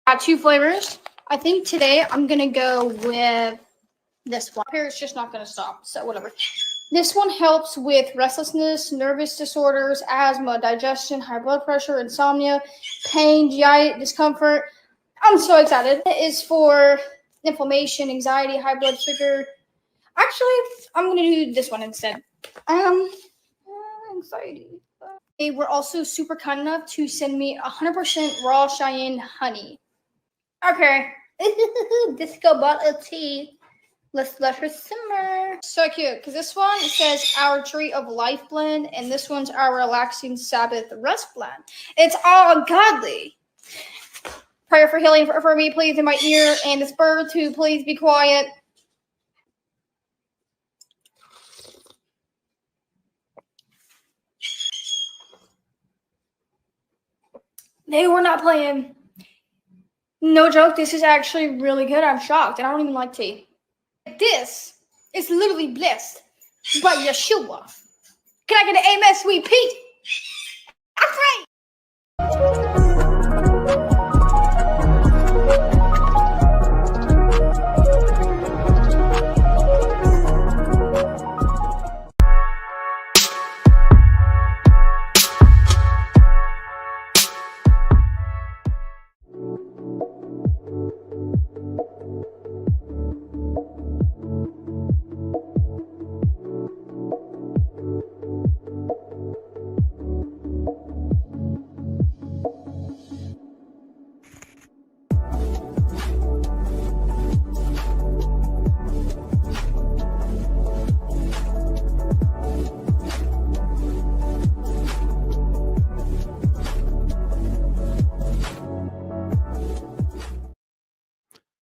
Got two flavors. I think today I'm going to go with this one. Here it's just not going to stop, so whatever. This one helps with restlessness, nervous disorders, asthma, digestion, high blood pressure, insomnia, pain, GI discomfort. I'm so excited. It is for inflammation, anxiety, high blood sugar. Actually, I'm going to do this one instead. Anxiety. They were also super kind enough to send me 100% raw Cheyenne honey. Okay. Disco bottle tea. Let's let her simmer. So cute, because this one says our tree of life blend, and this one's our relaxing Sabbath rest blend. It's all godly. Prayer for healing for me, please, in my ear, and this bird to please be quiet. They were not playing. No joke, this is actually really good. I'm shocked, and I don't even like tea. This is literally blessed by Yeshua. Can I get an amen, sweet Pete? That's right.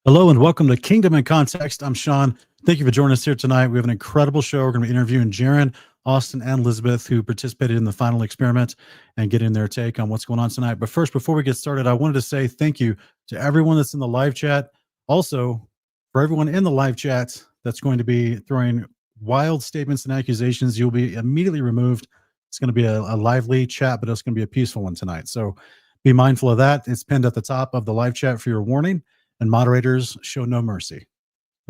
Hello and welcome to Kingdom in Context. I'm Sean. Thank you for joining us here tonight. We have an incredible show. We're going to be interviewing Jeran, Austin, and Lisbeth, who participated in the final experiment, and getting their take on what's going on tonight. But first, before we get started, I wanted to say thank you to everyone that's in the live chat. Also, for everyone in the live chat that's going to be throwing wild statements and accusations, you'll be immediately removed. It's going to be a lively chat, but it's going to be a peaceful one tonight. So be mindful of that. It's pinned at the top of the live chat for your warning. And moderators show no mercy.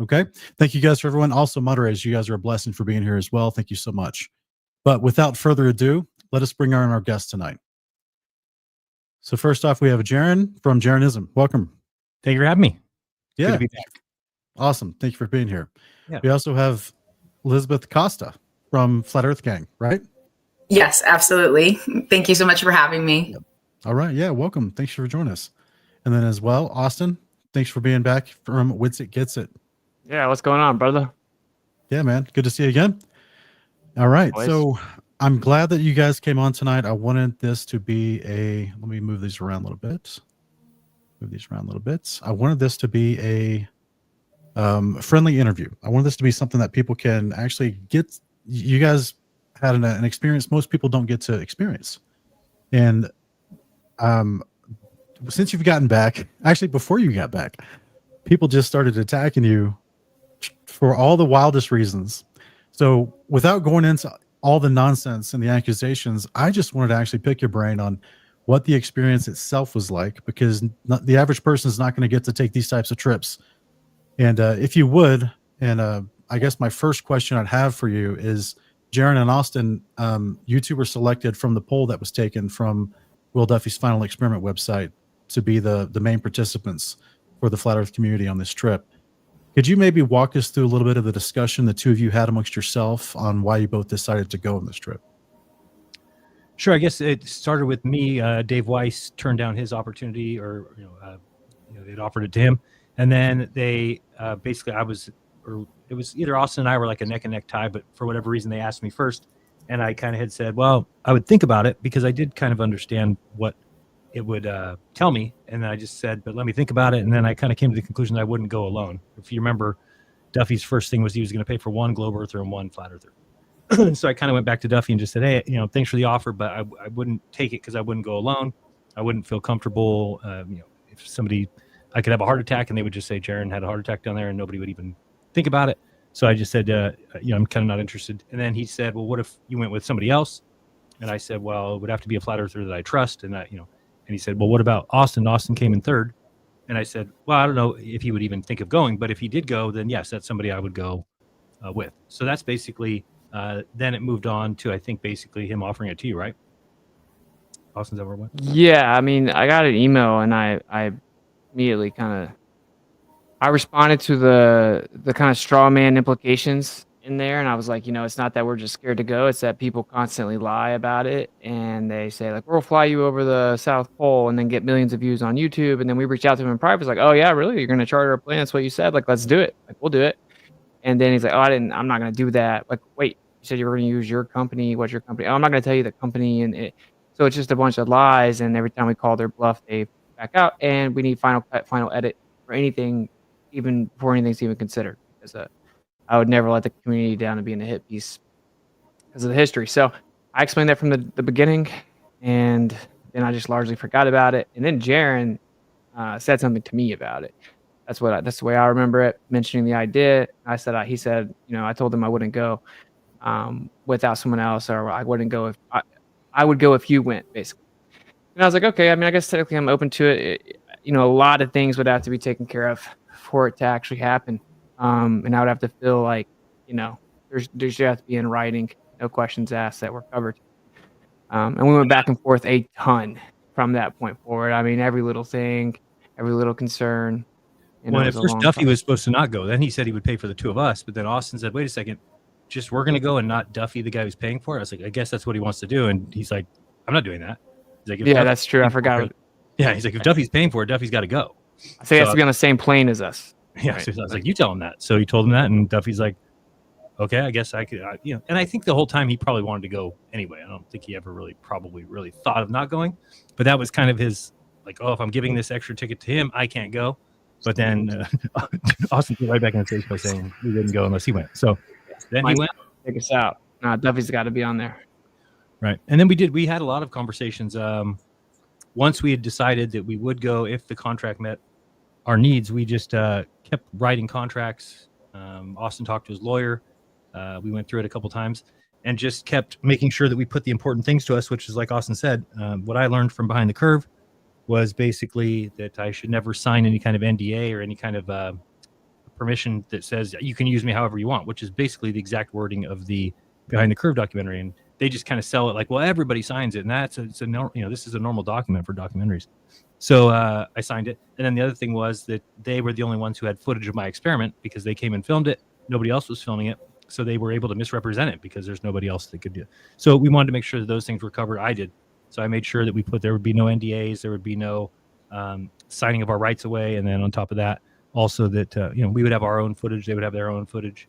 Okay. Thank you guys for everyone. Also, moderators, you guys are a blessing for being here as well. Thank you so much. But without further ado, let us bring on our guest tonight. So first off, we have Jeran from Jeranism. Welcome. Thank you for having me. Yeah. Good to be back. Awesome. Thank you for being here. Yeah. We also have Lisbeth Costa from Flat Earth Gang, right? Yes, absolutely. Thank you so much for having me. All right. Yeah. Welcome. Thanks for joining us. And then as well, Austin, thanks for being back from Wits It Gets It. Yeah, what's going on, brother? Yeah, man. Good to see you again. All right. Always. So I'm glad that you guys came on tonight. I wanted this to be let me move these around a little bit. I wanted this to be a friendly interview. I wanted this to be something that people can actually get. You guys had an experience most people don't get to experience. And since you've gotten back, actually before you got back, people just started attacking you for all the wildest reasons. So without going into all the nonsense and the accusations, I just wanted to actually pick your brain on what the experience itself was like, because the average person is not going to get to take these types of trips. And if you would, and I guess my first question I'd have for you is, Jeran and Austin, you two were selected from the poll that was taken from Will Duffy's Final Experiment website to be the main participants for the Flat Earth community on this trip. Could you maybe walk us through a little bit of the discussion the two of you had amongst yourself on why you both decided to go on this trip? Sure. I guess it started with me. Dave Weiss turned down his opportunity, or they'd offered it to him, and then they basically it was either Austin and I were like a neck and neck tie, but for whatever reason they asked me first, and I kind of had said, well, I would think about it, because I did kind of understand what it would tell me, and then I just said, but let me think about it. And then I kind of came to the conclusion that I wouldn't go alone. If you remember, Duffy's first thing was he was going to pay for one globe earther and one flat earther. So I kind of went back to Duffy and just said, hey, thanks for the offer, but I wouldn't take it because I wouldn't go alone. I wouldn't feel comfortable. If I could have a heart attack and they would just say Jeran had a heart attack down there and nobody would even think about it. So I just said, I'm kind of not interested. And then he said, well, what if you went with somebody else? And I said, well, it would have to be a flat earther that I trust. And and he said, well, what about Austin? Austin came in third. And I said, well, I don't know if he would even think of going, but if he did go, then yes, that's somebody I would go with. So that's basically, then it moved on to, I think, basically him offering it to you, right? Austin's over what? Yeah, I mean, I got an email and I immediately I responded to the kind of straw man implications in there, and I was like, it's not that we're just scared to go, it's that people constantly lie about it, and they say like, we'll fly you over the South Pole and then get millions of views on YouTube, and then we reach out to him in private, it's like, oh yeah, really? You're gonna charter a plane? That's what you said? Like, let's do it. Like, we'll do it. And then he's like, oh, I'm not gonna do that. Like, wait, you said you were gonna use your company. What's your company? Oh, I'm not gonna tell you the company. So it's just a bunch of lies, and every time we call their bluff, they back out, and we need final cut, final edit for anything, even before anything's even considered, because I would never let the community down and be in a hit piece because of the history. So I explained that from the beginning, and then I just largely forgot about it. And then Jeran said something to me about it. That's the way I remember it, mentioning the idea. He said, I told him I wouldn't go without someone else, or I wouldn't go if I would go if you went, basically. And I was like, okay, I mean, I guess technically I'm open to it. A lot of things would have to be taken care of for it to actually happen. And I would have to feel like, there's have to be in writing, no questions asked, that were covered. And we went back and forth a ton from that point forward. I mean, every little thing, every little concern. When at first Duffy was supposed to not go, then he said he would pay for the two of us, but then Austin said, wait a second, just we're going to go and not Duffy, the guy who's paying for it. I was like, I guess that's what he wants to do. And he's like, I'm not doing that. He's like, yeah, that's true. I forgot. Yeah, he's like, if Duffy's paying for it, Duffy's got to go. So he has to be on the same plane as us. Yeah, right. So I was like, you tell him that. So he told him that, and Duffy's like, okay, I guess I could, And I think the whole time he probably wanted to go anyway. I don't think he ever really thought of not going. But that was kind of his, like, oh, if I'm giving this extra ticket to him, I can't go. But then Austin put right back in his face by saying we didn't go unless he went. So then he went. Take us out. Nah, Duffy's got to be on there. Right. And then we had a lot of conversations. Once we had decided that we would go if the contract met our needs, we just kept writing contracts. Austin talked to his lawyer. We went through it a couple times and just kept making sure that we put the important things to us, which is, like Austin said, what I learned from Behind the Curve was basically that I should never sign any kind of NDA or any kind of permission that says you can use me however you want, which is basically the exact wording of the Behind the Curve documentary. And they just kind of sell it like, well, everybody signs it, and this is a normal document for documentaries. So I signed it. And then the other thing was that they were the only ones who had footage of my experiment because they came and filmed it. Nobody else was filming it. So they were able to misrepresent it because there's nobody else that could do it. So we wanted to make sure that those things were covered. I did. So I made sure that there would be no NDAs. There would be no signing of our rights away. And then on top of that, also that, we would have our own footage. They would have their own footage.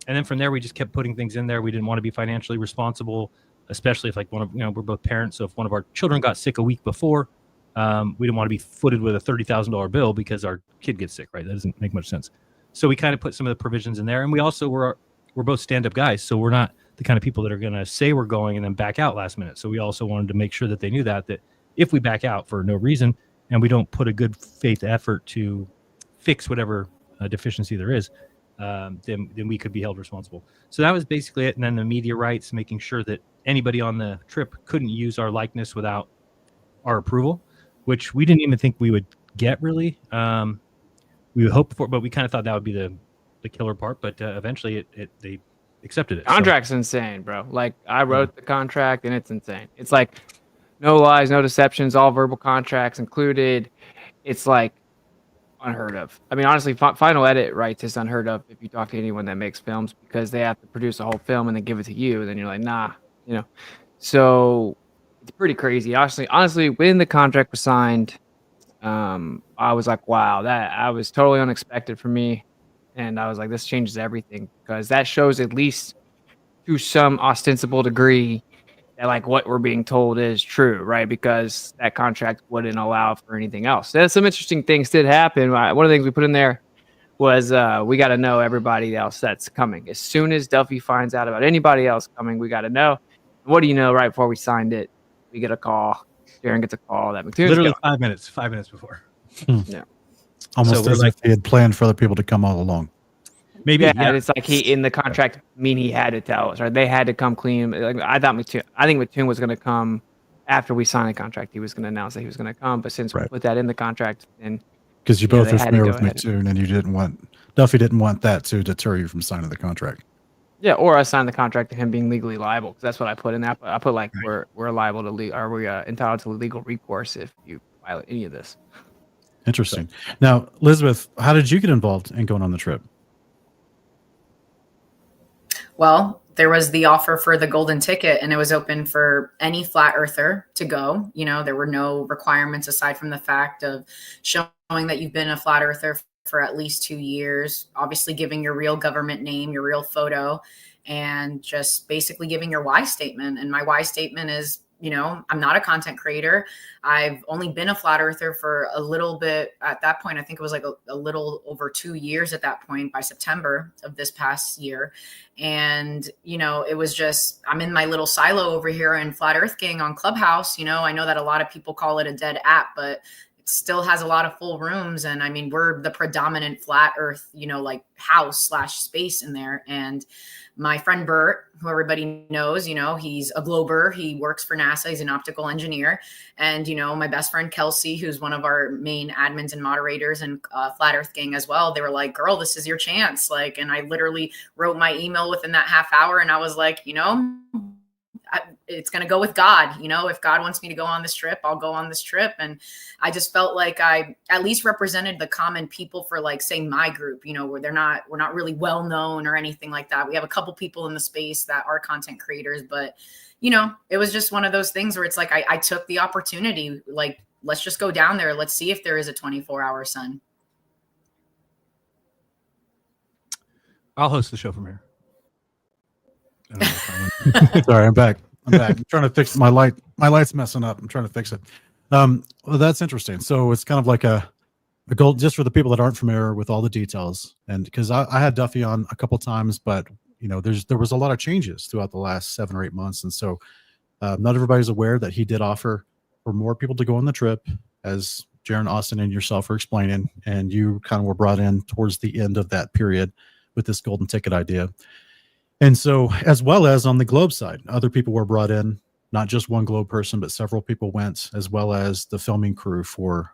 And then from there, we just kept putting things in there. We didn't want to be financially responsible, especially if we're both parents. So if one of our children got sick a week before, we didn't want to be footed with a $30,000 bill because our kid gets sick, right? That doesn't make much sense. So we kind of put some of the provisions in there. And we also we're both stand-up guys. So we're not the kind of people that are going to say we're going and then back out last minute. So we also wanted to make sure that they knew that if we back out for no reason and we don't put a good faith effort to fix whatever deficiency there is, then we could be held responsible. So that was basically it. And then the media rights, making sure that anybody on the trip couldn't use our likeness without our approval, which we didn't even think we would get really. We would hope for, but we kind of thought that would be the killer part. But eventually they accepted it. Contract's insane, bro. Like, I wrote the contract and it's insane. It's like no lies, no deceptions, all verbal contracts included. It's like unheard of. I mean, honestly, final edit rights is unheard of if you talk to anyone that makes films, because they have to produce a whole film and then give it to you. And then you're like, nah, So it's pretty crazy. Honestly, when the contract was signed, I was like, wow, that was totally unexpected for me. And I was like, this changes everything, because that shows, at least to some ostensible degree, that like what we're being told is true, right? Because that contract wouldn't allow for anything else. There's some interesting things did happen. One of the things we put in there was we got to know everybody else that's coming. As soon as Duffy finds out about anybody else coming, we got to know. What do you know? Right before we signed it, we get a call. Jeran gets a call that McToon's literally going. 5 minutes before. Yeah. Almost So as if he had planned for other people to come all along. Maybe. Yeah, and it's like he in the contract he had to tell us, right? They had to come clean. Like, I think McToon was going to come after we signed the contract. He was going to announce that he was going to come, but since we put that in the contract, then Because you Yeah, both they are had to familiar go with me ahead. too, and Duffy didn't want that to deter you from signing the contract. Yeah, or I signed the contract to him being legally liable, because that's what I put in that. I put like we're liable to are we entitled to legal recourse if you violate any of this. Interesting. Now, Lisbeth, how did you get involved in going on the trip? Well, there was the offer for the golden ticket, and it was open for any flat earther to go. You know, there were no requirements aside from the fact of showing that you've been a flat earther for at least 2 years, obviously giving your real government name, your real photo, and just basically giving your why statement. And my why statement is, you know, I'm not a content creator. I've only been a flat earther for a little bit at that point. I think it was like a little over 2 years at that point by September of this past year. And, you know, it was just, I'm in my little silo over here in Flat Earth Gang on Clubhouse. You know, I know that a lot of people call it a dead app, but it still has a lot of full rooms. And I mean, we're the predominant flat earth, you know, like house / space in there. And my friend Bert, who everybody knows, you know, he's a glober. He works for NASA. He's an optical engineer. And, you know, my best friend Kelsey, who's one of our main admins and moderators and Flat Earth Gang as well. They were like, girl, this is your chance. Like, and I literally wrote my email within that half hour. And I was like, you know, it's going to go with God. You know, if God wants me to go on this trip, I'll go on this trip. And I just felt like I at least represented the common people for, like, say, my group, you know, where we're not really well known or anything like that. We have a couple people in the space that are content creators, but, you know, it was just one of those things where it's like, I took the opportunity, like, let's just go down there. Let's see if there is a 24-hour sun. I'll host the show from here. Sorry, I'm back. I'm trying to fix my light. My light's messing up. I'm trying to fix it. Well, that's interesting. So it's kind of like a goal, just for the people that aren't familiar with all the details. And because I had Duffy on a couple times, but you know, there was a lot of changes throughout the last 7 or 8 months, and so not everybody's aware that he did offer for more people to go on the trip, as Jeran, Austin, and yourself are explaining, and you kind of were brought in towards the end of that period with this golden ticket idea. And so, as well as on the Globe side, other people were brought in, not just one Globe person, but several people went, as well as the filming crew for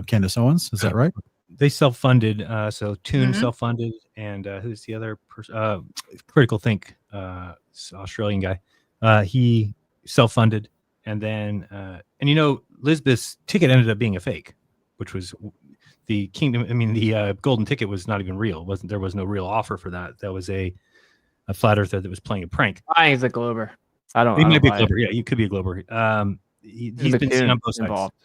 Candace Owens. Is that right? They self-funded. So Toon self-funded, and who's the other person? Critical Think, Australian guy. He self-funded, and then and you know, Lisbeth's ticket ended up being a fake, which was the Kingdom. I mean, the golden ticket was not even real. There was no real offer for that. That was a flat earther that was playing a prank. I think he's a glober. He might be a glober. Yeah, he could be a glober. He's been seen on both sides. Involved.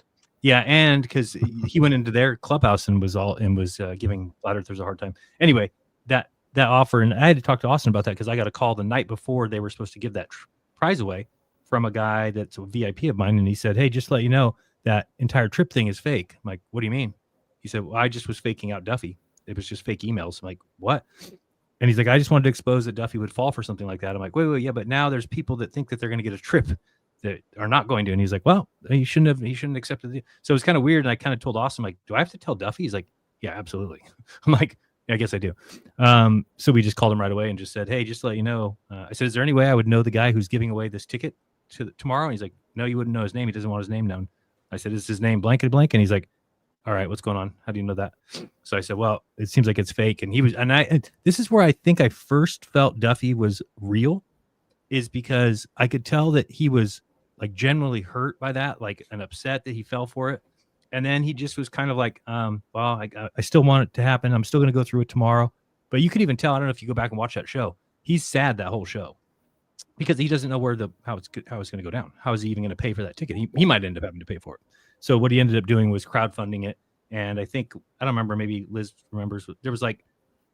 Yeah, and because he went into their clubhouse and was giving flat earthers a hard time. Anyway, that offer, and I had to talk to Austin about that because I got a call the night before they were supposed to give that prize away from a guy that's a VIP of mine, and he said, "Hey, just to let you know, that entire trip thing is fake." I'm like, "What do you mean?" He said, "Well, I just was faking out Duffy. It was just fake emails." I'm like, "What?" And he's like, "I just wanted to expose that Duffy would fall for something like that." I'm like, wait, yeah, but now there's people that think that they're going to get a trip that are not going to. And he's like, "Well, he shouldn't have accepted it." So it's kind of weird. And I kind of told Austin, like, "Do I have to tell Duffy?" He's like, "Yeah, absolutely." I'm like, "Yeah, I guess I do." So we just called him right away and just said, "Hey, just to let you know," I said, "Is there any way I would know the guy who's giving away this ticket tomorrow?" And he's like, "No, you wouldn't know his name. He doesn't want his name known." I said, "Is his name blankety blank?" And he's like, "All right, what's going on? How do you know that?" So I said, "Well, it seems like it's fake." And this is where I think I first felt Duffy was real, is because I could tell that he was like genuinely hurt by that, like, and upset that he fell for it. And then he just was kind of like, well, I still want it to happen. I'm still going to go through it tomorrow. But you could even tell, I don't know if you go back and watch that show, he's sad that whole show because he doesn't know how it's going to go down. How is he even going to pay for that ticket? He might end up having to pay for it. So what he ended up doing was crowdfunding it. And I think, I don't remember, maybe Liz remembers, there was like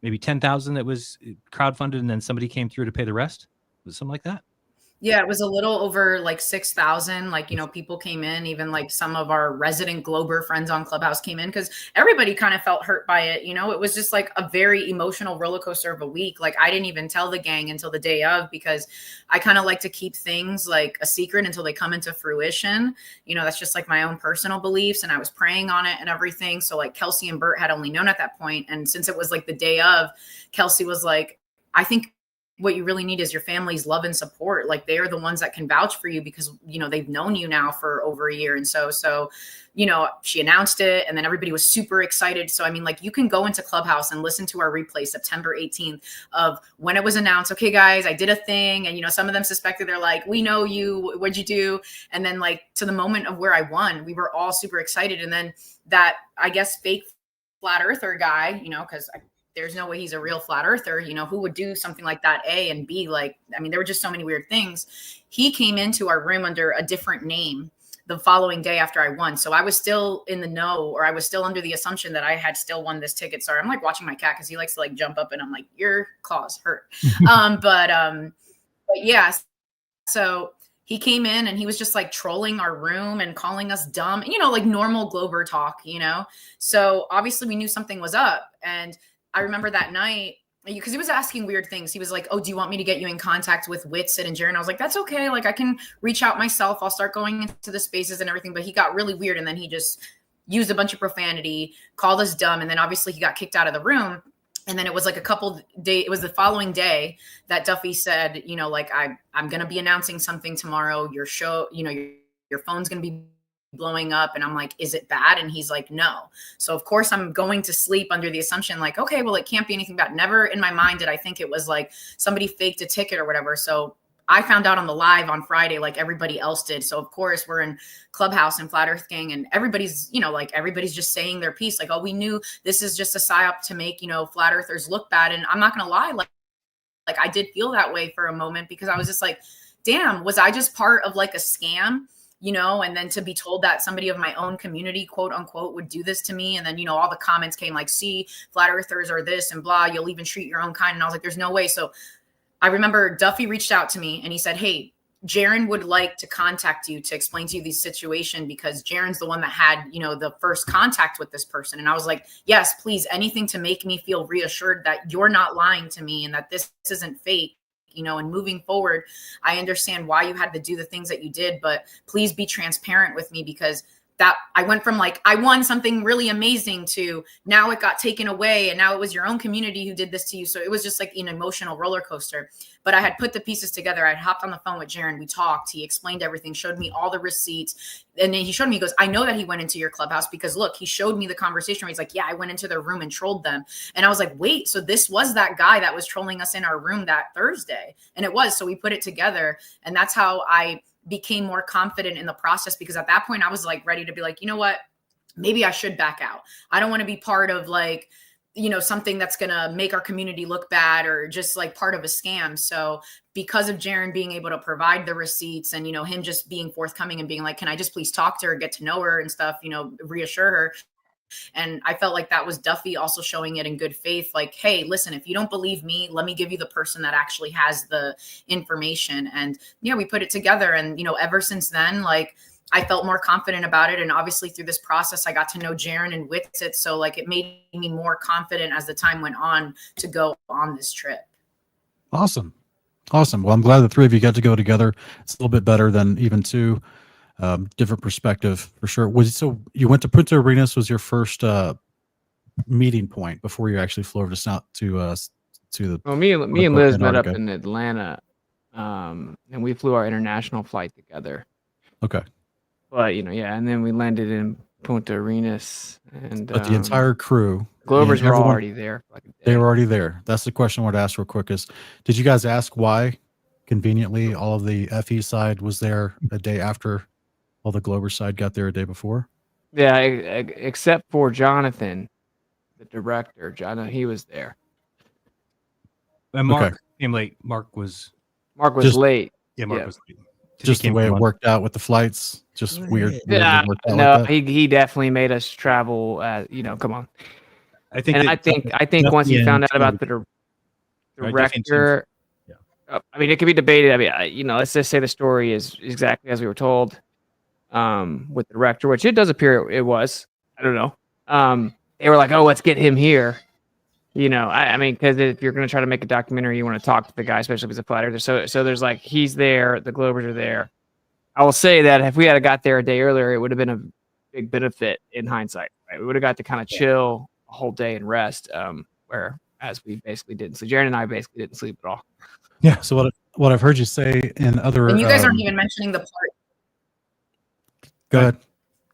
maybe 10,000 that was crowdfunded, and then somebody came through to pay the rest. Was it something like that? Yeah, it was a little over like 6,000. Like, you know, people came in, even like some of our resident Glober friends on Clubhouse came in because everybody kind of felt hurt by it. You know, it was just like a very emotional roller coaster of a week. Like, I didn't even tell the gang until the day of because I kind of like to keep things like a secret until they come into fruition. You know, that's just like my own personal beliefs, and I was praying on it and everything. So like Kelsey and Bert had only known at that point. And since it was like the day of, Kelsey was like, "I think what you really need is your family's love and support. Like, they are the ones that can vouch for you because, you know, they've known you now for over a year. And so, you know, she announced it and then everybody was super excited. So, I mean, like, you can go into Clubhouse and listen to our replay September 18th of when it was announced. Okay, guys, I did a thing. And, you know, some of them suspected, they're like, we know you, what'd you do? And then, like, to the moment of where I won, we were all super excited. And then that, I guess, fake flat earther guy, you know, because there's no way he's a real flat earther, you know, who would do something like that, A, and B, like, I mean, there were just so many weird things. He came into our room under a different name the following day after I won. So I was still in the know, or I was still under the assumption that I had still won this ticket. Sorry, I'm like watching my cat because he likes to like jump up and I'm like, your claws hurt. But yeah, so he came in and he was just like trolling our room and calling us dumb, you know, like normal Glober talk, you know? So obviously we knew something was up. And I remember that night, because he was asking weird things. He was like, oh, do you want me to get you in contact with Whitsit and Jeran? I was like, that's okay. Like, I can reach out myself. I'll start going into the spaces and everything. But he got really weird. And then he just used a bunch of profanity, called us dumb. And then obviously he got kicked out of the room. And then it was like a couple days, it was the following day that Duffy said, you know, like, I'm going to be announcing something tomorrow. Your show, you know, your phone's going to be blowing up. And I'm like, is it bad? And he's like, no. So of course I'm going to sleep under the assumption like, okay, well, it can't be anything bad. Never in my mind did I think it was like somebody faked a ticket or whatever. So I found out on the live on Friday, like everybody else did. So of course we're in Clubhouse and Flat Earth Gang and everybody's, you know, like everybody's just saying their piece. Like, oh, we knew this is just a psyop to make, you know, flat earthers look bad. And I'm not going to lie. Like I did feel that way for a moment because I was just like, damn, was I just part of like a scam? You know, and then to be told that somebody of my own community, quote unquote, would do this to me. And then, you know, all the comments came like, see, flat earthers are this and blah, you'll even treat your own kind. And I was like, there's no way. So I remember Duffy reached out to me and he said, hey, Jeran would like to contact you to explain to you the situation because Jeran's the one that had, you know, the first contact with this person. And I was like, yes, please, anything to make me feel reassured that you're not lying to me and that this isn't fake. You know, and moving forward, I understand why you had to do the things that you did, but please be transparent with me because that I went from like, I won something really amazing to now it got taken away. And now it was your own community who did this to you. So it was just like an emotional roller coaster, but I had put the pieces together. I hopped on the phone with Jeran. We talked, he explained everything, showed me all the receipts. And then he showed me, he goes, I know that he went into your Clubhouse because look, he showed me the conversation where he's like, yeah, I went into their room and trolled them. And I was like, wait, so this was that guy that was trolling us in our room that Thursday. And it was, so we put it together. And that's how I became more confident in the process because at that point I was like ready to be like, you know what, maybe I should back out. I don't want to be part of like, you know, something that's going to make our community look bad or just like part of a scam. So because of Jeran being able to provide the receipts and, you know, him just being forthcoming and being like, can I just please talk to her, get to know her and stuff, you know, reassure her. And I felt like that was Duffy also showing it in good faith. Like, hey, listen, if you don't believe me, let me give you the person that actually has the information. And yeah, we put it together. And, you know, ever since then, like I felt more confident about it. And obviously through this process, I got to know Jeran and Whitsit. So like it made me more confident as the time went on to go on this trip. Awesome. Well, I'm glad the three of you got to go together. It's a little bit better than even two. Different perspective for sure. So you went to Punta Arenas was your first meeting point before you actually flew over to the. Well, me and Liz met up in Atlanta, and we flew our international flight together. Okay. But you know, yeah, and then we landed in Punta Arenas, and but the entire crew, Glovers were already there. They were already there. That's the question I wanted to ask real quick: is did you guys ask why? Conveniently, all of the FE side was there a day after. All the Glover side got there a day before? Yeah, except for Jonathan, the director. He was there. And Mark came late. Mark was late. Yeah, Mark was late. Just the way it worked out with the flights. Just weird. Yeah, no, he definitely made us travel. You know, come on. I think once he found out about the director, I mean, it could be debated. I mean, you know, let's just say the story is exactly as we were told. With the director, which it does appear it was. I don't know. They were like, oh, let's get him here. You know, I mean, because if you're going to try to make a documentary, you want to talk to the guy, especially if he's a flat earther. So there's like, he's there, the Glovers are there. I will say that if we had got there a day earlier, it would have been a big benefit in hindsight. Right? We would have got to kind of chill a whole day and rest. Where as we basically didn't sleep. Jeran and I basically didn't sleep at all. Yeah. So what I've heard you say in other, And you guys aren't even mentioning the part. go ahead,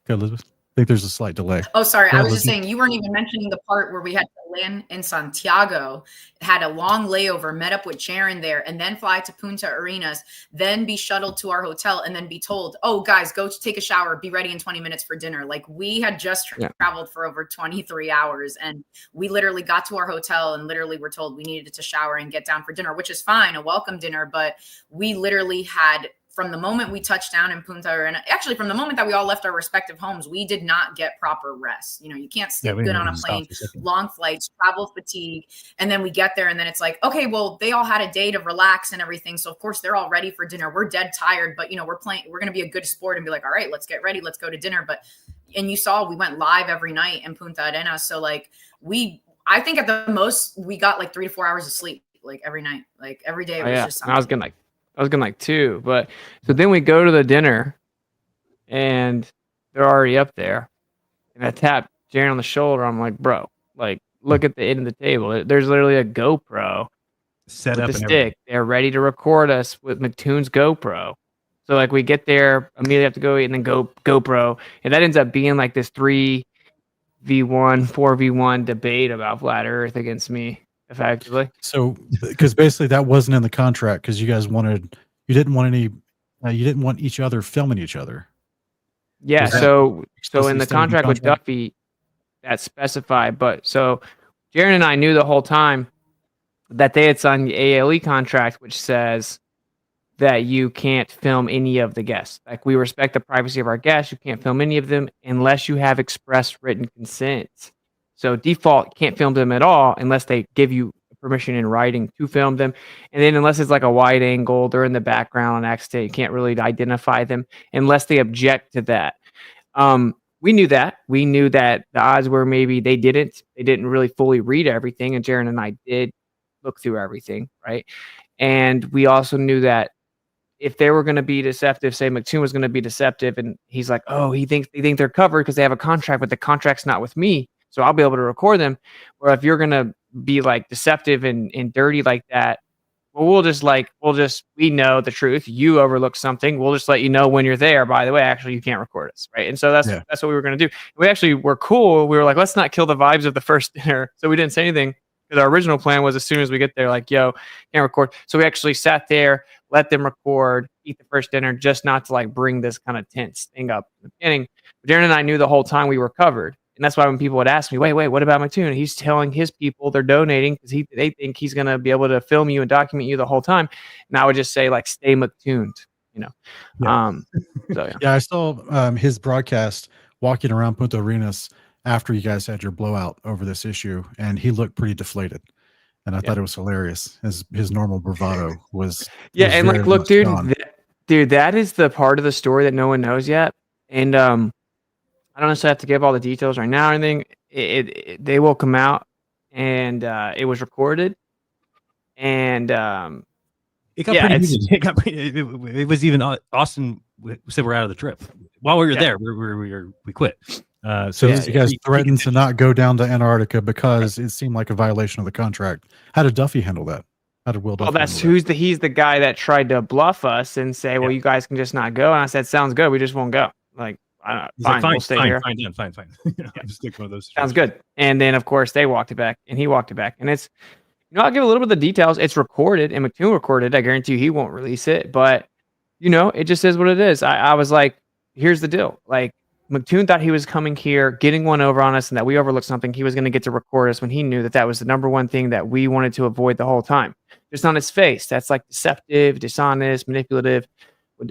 Elizabeth. I think there's a slight delay. Oh, sorry. Go I ahead, was just Elizabeth. saying, you weren't even mentioning the part where we had to land in Santiago, had a long layover, met up with Jeran there, and then fly to Punta Arenas, then be shuttled to our hotel, and then be told, oh, guys, go take a shower, be ready in 20 minutes for dinner. Like, we had just traveled for over 23 hours, and we literally got to our hotel and literally were told we needed to shower and get down for dinner, which is fine, a welcome dinner, but we literally had, from the moment we touched down in Punta Arenas, actually from the moment that we all left our respective homes, we did not get proper rest. You know, you can't sleep good on a plane, long flights, travel fatigue. And then we get there and then it's like, okay, well, they all had a day to relax and everything. So of course they're all ready for dinner. We're dead tired, but you know, we're going to be a good sport and be like, all right, let's get ready. Let's go to dinner. And you saw, we went live every night in Punta Arenas. So like I think at the most we got like 3 to 4 hours of sleep, like every night, like every day. It was just something. I was getting like 2, but so then we go to the dinner and they're already up there. And I tap Jeran on the shoulder. I'm like, bro, like, look at the end of the table. There's literally a GoPro set with up the and stick. everything. They're ready to record us with McToon's GoPro. So like we get there, immediately have to go eat and then GoPro. And that ends up being like this 3v1, 4v1 debate about flat Earth against me. Effectively. So, because basically that wasn't in the contract, because you didn't want each other filming each other. Yeah. Was that So explicitly in the stated in the contract with contract? Duffy, that's specified. But so Jeran and I knew the whole time that they had signed the ALE contract, which says that you can't film any of the guests. Like, we respect the privacy of our guests. You can't film any of them unless you have express written consent. So default, can't film them at all unless they give you permission in writing to film them. And then unless it's like a wide angle, they're in the background on accident, you can't really identify them unless they object to that. We knew that. We knew that the odds were maybe they didn't really fully read everything. And Jeran and I did look through everything, right? And we also knew that if they were going to be deceptive, say McToon was going to be deceptive, and he's like, oh, they think they're covered because they have a contract, but the contract's not with me, so I'll be able to record them. Or if you're going to be like deceptive and dirty like that, well, we know the truth. You overlook something. We'll just let you know when you're there. By the way, actually, you can't record us, right? And so that's what we were going to do. We actually were cool. We were like, let's not kill the vibes of the first dinner. So we didn't say anything, because our original plan was as soon as we get there, like, yo, can't record. So we actually sat there, let them record, eat the first dinner, just not to like bring this kind of tense thing up in the beginning. But Jeran and I knew the whole time we were covered. And that's why when people would ask me, wait, what about McToon? He's telling his people they're donating because they think he's going to be able to film you and document you the whole time. And I would just say, like, stay McTooned, you know? Yeah. So, yeah. Yeah, I saw his broadcast walking around Punta Arenas after you guys had your blowout over this issue, and he looked pretty deflated. And I thought it was hilarious. His normal bravado was and like, look, gone. dude, that is the part of the story that no one knows yet. And I don't necessarily have to give all the details right now or anything. They will come out, and it was recorded, and it got pretty heated. It was even Austin said we're out of the trip. While we were there, we quit. So you guys threatened to not go down to Antarctica because it seemed like a violation of the contract. How did Duffy handle that? How did Will Duffy handle that? He's the guy that tried to bluff us and say, well, you guys can just not go. And I said, sounds good. We just won't go. Like, I don't know. Fine, we'll stay here. Fine. Just take one of those. Sounds good. And then, of course, they walked it back, and he walked it back. And it's, I'll give a little bit of the details. It's recorded, and McToon recorded. I guarantee you he won't release it. But, it just is what it is. I was like, here's the deal. Like, McToon thought he was coming here, getting one over on us, and that we overlooked something. He was going to get to record us when he knew that was the number one thing that we wanted to avoid the whole time. Just on his face. That's like deceptive, dishonest, manipulative,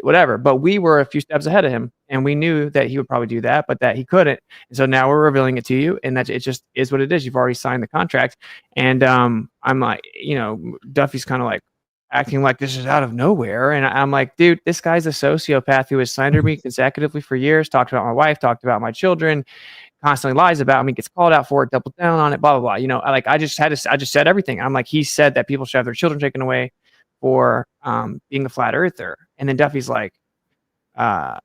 whatever. But we were a few steps ahead of him, and we knew that he would probably do that, but that he couldn't. And so now we're revealing it to you, and that it just is what it is. You've already signed the contract. And I'm like, Duffy's kind of like acting like this is out of nowhere. And I'm like, dude, this guy's a sociopath who has slandered me consecutively for years, talked about my wife, talked about my children, constantly lies about me, gets called out for it, doubled down on it, blah, blah, blah. I just said everything. I'm like, he said that people should have their children taken away for being a flat earther. And then Duffy's like, well,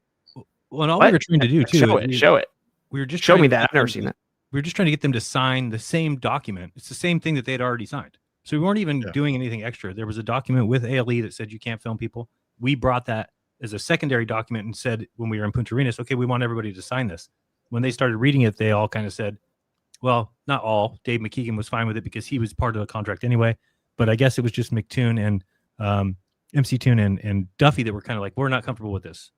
and all we were trying to do too. Show it. We were just show me that. I've never seen that. we were just trying to get them to sign the same document. It's the same thing that they had already signed. So we weren't even doing anything extra. There was a document with ALE that said you can't film people. We brought that as a secondary document and said when we were in Punta Arenas, okay, we want everybody to sign this. When they started reading it, they all kind of said, well, not all. Dave McKeegan was fine with it because he was part of the contract anyway. But I guess it was just McToon and MC Toon and Duffy that were kind of like, we're not comfortable with this.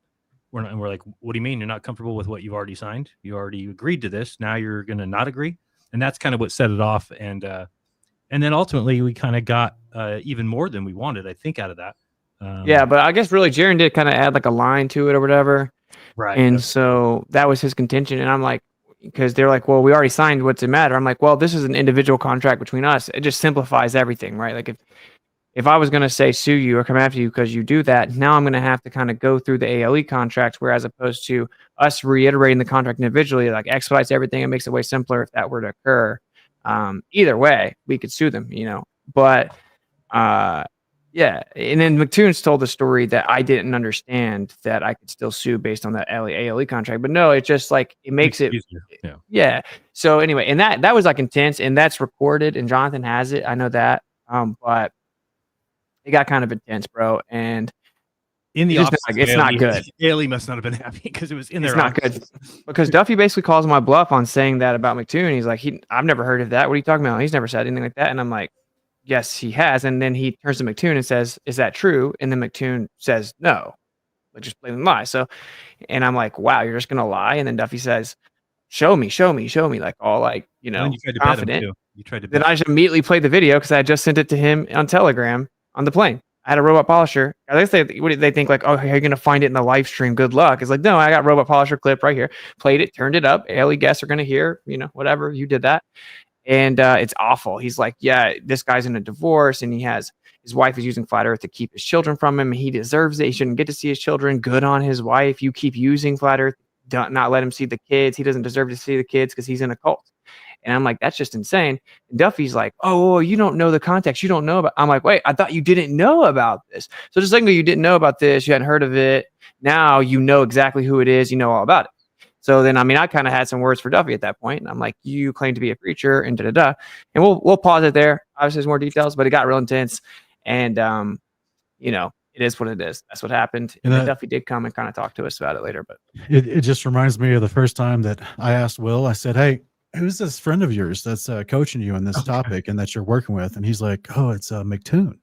And we're like, what do you mean you're not comfortable with what you've already signed? You already agreed to this. Now you're going to not agree. And that's kind of what set it off. And then ultimately we kind of got even more than we wanted, I think, out of that. Yeah, but I guess really Jeran did kind of add like a line to it or whatever. Right. And so that was his contention. And I'm like, because they're like, well, we already signed. What's it matter? I'm like, well, this is an individual contract between us. It just simplifies everything, right? Like if I was going to say sue you or come after you because you do that, now I'm going to have to kind of go through the ALE contracts, whereas opposed to us reiterating the contract individually, like expedites everything and makes it way simpler if that were to occur. Either way, we could sue them, But yeah, and then McToon's told the story that I didn't understand that I could still sue based on that ALE contract. But no, it's just like it makes it easier. Yeah. So anyway, and that was like intense, and that's recorded, and Jonathan has it. I know that. But it got kind of intense, bro. And in the office, it's not good. ALE must not have been happy because it was in there. It's not good because Duffy basically calls my bluff on saying that about McToon. He's like, I've never heard of that. What are you talking about? He's never said anything like that. And I'm like, yes, he has. And then he turns to McToon and says, is that true? And then McToon says, no, like just plain lie. So, and I'm like, wow, you're just going to lie. And then Duffy says, show me, like all like, you tried to confident. bet him too. You tried to bet then I just immediately played the video because I had just sent it to him on Telegram on the plane. I had a robot polisher. I guess they think like, oh, you're going to find it in the live stream. Good luck. It's like, no, I got robot polisher clip right here. Played it, turned it up. ALE guests are going to hear, whatever. You did that. And it's awful. He's like, yeah, this guy's in a divorce and his wife is using Flat Earth to keep his children from him. And he deserves it. He shouldn't get to see his children. Good on his wife. You keep using Flat Earth. Don't not let him see the kids. He doesn't deserve to see the kids because he's in a cult. And I'm like, that's just insane. And Duffy's like, oh, you don't know the context. You don't know about. I'm like, wait, I thought you didn't know about this. So just like you didn't know about this, you hadn't heard of it. Now you know exactly who it is. You know all about it. So then, I kind of had some words for Duffy at that point. And I'm like, you claim to be a preacher and da-da-da. And we'll pause it there. Obviously, there's more details, but it got real intense. And, it is what it is. That's what happened. And then Duffy did come and kind of talk to us about it later. But it just reminds me of the first time that I asked Will, I said, hey, who's this friend of yours that's coaching you on this topic and that you're working with? And he's like, oh, it's McToon.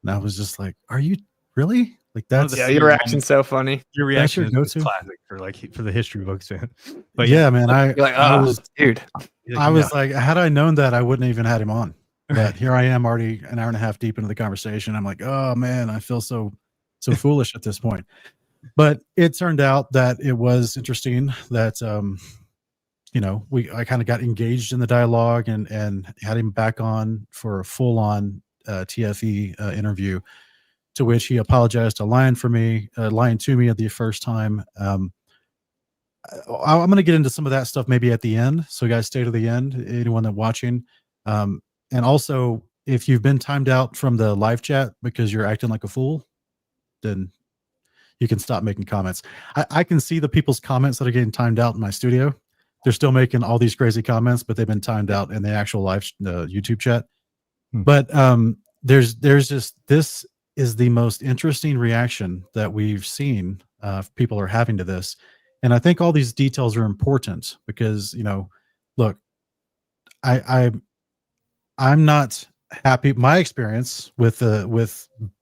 And I was just like, are you really? Like that's your reaction's so funny. Your reaction is classic for the history books, man. But yeah, man, I was like, had I known that, I wouldn't even had him on. But here I am already an hour and a half deep into the conversation. I'm like, oh man, I feel so foolish at this point. But it turned out that it was interesting that I kind of got engaged in the dialogue and had him back on for a full on TFE interview. To which he apologized to lying to me at the first time. I'm going to get into some of that stuff maybe at the end. So guys, stay to the end, anyone that's watching. And also, if you've been timed out from the live chat because you're acting like a fool, then you can stop making comments. I can see the people's comments that are getting timed out in my studio. They're still making all these crazy comments, but they've been timed out in the actual live YouTube chat. But there's just this is the most interesting reaction that we've seen people are having to this. And I think all these details are important because, look, I'm not happy. My experience with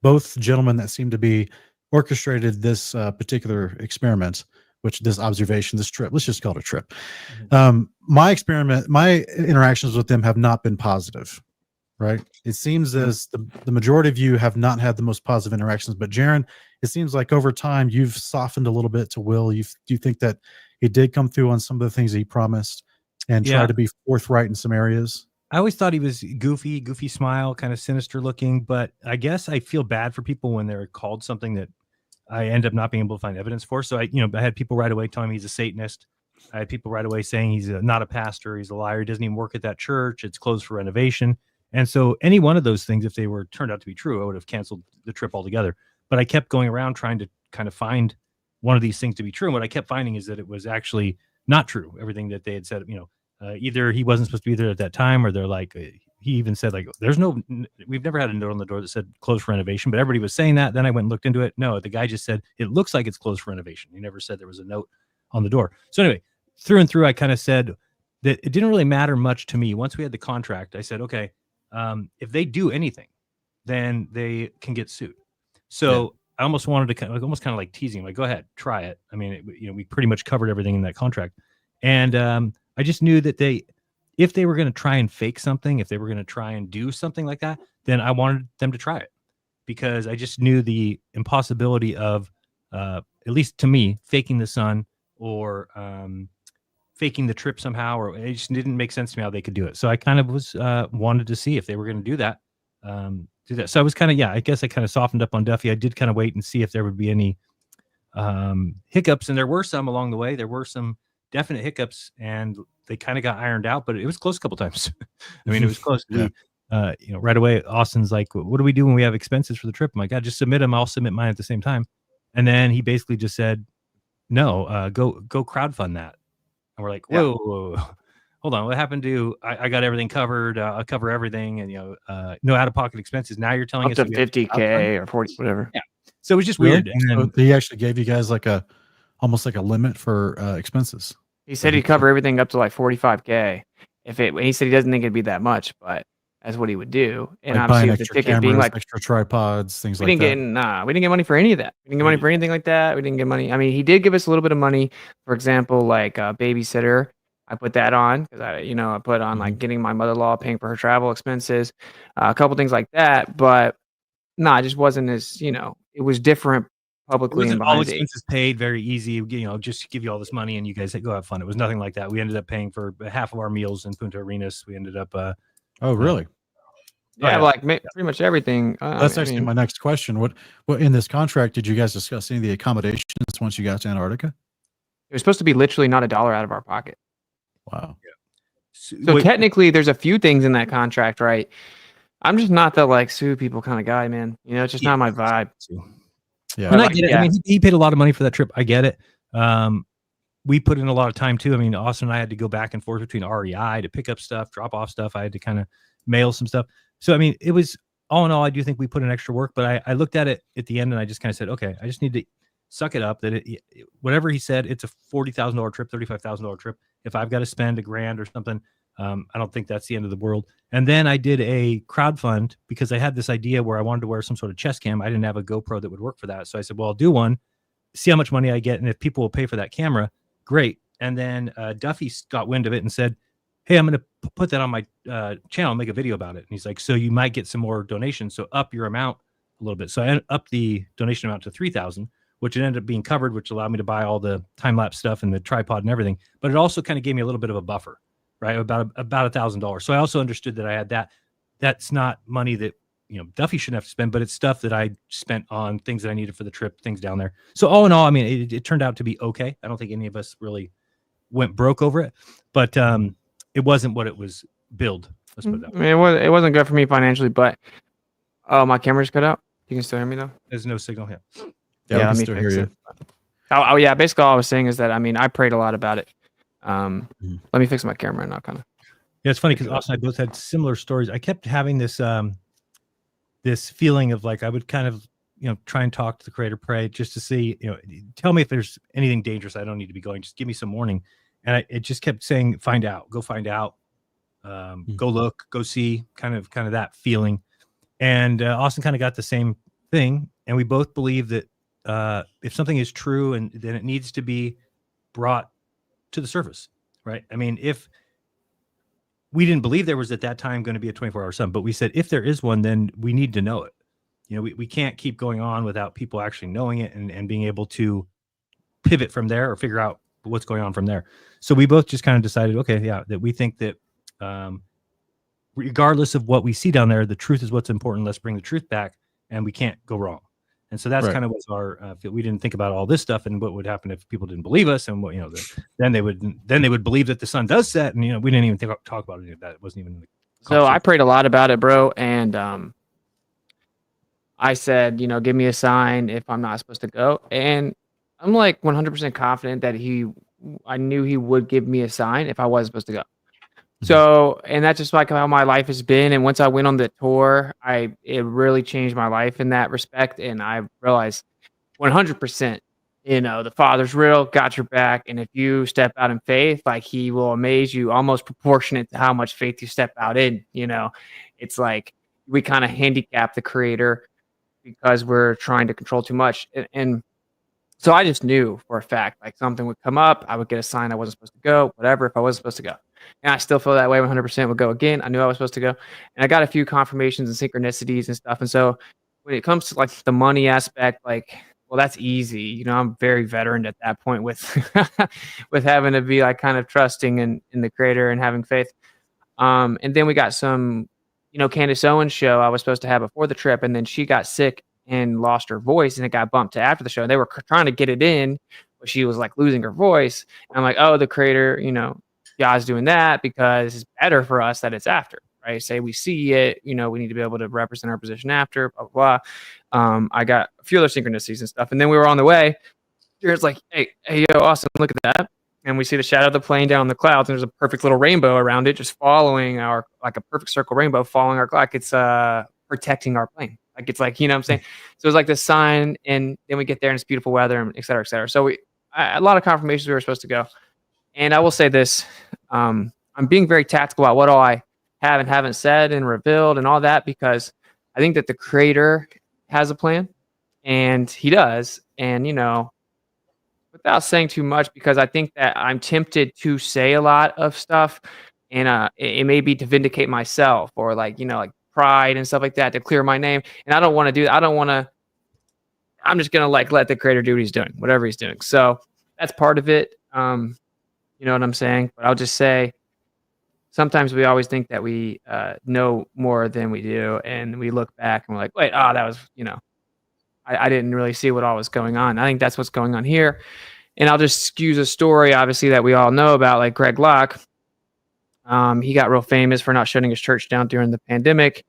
both gentlemen that seem to be orchestrated this particular experiment, which this observation, this trip, let's just call it a trip. My interactions with them have not been positive. Right. It seems as the majority of you have not had the most positive interactions, but Jeran, it seems like over time you've softened a little bit to Will. Do you think that he did come through on some of the things that he promised and try to be forthright in some areas? I always thought he was goofy smile, kind of sinister looking, but I guess I feel bad for people when they're called something that I end up not being able to find evidence for. So I had people right away telling me he's a Satanist. I had people right away saying he's not a pastor. He's a liar. He doesn't even work at that church. It's closed for renovation. And so any one of those things, if they were turned out to be true, I would have canceled the trip altogether. But I kept going around trying to kind of find one of these things to be true. And what I kept finding is that it was actually not true. Everything that they had said, Either he wasn't supposed to be there at that time, or they're like, he even said like, we've never had a note on the door that said closed for renovation, but everybody was saying that. Then I went and looked into it. No, the guy just said it looks like it's closed for renovation. He never said there was a note on the door. So anyway, through and through, I kind of said that it didn't really matter much to me. Once we had the contract, I said, okay, if they do anything, then they can get sued. So I almost wanted to almost kind of like teasing, like, go ahead, try it. I mean, we pretty much covered everything in that contract. And I just knew that if they were going to try and fake something, if they were going to try and do something like that, then I wanted them to try it, because I just knew the impossibility of, at least to me, faking the sun or faking the trip somehow, or it just didn't make sense to me how they could do it. So I kind of was wanted to see if they were going to do that. So I was kind of, I guess I kind of softened up on Duffy. I did kind of wait and see if there would be any hiccups, and there were some along the way. There were some definite hiccups, and they kind of got ironed out, but it was close a couple times. I mean, it was close. Yeah. Right away, Austin's like, what do we do when we have expenses for the trip? I'm like, God, just submit them. I'll submit mine at the same time. And then he basically just said, no, go crowdfund that. And we're like, whoa, hold on. What happened to, I got everything covered. I'll cover everything. And, no out-of-pocket expenses. Now you're telling Up us to 50K or 40, whatever. Yeah. So it was just Really? weird. And then, So he actually gave you guys almost like a limit for expenses. He said he'd cover everything up to like 45K. He said he doesn't think it'd be that much, but that's what he would do. And Like buying obviously with the extra ticket cameras, being like, extra tripods, things we like didn't that. get, we didn't get money for any of that. We didn't get money for anything like that. We didn't get money. I mean, he did give us a little bit of money. For example, like a babysitter. I put that on because I put on like getting my mother-in-law, paying for her travel expenses, a couple things like that. But it just wasn't as, it was different publicly. it And wasn't all behind it. expenses paid, very easy, just give you all this money and you guys go have fun. It was nothing like that. We ended up paying for half of our meals in Punta Arenas. We ended up, Oh, really? Yeah, like pretty much everything. That's actually my next question. What in this contract did you guys discuss any of the accommodations once you got to Antarctica? It was supposed to be literally not $1 out of our pocket. Wow. So technically, there's a few things in that contract, right? I'm just not the like sue people kind of guy, man. It's just not my vibe. Yeah. And I get it. I mean, he paid a lot of money for that trip. I get it. We put in a lot of time too. I mean, Austin and I had to go back and forth between REI to pick up stuff, drop off stuff. I had to kind of mail some stuff. So, I mean, it was all in all, I do think we put in extra work, but I looked at it at the end and I just kind of said, okay, I just need to suck it up that whatever he said, it's a $40,000 trip, $35,000 trip. If I've got to spend $1,000 or something, I don't think that's the end of the world. And then I did a crowdfund because I had this idea where I wanted to wear some sort of chest cam. I didn't have a GoPro that would work for that. So I said, well, I'll do one, see how much money I get. And if people will pay for that camera, great. And then Duffy got wind of it and said, hey, I'm going to put that on my channel and make a video about it. And he's like, so you might get some more donations. So up your amount a little bit. So I upped the donation amount to $3,000, which it ended up being covered, which allowed me to buy all the time-lapse stuff and the tripod and everything. But it also kind of gave me a little bit of a buffer, right? About $1,000. So I also understood that I had that. That's not money that, Duffy shouldn't have to spend, but it's stuff that I spent on things that I needed for the trip, things down there. So all in all, I mean, it turned out to be okay. I don't think any of us really went broke over it, but it wasn't what it was billed. Let's put it that way. I mean, it wasn't good for me financially, but my camera's cut out. You can still hear me though? There's no signal here. Yeah, let we me can still fix hear it. you. Oh yeah, basically all I was saying is that, I mean, I prayed a lot about it. Let me fix my camera and I'll kind of. Yeah, it's funny because Austin and I both had similar stories. I kept having this this feeling of like I would kind of try and talk to the creator, pray just to see, tell me if there's anything dangerous. I don't need to be going. Just give me some warning. And it just kept saying, find out, go find out, go look, go see, kind of that feeling. And Austin kind of got the same thing. And we both believe that if something is true, and then it needs to be brought to the surface, right? I mean, if we didn't believe there was at that time going to be a 24-hour sun, but we said, if there is one, then we need to know it. We can't keep going on without people actually knowing it and being able to pivot from there or figure out what's going on from there. So we both just kind of decided, okay, yeah, that we think that regardless of what we see down there, the truth is what's important. Let's bring the truth back, and we can't go wrong. And so that's kind of what's our. We didn't think about all this stuff and what would happen if people didn't believe us, and what then they would believe that the sun does set, and we didn't even talk about any of that. It wasn't even. So I prayed a lot about it, bro, and I said, give me a sign if I'm not supposed to go, and I'm like 100% confident that I knew he would give me a sign if I was supposed to go. So, and that's just like how my life has been. And once I went on the tour, it really changed my life in that respect. And I realized 100%, the Father's real, got your back. And if you step out in faith, like he will amaze you almost proportionate to how much faith you step out in. It's like we kind of handicap the Creator because we're trying to control too much. And so I just knew for a fact, like something would come up. I would get a sign I wasn't supposed to go, whatever, if I wasn't supposed to go. And I still feel that way 100% would go again. I knew I was supposed to go. And I got a few confirmations and synchronicities and stuff. And so when it comes to like the money aspect, like, well, that's easy. I'm very veteran at that point with with having to be like kind of trusting in the Creator and having faith. And then we got some, Candace Owens show I was supposed to have before the trip. And then she got sick and lost her voice, and it got bumped to after the show. And they were trying to get it in, but she was like losing her voice. And I'm like, oh, the Creator, God's doing that because it's better for us that it's after, right? Say we see it, we need to be able to represent our position after, blah, blah, blah. I got a few other synchronicities and stuff. And then we were on the way. It's like, hey, yo, Austin, look at that. And we see the shadow of the plane down in the clouds, and there's a perfect little rainbow around it, just following like a perfect circle rainbow, following our clock. It's protecting our plane. Like, it's like, what I'm saying? So it's like this sign, and then we get there and it's beautiful weather, and et cetera, et cetera. So a lot of confirmations we were supposed to go. And I will say this, I'm being very tactical about what all I have and haven't said and revealed and all that, because I think that the Creator has a plan, and he does. And, without saying too much, because I think that I'm tempted to say a lot of stuff, and it may be to vindicate myself, or like, like pride and stuff like that, to clear my name. And I don't want to do that. I'm just going to like let the Creator do what he's doing, whatever he's doing. So that's part of it. You know what I'm saying? But I'll just say, sometimes we always think that we know more than we do. And we look back and we're like, wait, that was, I didn't really see what all was going on. I think that's what's going on here. And I'll just excuse a story, obviously, that we all know about, like Greg Locke. He got real famous for not shutting his church down during the pandemic,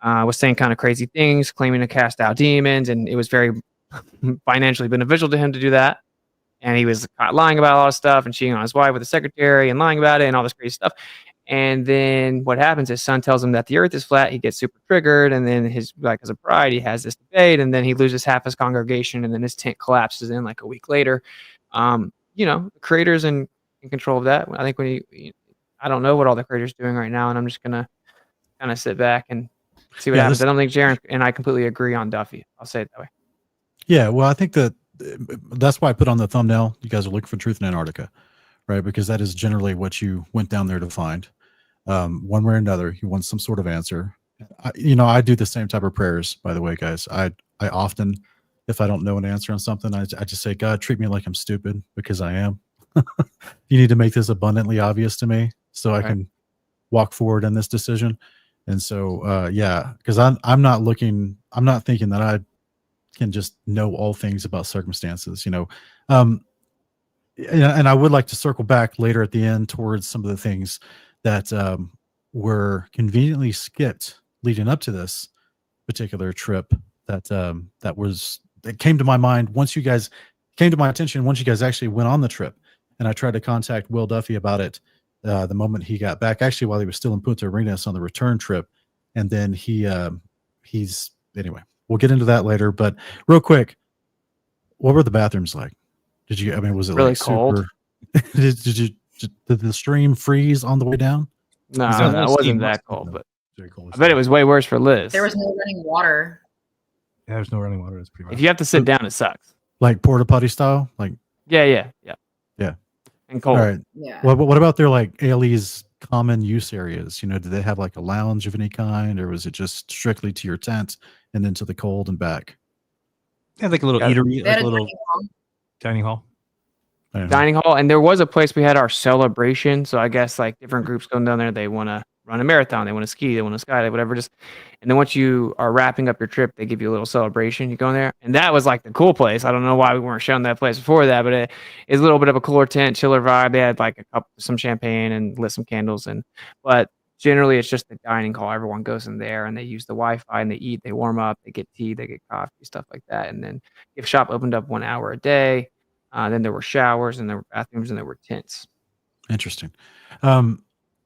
was saying kind of crazy things, claiming to cast out demons, and it was very financially beneficial to him to do that. And he was caught lying about a lot of stuff and cheating on his wife with the secretary and lying about it and all this crazy stuff. And then what happens, his son tells him that the earth is flat. He gets super triggered. And then because of pride, he has this debate, and then he loses half his congregation, and then his tent collapses in like a week later. The Creator's in control of that. I think I don't know what all the Creator's doing right now, and I'm just going to kind of sit back and see what happens. I don't think Jeran and I completely agree on Duffy. I'll say it that way. Yeah, well, I think that's why I put on the thumbnail, you guys are looking for truth in Antarctica, right? Because that is generally what you went down there to find. One way or another, you want some sort of answer. I do the same type of prayers, by the way, guys. I often, if I don't know an answer on something, I just say, God, treat me like I'm stupid, because I am. You need to make this abundantly obvious to me so I can walk forward in this decision. And so, because I'm not thinking that I can just know all things about circumstances, and I would like to circle back later at the end towards some of the things that were conveniently skipped leading up to this particular trip that came to my mind once you guys came to my attention, once you guys actually went on the trip. And I tried to contact Will Duffy about it the moment he got back, actually while he was still in Punta Arenas on the return trip. And then anyway, we'll get into that later. But real quick, what were the bathrooms like? Was it really like cold? Did the stream freeze on the way down? No, that it was wasn't steam. that cold, but Very cold. I bet it was way worse for Liz. There was no running water. Yeah, there's no running water. It's pretty rough. If you have to sit down, it sucks. Like porta potty style, like Yeah. And cold. all right. Yeah. What about their like ALE's common use areas? Did they have like a lounge of any kind, or was it just strictly to your tent and then to the cold and back? Yeah, like a little eatery, They like had a little dining hall. dining hall. Dining hall, and there was a place we had our celebration. So I guess like different groups going down there, they want to run a marathon, they want to ski, they want to skydive, whatever. And then once you are wrapping up your trip, they give you a little celebration. You go in there, and that was like the cool place. I don't know why we weren't shown that place before that, but it is a little bit of a cooler tent, chiller vibe. They had like some champagne and lit some candles, but generally it's just the dining hall. Everyone goes in there and they use the Wi-Fi and they eat, they warm up, they get tea, they get coffee, stuff like that. And then gift shop opened up 1 hour a day. Then there were showers, and there were bathrooms, and there were tents. Interesting.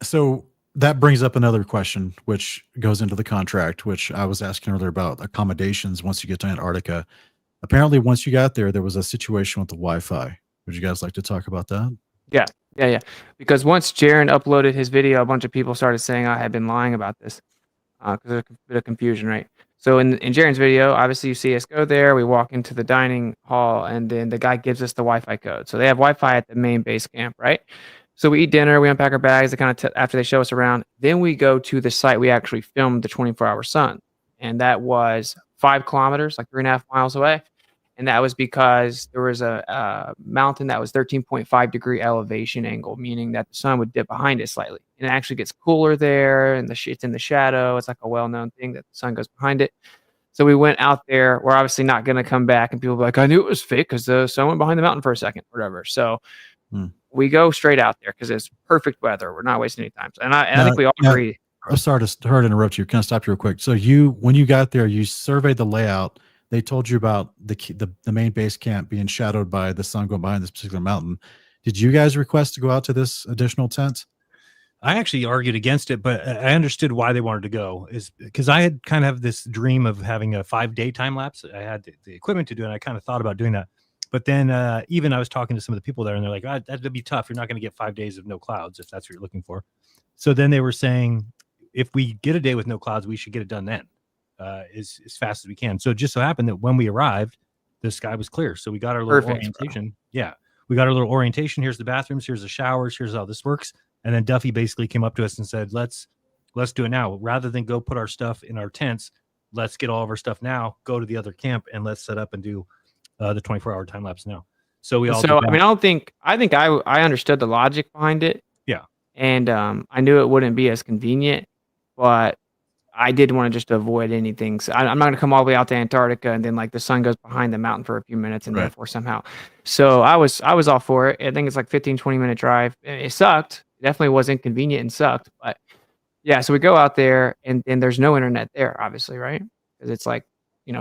So that brings up another question, which goes into the contract, which I was asking earlier about accommodations once you get to Antarctica. Apparently, once you got there, there was a situation with the Wi-Fi. Would you guys like to talk about that? Yeah. Because once Jeran uploaded his video, a bunch of people started saying I had been lying about this because there's a bit of confusion, right? So in Jeran's video, obviously you see us go there. We walk into the dining hall, and then the guy gives us the Wi-Fi code. So they have Wi-Fi at the main base camp, right? So we eat dinner, we unpack our bags. They kind of after they show us around, then we go to the site we actually filmed the 24-hour sun, and that was 5 kilometers, like 3.5 miles away. And that was because there was a mountain that was 13.5 degree elevation angle, meaning that the sun would dip behind it slightly. And it actually gets cooler there, and it's in the shadow. It's like a well-known thing that the sun goes behind it. So we went out there. We're obviously not going to come back, and people be like, I knew it was fake because the sun went behind the mountain for a second, or whatever. So we go straight out there because it's perfect weather. We're not wasting any time. And I think we all agree. I'm sorry to interrupt you. Can I stop you real quick? So when you got there, you surveyed the layout. They told you about the main base camp being shadowed by the sun going behind this particular mountain. Did you guys request to go out to this additional tent? I actually argued against it, but I understood why they wanted to go, is because I had kind of this dream of having a 5-day time lapse. I had the equipment to do it, and I kind of thought about doing that. But then even I was talking to some of the people there, and they're like, that'd be tough. You're not going to get 5 days of no clouds if that's what you're looking for. So then they were saying, if we get a day with no clouds, we should get it done then. As fast as we can. So it just so happened that when we arrived, the sky was clear. So we got our little orientation. Bro. Yeah. We got our little orientation. Here's the bathrooms. Here's the showers. Here's how this works. And then Duffy basically came up to us and said, let's do it now. Rather than go put our stuff in our tents, let's get all of our stuff now, go to the other camp, and let's set up and do the 24-hour time lapse now. So we all. So I mean, I think I understood the logic behind it. Yeah. And I knew it wouldn't be as convenient, but I did want to just avoid anything. So I'm not going to come all the way out to Antarctica and then like the sun goes behind the mountain for a few minutes and therefore somehow. So I was all for it. I think it's like 15, 20 minute drive. It sucked. It definitely was inconvenient and sucked. But yeah, so we go out there and there's no internet there, obviously, right? Because it's like,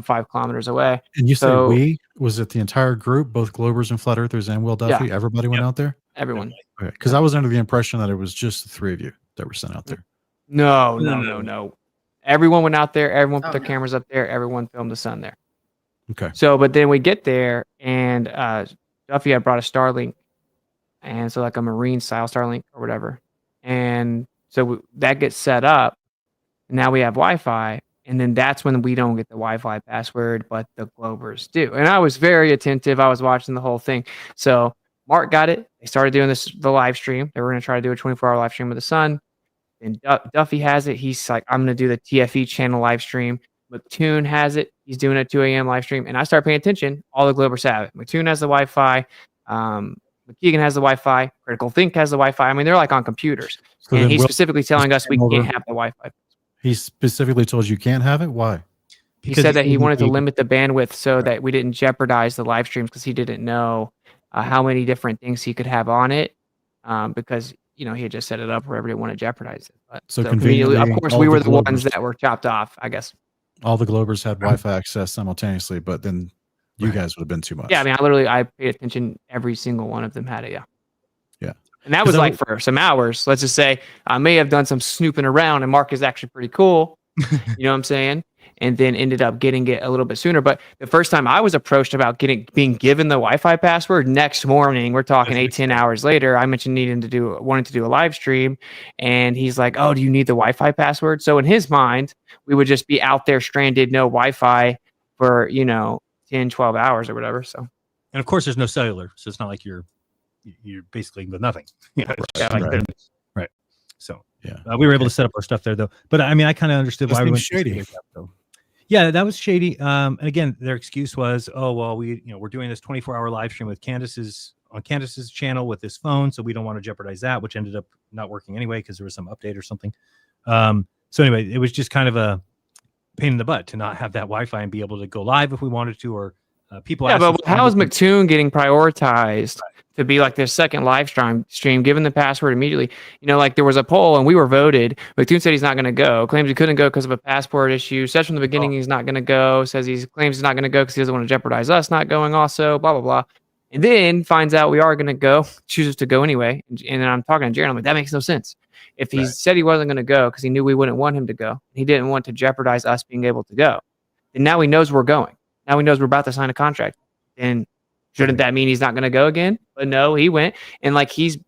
5 kilometers away. And you said was it the entire group, both Globers and Flat Earthers and Will Duffy? Yeah. Everybody went out there? Everyone. Okay. Because I was under the impression that it was just the 3 of you that were sent out there. No. Everyone went out there. Everyone put their cameras up there. Everyone filmed the sun there. Okay. So, but then we get there, and Duffy had brought a Starlink, and so like a marine style Starlink or whatever, and so that gets set up. And now we have Wi-Fi, and then that's when we don't get the Wi-Fi password, but the Globers do. And I was very attentive. I was watching the whole thing. So Mark got it. They started doing the live stream. They were going to try to do a 24-hour live stream with the sun. And Duffy has it. He's like, I'm going to do the TFE channel live stream. McToon has it. He's doing a 2 a.m. live stream. And I start paying attention. All the Globers have it. McToon has the Wi-Fi. McKeegan has the Wi-Fi. Critical Think has the Wi-Fi. I mean, they're like on computers. So and he's specifically telling us we can't have the Wi-Fi. He specifically told you can't have it? Why? He said that he wanted to limit the bandwidth so that we didn't jeopardize the live streams because he didn't know how many different things he could have on it because he had just set it up where everybody wanted to jeopardize it. But, so conveniently, of course, we were the ones that were chopped off, I guess. All the Globers had Wi-Fi access simultaneously, but then you guys would have been too much. Yeah, I mean, I paid attention. Every single one of them had it, yeah. And that was like for some hours. Let's just say I may have done some snooping around, and Mark is actually pretty cool. You know what I'm saying? And then ended up getting it a little bit sooner. But the first time I was approached about being given the Wi-Fi password, next morning, we're talking 8-10 hours later, I mentioned wanting to do a live stream, and he's like, "Oh, do you need the Wi-Fi password?" So in his mind, we would just be out there stranded, no Wi-Fi for 10, 12 hours or whatever. So, and of course, there's no cellular, so it's not like you're basically with nothing. Right. So we were able to set up our stuff there though. But I mean, I kind of understood why we went shady. Yeah, that was shady. And again, their excuse was, oh well, we're doing this 24-hour live stream with Candace's channel with this phone, so we don't want to jeopardize that, which ended up not working anyway because there was some update or something. So anyway, it was just kind of a pain in the butt to not have that Wi-Fi and be able to go live if we wanted to, or people. Yeah, but how is McToon getting prioritized to be like their second live stream, given the password immediately? Like there was a poll and we were voted. McToon said he's not going to go. Claims he couldn't go because of a passport issue. Says from the beginning he's not going to go. Says claims he's not going to go because he doesn't want to jeopardize us not going. Also, blah blah blah. And then finds out we are going to go. Chooses to go anyway. And then I'm talking to Jeran. I'm like, that makes no sense. If he Right. said he wasn't going to go because he knew we wouldn't want him to go, he didn't want to jeopardize us being able to go. And now he knows we're going. Now he knows we're about to sign a contract. And shouldn't that mean he's not going to go again? But no, he went. And like he's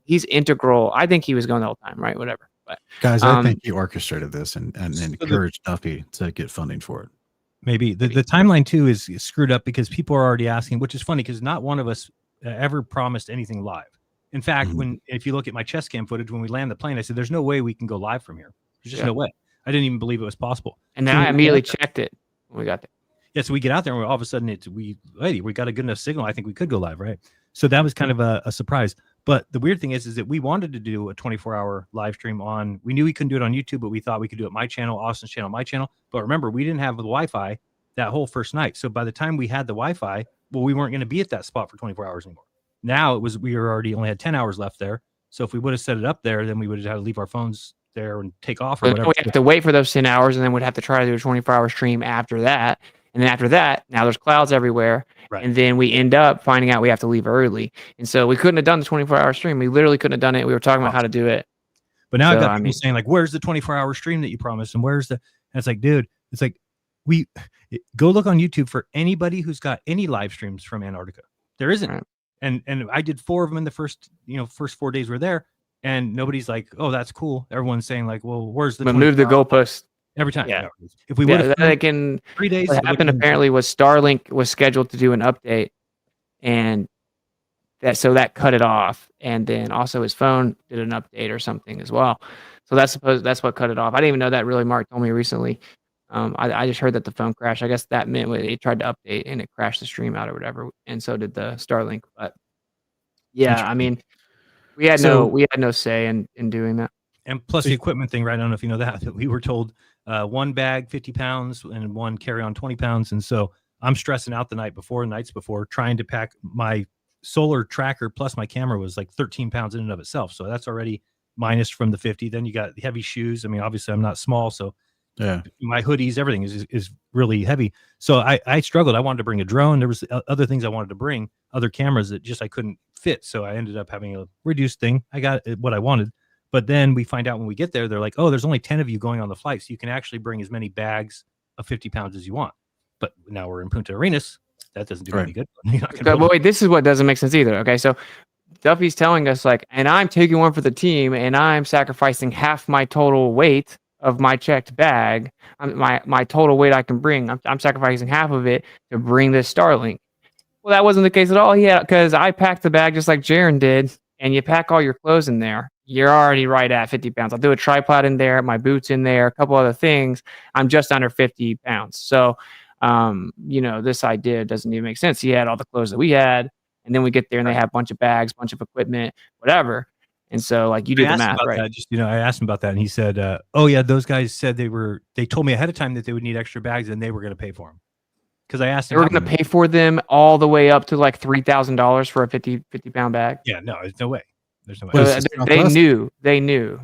integral. I think he was going the whole time, right? Whatever. But Guys, I think he orchestrated this and encouraged Duffy to get funding for it. Maybe the timeline too is screwed up because people are already asking, which is funny because not one of us ever promised anything live. In fact, if you look at my chest cam footage, when we land the plane, I said, there's no way we can go live from here. There's just no way. I didn't even believe it was possible. And then I immediately checked it when we got there. Yeah, so we get out there and all of a sudden we got a good enough signal. I think we could go live, right? So that was kind of a surprise. But the weird thing is that we wanted to do a 24-hour live stream on. We knew we couldn't do it on YouTube, but we thought we could do it my channel, Austin's channel, my channel. But remember, we didn't have the Wi-Fi that whole first night. So by the time we had the Wi-Fi, well, we weren't going to be at that spot for 24 hours anymore. Now we only had 10 hours left there. So if we would have set it up there, then we would have had to leave our phones there and take off or whatever. We have to wait for those 10 hours, and then we'd have to try to do a 24-hour stream after that. And then after that, now there's clouds everywhere. Right. And then we end up finding out we have to leave early. And so we couldn't have done the 24-hour stream. We literally couldn't have done it. We were talking about how to do it. But now I've got people saying, like, where's the 24-hour stream that you promised? And where's and it's like, dude, it's like, go look on YouTube for anybody who's got any live streams from Antarctica. There isn't. Right. And I did 4 of them in the first 4 days we're there. And nobody's like, oh, that's cool. Everyone's saying like, well, where's the move the goalpost every time? Yeah. If we would have like in 3 days, what happened apparently was Starlink was scheduled to do an update, and that cut it off. And then also his phone did an update or something as well. So that's what cut it off. I didn't even know that really. Mark told me recently. I just heard that the phone crashed. I guess that meant it tried to update and it crashed the stream out or whatever. And so did the Starlink. But yeah, I mean, we had no say in doing that. And plus the equipment thing, right? I don't know if you know that we were told 1 bag 50 pounds and 1 carry-on 20 pounds. And so I'm stressing out the nights before trying to pack my solar tracker plus my camera was like 13 pounds in and of itself. So that's already minus from the 50. Then you got heavy shoes. I mean, obviously I'm not small, so yeah, my hoodies, everything is really heavy. So I struggled. I wanted to bring a drone. There was other things I wanted to bring, other cameras that just I couldn't fit. So I ended up having a reduced thing. I got what I wanted. But then we find out when we get there, they're like, oh, there's only 10 of you going on the flight. So you can actually bring as many bags of 50 pounds as you want. But now we're in Punta Arenas. That doesn't do any good. But wait, this is what doesn't make sense either. Okay, so Duffy's telling us like, and I'm taking one for the team, and I'm sacrificing half my total weight of my checked bag. My total weight I can bring. I'm sacrificing half of it to bring this Starlink. Well, that wasn't the case at all. Because I packed the bag just like Jeran did, and you pack all your clothes in there. You're already right at 50 pounds. I'll do a tripod in there, my boots in there, a couple other things. I'm just under 50 pounds. So, this idea doesn't even make sense. He had all the clothes that we had, and then we get there and they have a bunch of bags, bunch of equipment, whatever. And so, like, you do the math, right? I asked him about that, and he said, "Oh yeah, those guys said they told me ahead of time that they would need extra bags, and they were going to pay for them." Because I asked them, they were going to pay for them all the way up to like $3,000 for a 50 pound bag. Yeah, no, there's no way. There's no way. They knew.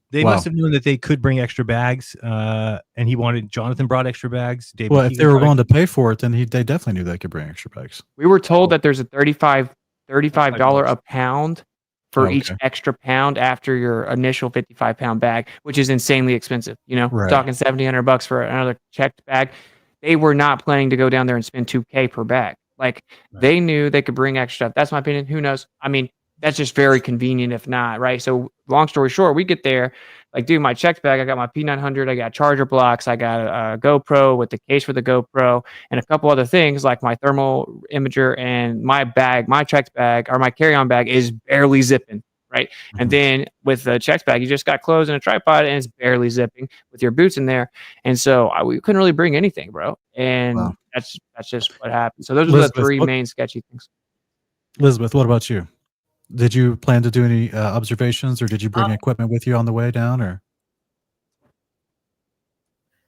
They must have known that they could bring extra bags, and Jonathan brought extra bags. Well, if they were willing to pay for it, then they definitely knew they could bring extra bags. We were told that there's a $35 a pound for each extra pound after your initial 55 pound bag, which is insanely expensive. We're talking $1,700 for another checked bag. They were not planning to go down there and spend $2,000 per bag. Like they knew they could bring extra. That's my opinion. Who knows? I mean, that's just very convenient if not, right? So long story short, we get there, like, dude, my checked bag, I got my P900, I got charger blocks, I got a GoPro with the case for the GoPro, and a couple other things like my thermal imager, and my bag, my checked bag, or my carry-on bag is barely zipping, right? Mm-hmm. And then with the checked bag, you just got clothes and a tripod, and it's barely zipping with your boots in there. And so we couldn't really bring anything, bro. And that's just what happened. So those are the three main sketchy things. Lisbeth, what about you? Did you plan to do any observations, or did you bring equipment with you on the way down? Or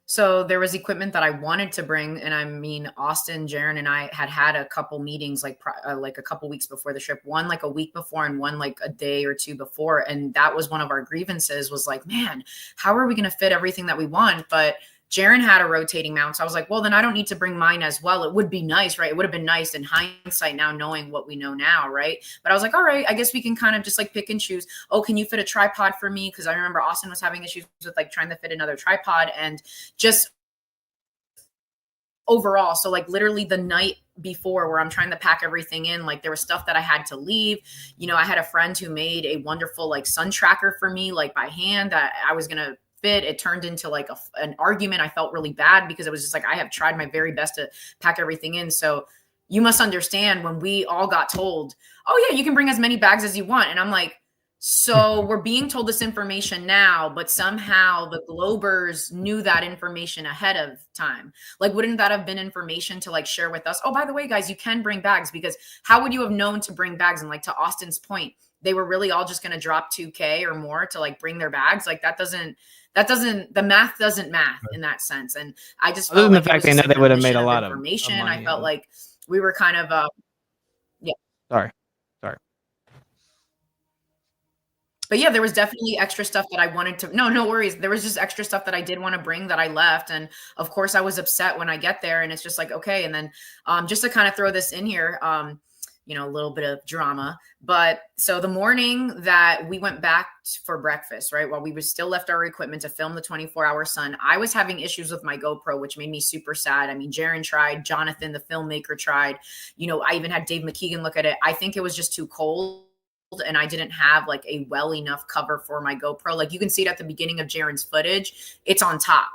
so there was equipment that I wanted to bring, and I mean, Austin, Jeran, and I had a couple meetings like a couple weeks before the trip. One like a week before, and one like a day or two before. And that was one of our grievances. Was like, man, how are we going to fit everything that we want? But Jeran had a rotating mount. So I was like, well, then I don't need to bring mine as well. It would be nice, right? It would have been nice in hindsight now knowing what we know now, right? But I was like, all right, I guess we can kind of just like pick and choose. Oh, can you fit a tripod for me? Because I remember Austin was having issues with like trying to fit another tripod, and just overall. So like literally the night before where I'm trying to pack everything in, like there was stuff that I had to leave. You know, I had a friend who made a wonderful like sun tracker for me, like by hand, that I was going to fit. It turned into like an argument. I felt really bad because it was just like, I have tried my very best to pack everything in. So you must understand when we all got told, oh yeah, you can bring as many bags as you want. And I'm like, so we're being told this information now, but somehow the Globers knew that information ahead of time. Like, wouldn't that have been information to like share with us? Oh, by the way, guys, you can bring bags, because how would you have known to bring bags? And like to Austin's point, they were really all just going to drop 2K or more to like bring their bags. Like the math doesn't math in that sense. And I just Other felt than like the fact they know they would have made a lot of information. money. I felt like we were kind of, Sorry. But yeah, there was definitely extra stuff that I wanted to, no worries. There was just extra stuff that I did want to bring that I left. And of course I was upset when I get there, and it's just like, okay. And then just to kind of throw this in here, you know, a little bit of drama. But so the morning that we went back for breakfast, right, while we were still left our equipment to film the 24-hour sun, I was having issues with my GoPro, which made me super sad. I mean, Jeran tried, Jonathan, the filmmaker, tried, you know, I even had Dave McKeegan look at it. I think it was just too cold, and I didn't have like a well enough cover for my GoPro. Like you can see it at the beginning of Jeran's footage, it's on top,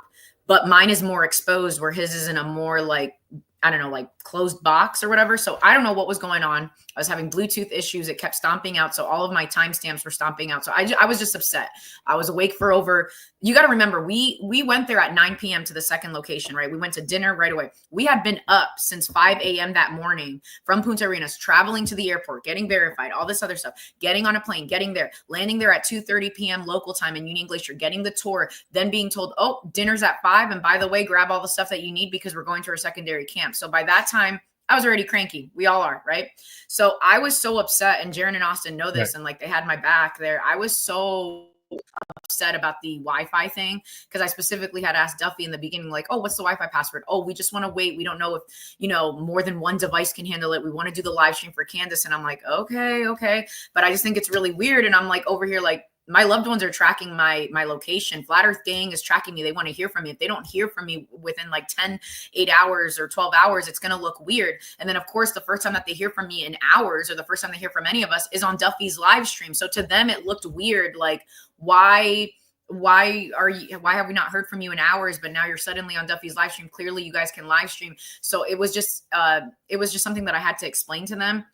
but mine is more exposed, where his is in a more like, I don't know, like closed box or whatever. So I don't know what was going on. I was having Bluetooth issues. It kept stomping out. So all of my timestamps were stomping out. So I was just upset. I was awake for over, you got to remember, we went there at 9 p.m. to the second location, right? We went to dinner right away. We had been up since 5 a.m. that morning from Punta Arenas, traveling to the airport, getting verified, all this other stuff, getting on a plane, getting there, landing there at 2:30 p.m. local time in Union Glacier, getting the tour, then being told, oh, dinner's at 5. And by the way, grab all the stuff that you need because we're going to our secondary camp. So by that time, I was already cranky. We all are, right? So I was so upset, and Jeran and Austin know this, right, and like they had my back there. I was so upset about the Wi-Fi thing, because I specifically had asked Duffy in the beginning, like, oh, what's the Wi-Fi password? Oh, we just want to wait. We don't know if, you know, more than one device can handle it. We want to do the live stream for Candace. And I'm like, okay. But I just think it's really weird. And I'm like over here, like, my loved ones are tracking my location. Flat Earth Gang is tracking me. They want to hear from me. If they don't hear from me within like 8 hours or 12 hours, it's going to look weird. And then of course, the first time that they hear from me in hours, or the first time they hear from any of us, is on Duffy's live stream. So to them, it looked weird. Like, why have we not heard from you in hours, but now you're suddenly on Duffy's live stream? Clearly you guys can live stream. So it was just something that I had to explain to them.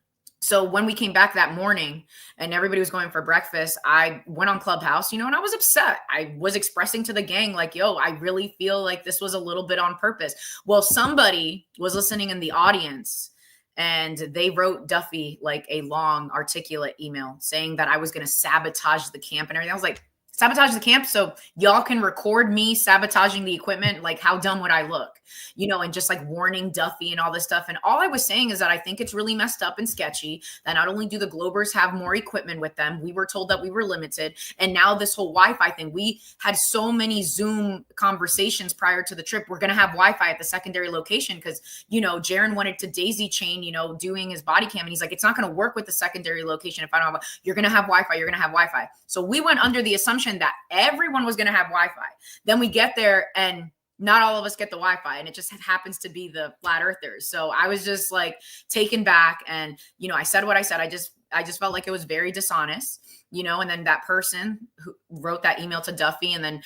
So when we came back that morning and everybody was going for breakfast, I went on Clubhouse, you know, and I was upset. I was expressing to the gang, like, yo, I really feel like this was a little bit on purpose. Well, somebody was listening in the audience, and they wrote Duffy like a long, articulate email saying that I was going to sabotage the camp and everything. I was like, sabotage the camp so y'all can record me sabotaging the equipment? Like, how dumb would I look? You know, and just like warning Duffy and all this stuff. And all I was saying is that I think it's really messed up and sketchy that not only do the Globers have more equipment with them, we were told that we were limited. And now this whole Wi-Fi thing, we had so many Zoom conversations prior to the trip. We're going to have Wi-Fi at the secondary location because, you know, Jeran wanted to daisy chain, you know, doing his body cam. And he's like, it's not going to work with the secondary location if I don't have, you're going to have Wi-Fi, you're going to have Wi-Fi. So we went under the assumption that everyone was going to have Wi-Fi. Then we get there and not all of us get the Wi-Fi, and it just happens to be the flat earthers. So I was just like taken back, and, you know, I said what I said. I just felt like it was very dishonest, you know, and then that person who wrote that email to Duffy, and then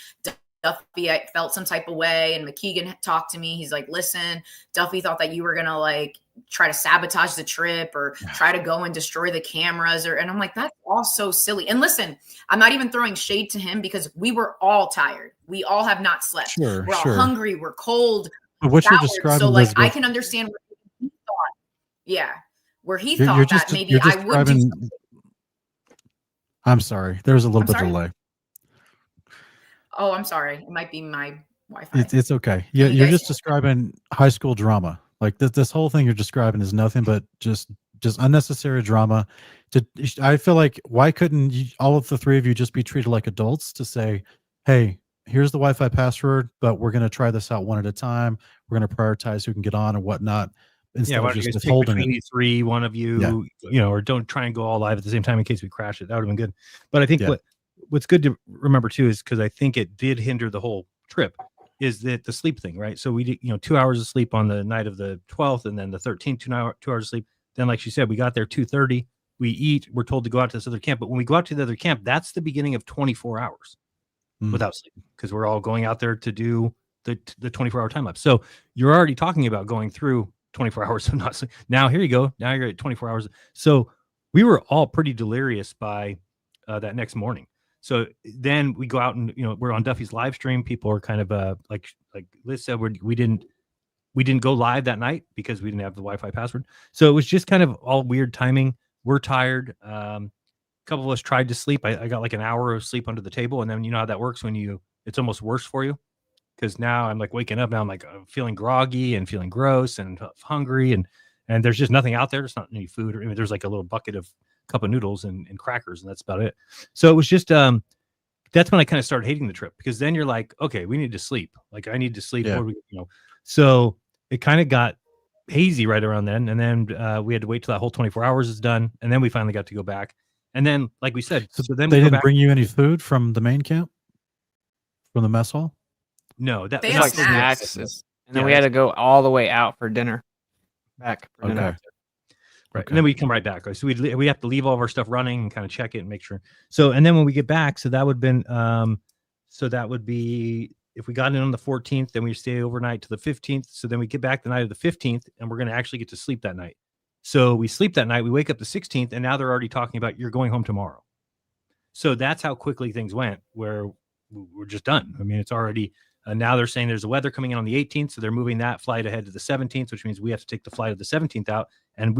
Duffy, I felt some type of way, and McKeegan talked to me. He's like, listen, Duffy thought that you were going to like try to sabotage the trip or try to go and destroy the cameras, and I'm like, that's all so silly. And listen, I'm not even throwing shade to him because we were all tired. We all have not slept. We're all hungry. We're cold. But what you're describing, so like, Lisbeth, I can understand where he thought, where he thought that maybe I would do something. I'm sorry. There's a little bit of delay. Oh, I'm sorry. It might be my Wi-Fi. It's okay. Yeah, you're just describing high school drama. Like this whole thing you're describing is nothing but just unnecessary drama. I feel like, why couldn't all of the three of you just be treated like adults to say, hey, here's the Wi-Fi password, but we're going to try this out one at a time. We're going to prioritize who can get on and whatnot. Instead why of don't you just guys pick withholding between it. these three, one of you, or don't try and go all live at the same time in case we crash it. That would have been good. But I think what's good to remember too is, because I think it did hinder the whole trip, is that the sleep thing, right? So we did, 2 hours of sleep on the night of the 12th, and then the 13th, 2 hours of sleep. Then, like she said, we got there 2:30. We eat. We're told to go out to this other camp, but when we go out to the other camp, that's the beginning of 24 hours without sleep, because we're all going out there to do the 24-hour time lapse. So you're already talking about going through 24 hours of not sleep. Now here you go. Now you're at 24 hours. So we were all pretty delirious by that next morning. So then we go out and we're on Duffy's live stream. People are kind of like Liz said, we didn't go live that night because we didn't have the Wi-Fi password. So it was just kind of all weird timing. We're tired. A couple of us tried to sleep. I got like an hour of sleep under the table, and then you know how that works when it's almost worse for you, because now I'm like waking up. Now I'm like feeling groggy and feeling gross and hungry, and there's just nothing out there. There's not any food, or there's like a little bucket of cup of noodles and crackers, and that's about it. So it was just that's when I kind of started hating the trip, because then you're like, okay, we need to sleep. Like I need to sleep. Yeah. So it kind of got hazy right around then, and then we had to wait till that whole 24 hours is done, and then we finally got to go back. And then, like we said, so then they we didn't bring you any food from the main camp, from the mess hall. No, that They was have like snacks. snacks, and then we had to go all the way out for dinner. Back. For dinner. Okay. Right. Okay. And then we come right back. So we have to leave all of our stuff running and kind of check it and make sure. So, and then when we get back, so that would be if we got in on the 14th, then we stay overnight to the 15th. So then we get back the night of the 15th, and we're going to actually get to sleep that night. So we sleep that night, we wake up the 16th, and now they're already talking about you're going home tomorrow. So that's how quickly things went, where we're just done. I mean, it's already, now they're saying there's a weather coming in on the 18th. So they're moving that flight ahead to the 17th, which means we have to take the flight of the 17th out. And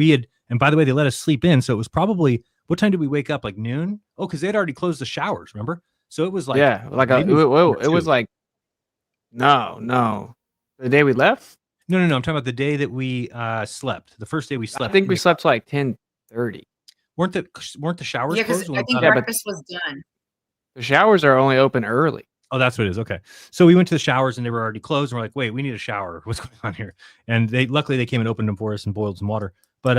by the way, they let us sleep in. So it was probably, what time did we wake up? Like noon? Oh, because they'd already closed the showers, remember? So it was like, it was like, no. The day we left? No. I'm talking about the day that we slept. The first day we slept. I think we slept till like 10:30. Weren't the showers Yeah, because closed? I think Yeah, but- breakfast was done. The showers are only open early. Oh, that's what it is. Okay. So we went to the showers and they were already closed. And we're like, wait, we need a shower. What's going on here? And luckily they came and opened them for us and boiled some water. But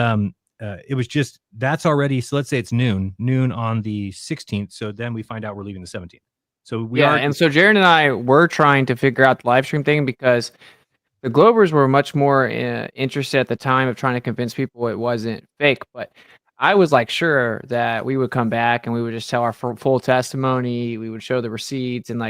it was just, that's already, so let's say it's noon on the 16th. So then we find out we're leaving the 17th. So and so Jeran and I were trying to figure out the live stream thing, because the Globers were much more interested at the time of trying to convince people it wasn't fake. But I was like sure that we would come back and we would just tell our full testimony. We would show the receipts, and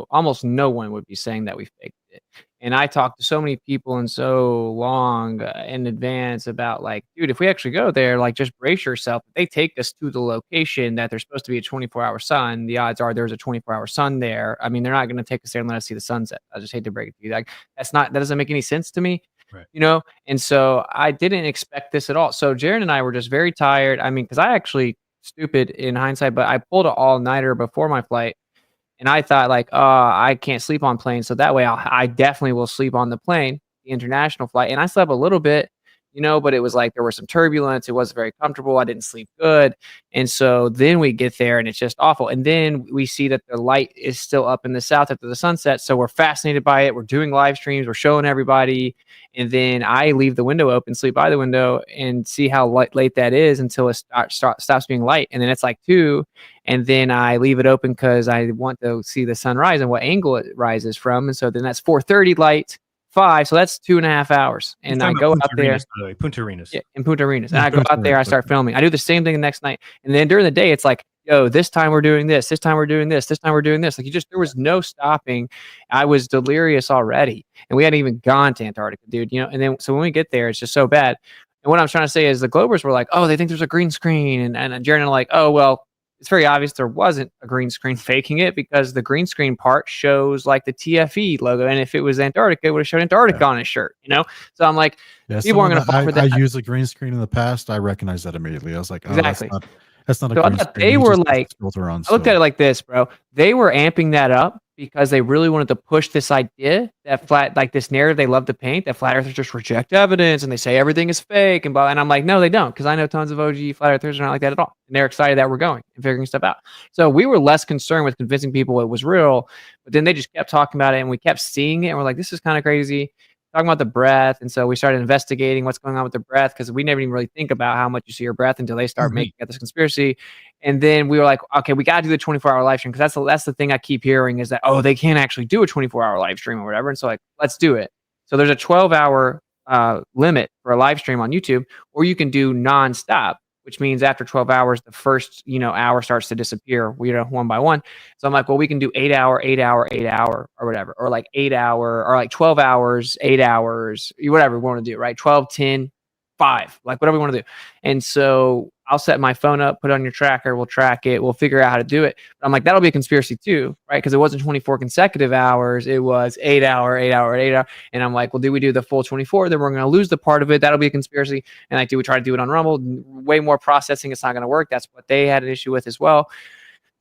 almost no one would be saying that we faked it. And I talked to so many people and so long in advance about like, dude, if we actually go there, like just brace yourself. If they take us to the location that there's supposed to be a 24-hour sun, the odds are there's a 24-hour sun there. I mean, they're not going to take us there and let us see the sunset. I just hate to break it to you. Like that doesn't make any sense to me. Right. And so I didn't expect this at all. So Jeran and I were just very tired. I mean, because I actually, stupid in hindsight, but I pulled an all-nighter before my flight. And I thought like, I can't sleep on planes. So that way I definitely will sleep on the plane, the international flight. And I slept a little bit, but it was like there was some turbulence. It wasn't very comfortable. I didn't sleep good. And so then we get there and it's just awful. And then we see that the light is still up in the south after the sunset. So we're fascinated by it. We're doing live streams. We're showing everybody. And then I leave the window open, sleep by the window, and see how late that is until it stops being light. And then it's like 2. And then I leave it open because I want to see the sunrise and what angle it rises from. And so then that's 4:30 light, 5. So that's 2.5 hours. And I go out there. Punta Arenas. Yeah, in Punta Arenas. And I go out there, I start filming. I do the same thing the next night. And then during the day, it's like, yo, this time we're doing this. This time we're doing this. This time we're doing this. Like there was no stopping. I was delirious already. And we hadn't even gone to Antarctica, dude. And then, so when we get there, it's just so bad. And what I'm trying to say is the Globers were like, oh, they think there's a green screen. And Jeran and I are like, oh, well, it's very obvious there wasn't a green screen faking it, because the green screen part shows like the TFE logo. And if it was Antarctica, it would have showed Antarctica on his shirt, So I'm like, people aren't going to fall for that. I used a green screen in the past. I recognized that immediately. I was like, oh, exactly. That's not a So green I thought screen. they You were just like, filter on, I looked at it like this, bro. They were amping that up because they really wanted to push this idea that this narrative they love to paint, that flat earthers just reject evidence and they say everything is fake and blah. And I'm like, no, they don't, because I know tons of OG flat earthers are not like that at all. And they're excited that we're going and figuring stuff out. So we were less concerned with convincing people it was real, but then they just kept talking about it and we kept seeing it and we're like, this is kind of crazy. Talking about the breath. And so we started investigating what's going on with the breath, because we never even really think about how much you see your breath until they start making up this conspiracy. And then we were like, okay, we got to do the 24-hour live stream, because that's the thing I keep hearing is that, oh, they can't actually do a 24-hour live stream or whatever. And so like, let's do it. So there's a 12-hour limit for a live stream on YouTube, or you can do nonstop, which means after 12 hours, the first, hour starts to disappear, one by one. So I'm like, well, we can do 8 hour, 8 hour, 8 hour or whatever, or like 8 hour, or like 12 hours, 8 hours, whatever we want to do, right? 12, 10, 5, like whatever we want to do. And so I'll set my phone up, put it on your tracker, we'll track it, we'll figure out how to do it. But I'm like, that'll be a conspiracy too, right? Because it wasn't 24 consecutive hours, it was 8 hour, 8 hour, 8 hour. And I'm like, well, do we do the full 24? Then we're going to lose the part of it. That'll be a conspiracy. And like, do we try to do it on Rumble? Way more processing. It's not going to work. That's what they had an issue with as well.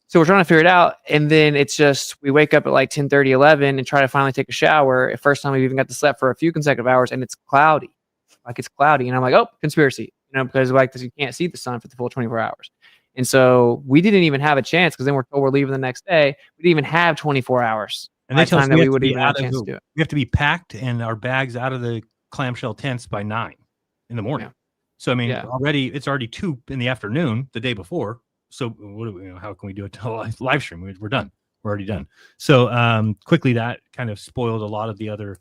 So we're trying to figure it out. And then it's just, we wake up at like 10:30, 11 and try to finally take a shower. First time we've even got to sleep for a few consecutive hours, and it's cloudy. Like it's cloudy. And I'm like, oh, conspiracy. Because like this, you can't see the sun for the full 24 hours. And so we didn't even have a chance, because then we're told we're leaving the next day. We didn't even have 24 hours. And they tell us that we would even have a chance to do it. We have to be packed and our bags out of the clamshell tents by 9 in the morning. Yeah. So, I mean, it's already 2 in the afternoon the day before. So what do we, how can we do it till live stream? We're done. We're already done. So quickly, that kind of spoiled a lot of the other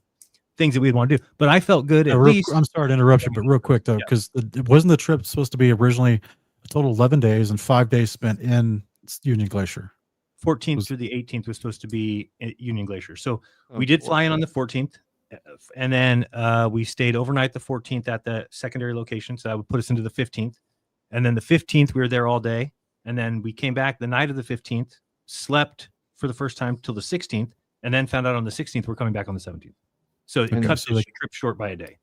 things that we'd want to do. But I felt good at least. I'm sorry to interrupt you, but real quick though, because wasn't the trip supposed to be originally a total 11 days and 5 days spent in Union Glacier? 14th through the 18th was supposed to be at Union Glacier. So we did fly in on the 14th, and then we stayed overnight the 14th at the secondary location. So that would put us into the 15th. And then the 15th, we were there all day. And then we came back the night of the 15th, slept for the first time till the 16th, and then found out on the 16th we're coming back on the 17th. So it cut the trip short by a day.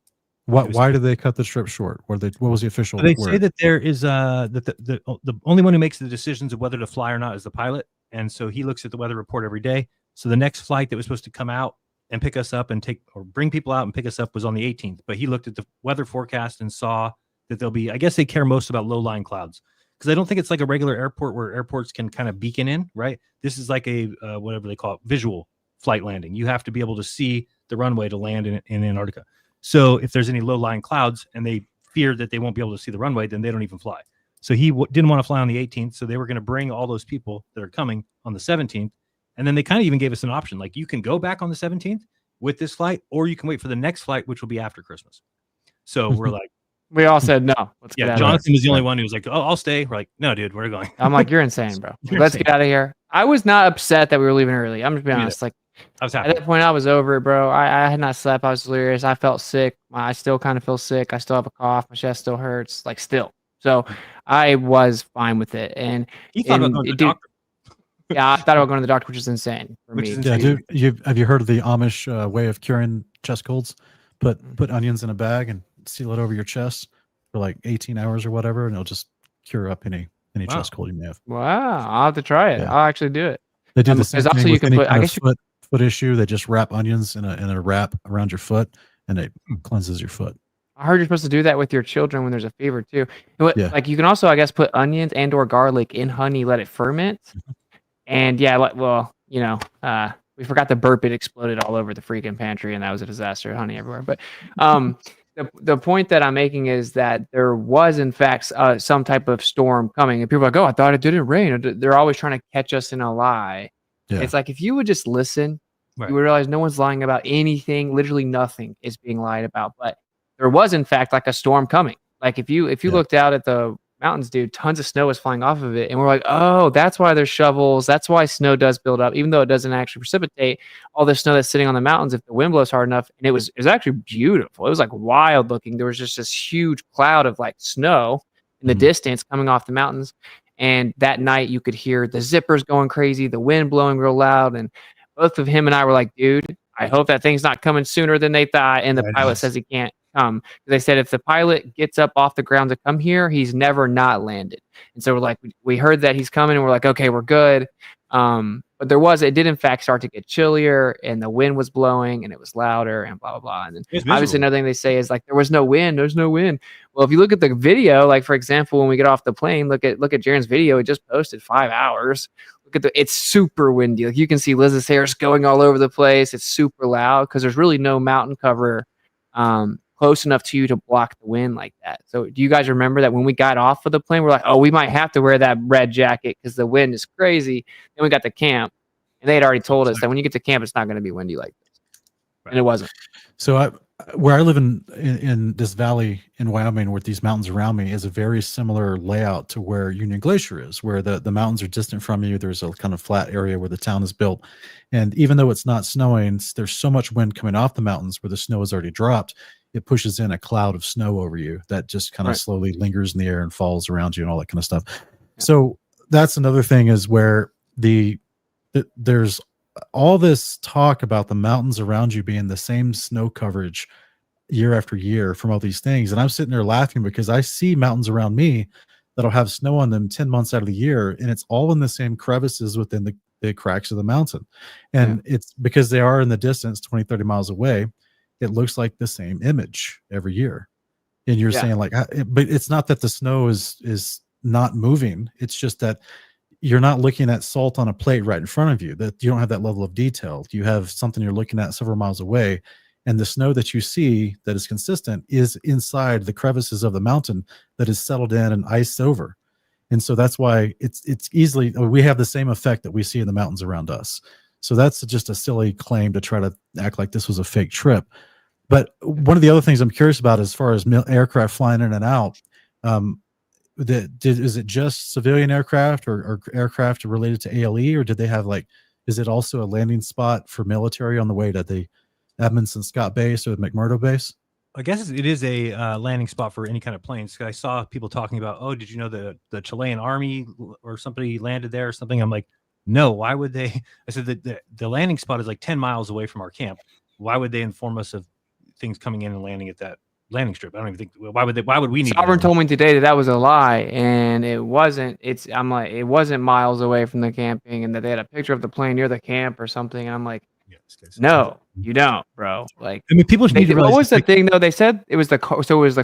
Why did they cut the trip short? What was the official? They say that there is that the only one who makes the decisions of whether to fly or not is the pilot, and so he looks at the weather report every day. So the next flight that was supposed to come out and pick us up and bring people out and pick us up was on the 18th. But he looked at the weather forecast and saw that there'll be. I guess they care most about low-lying clouds, because I don't think it's like a regular airport where airports can kind of beacon in, right? This is like a whatever they call it, visual flight landing. You have to be able to see the runway to land in Antarctica. So if there's any low-lying clouds and they fear that they won't be able to see the runway, then they don't even fly. So he didn't want to fly on the 18th. So they were going to bring all those people that are coming on the 17th. And then they kind of even gave us an option. Like, you can go back on the 17th with this flight, or you can wait for the next flight, which will be after Christmas. So we're like, we all said no. Let's get out Jonathan was the only one who was like, oh, I'll stay. We're like, no, dude, we're going. I'm like, you're insane, bro. Let's get out of here. I was not upset that we were leaving early. I'm just being honest. Like, I was happy. At that point, I was over it, bro. I had not slept. I was delirious. I felt sick. I still kind of feel sick. I still have a cough. My chest still hurts, like still. So I was fine with it. And you thought about going to the doctor. Yeah, I thought about going to the doctor, which is insane for me. Yeah, dude, have you heard of the Amish way of curing chest colds? Put onions in a bag and seal it over your chest for like 18 hours or whatever, and it'll just cure up any chest cold you may have. Wow, I'll have to try it. Yeah. I'll actually do it. They do the same thing with any kind of foot issue. They just wrap onions in a wrap around your foot, and it cleanses your foot. I heard you're supposed to do that with your children when there's a fever too. Like, you can also, I guess, put onions and/or garlic in honey, let it ferment. And yeah, we forgot to burp. It exploded all over the freaking pantry, and that was a disaster. Honey everywhere. But the point that I'm making is that there was, in fact, some type of storm coming, and people are like, "Oh, I thought it didn't rain." They're always trying to catch us in a lie. Yeah. It's like, if you would just listen, you would realize no one's lying about anything. Literally nothing is being lied about. But there was, in fact, like a storm coming. Like, if you looked out at the mountains, dude, tons of snow was flying off of it, and we're like, oh, that's why there's shovels. That's why snow does build up, even though it doesn't actually precipitate. All the snow that's sitting on the mountains, if the wind blows hard enough, and it was actually beautiful. It was like wild looking. There was just this huge cloud of like snow in the distance coming off the mountains. And that night you could hear the zippers going crazy, the wind blowing real loud, and both of him and I were like, dude, I hope that thing's not coming sooner than they thought. And the pilot says he can't come. They said if the pilot gets up off the ground to come here, he's never not landed. And so we're like, we heard that he's coming, and we're like, okay, we're good. But it did in fact start to get chillier, and the wind was blowing, and it was louder, and blah blah blah. And then obviously another thing they say is like there was no wind. There's no wind. Well, if you look at the video, like for example, when we get off the plane, look at Jeran's video. It just posted 5 hours. Look at it's super windy. Like you can see Liz's hair is going all over the place. It's super loud because there's really no mountain cover close enough to you to block the wind like that. So do you guys remember that when we got off of the plane, we're like, oh, we might have to wear that red jacket because the wind is crazy. Then we got to camp, and they had already told us that when you get to camp, it's not going to be windy like this. Right. And it wasn't. So where I live in this valley in Wyoming with these mountains around me is a very similar layout to where Union Glacier is, where the mountains are distant from you. There's a kind of flat area where the town is built. And even though it's not snowing, there's so much wind coming off the mountains where the snow has already dropped. It pushes in a cloud of snow over you that just kind of slowly lingers in the air and falls around you and all that kind of stuff. Yeah. So that's another thing is where there's all this talk about the mountains around you being the same snow coverage year after year from all these things. And I'm sitting there laughing because I see mountains around me that'll have snow on them 10 months out of the year. And it's all in the same crevices within the cracks of the mountain. And it's because they are in the distance, 20, 30 miles away. It looks like the same image every year. And you're saying like, but it's not that the snow is not moving. It's just that you're not looking at salt on a plate right in front of you, that you don't have that level of detail. You have something you're looking at several miles away, and the snow that you see that is consistent is inside the crevices of the mountain that is settled in and iced over. And so that's why it's easily, we have the same effect that we see in the mountains around us. So that's just a silly claim to try to act like this was a fake trip. But one of the other things I'm curious about as far as aircraft flying in and out, is it just civilian aircraft or aircraft related to ALE, or did they have is it also a landing spot for military on the way to the Edmondson Scott base or the McMurdo base? I guess it is a landing spot for any kind of planes. I saw people talking about, oh, did you know the Chilean army or somebody landed there or something? I'm like, no, why would they? I said that the landing spot is like 10 miles away from our camp. Why would they inform us of things coming in and landing at that landing strip? I don't even think, why would we need Sovereign told me today that was a lie, and it wasn't. I'm like, it wasn't miles away from the camping, and that they had a picture of the plane near the camp or something, and I'm like, no, you don't, bro. Like, I mean, people need to realize what was the thing though? They said it was the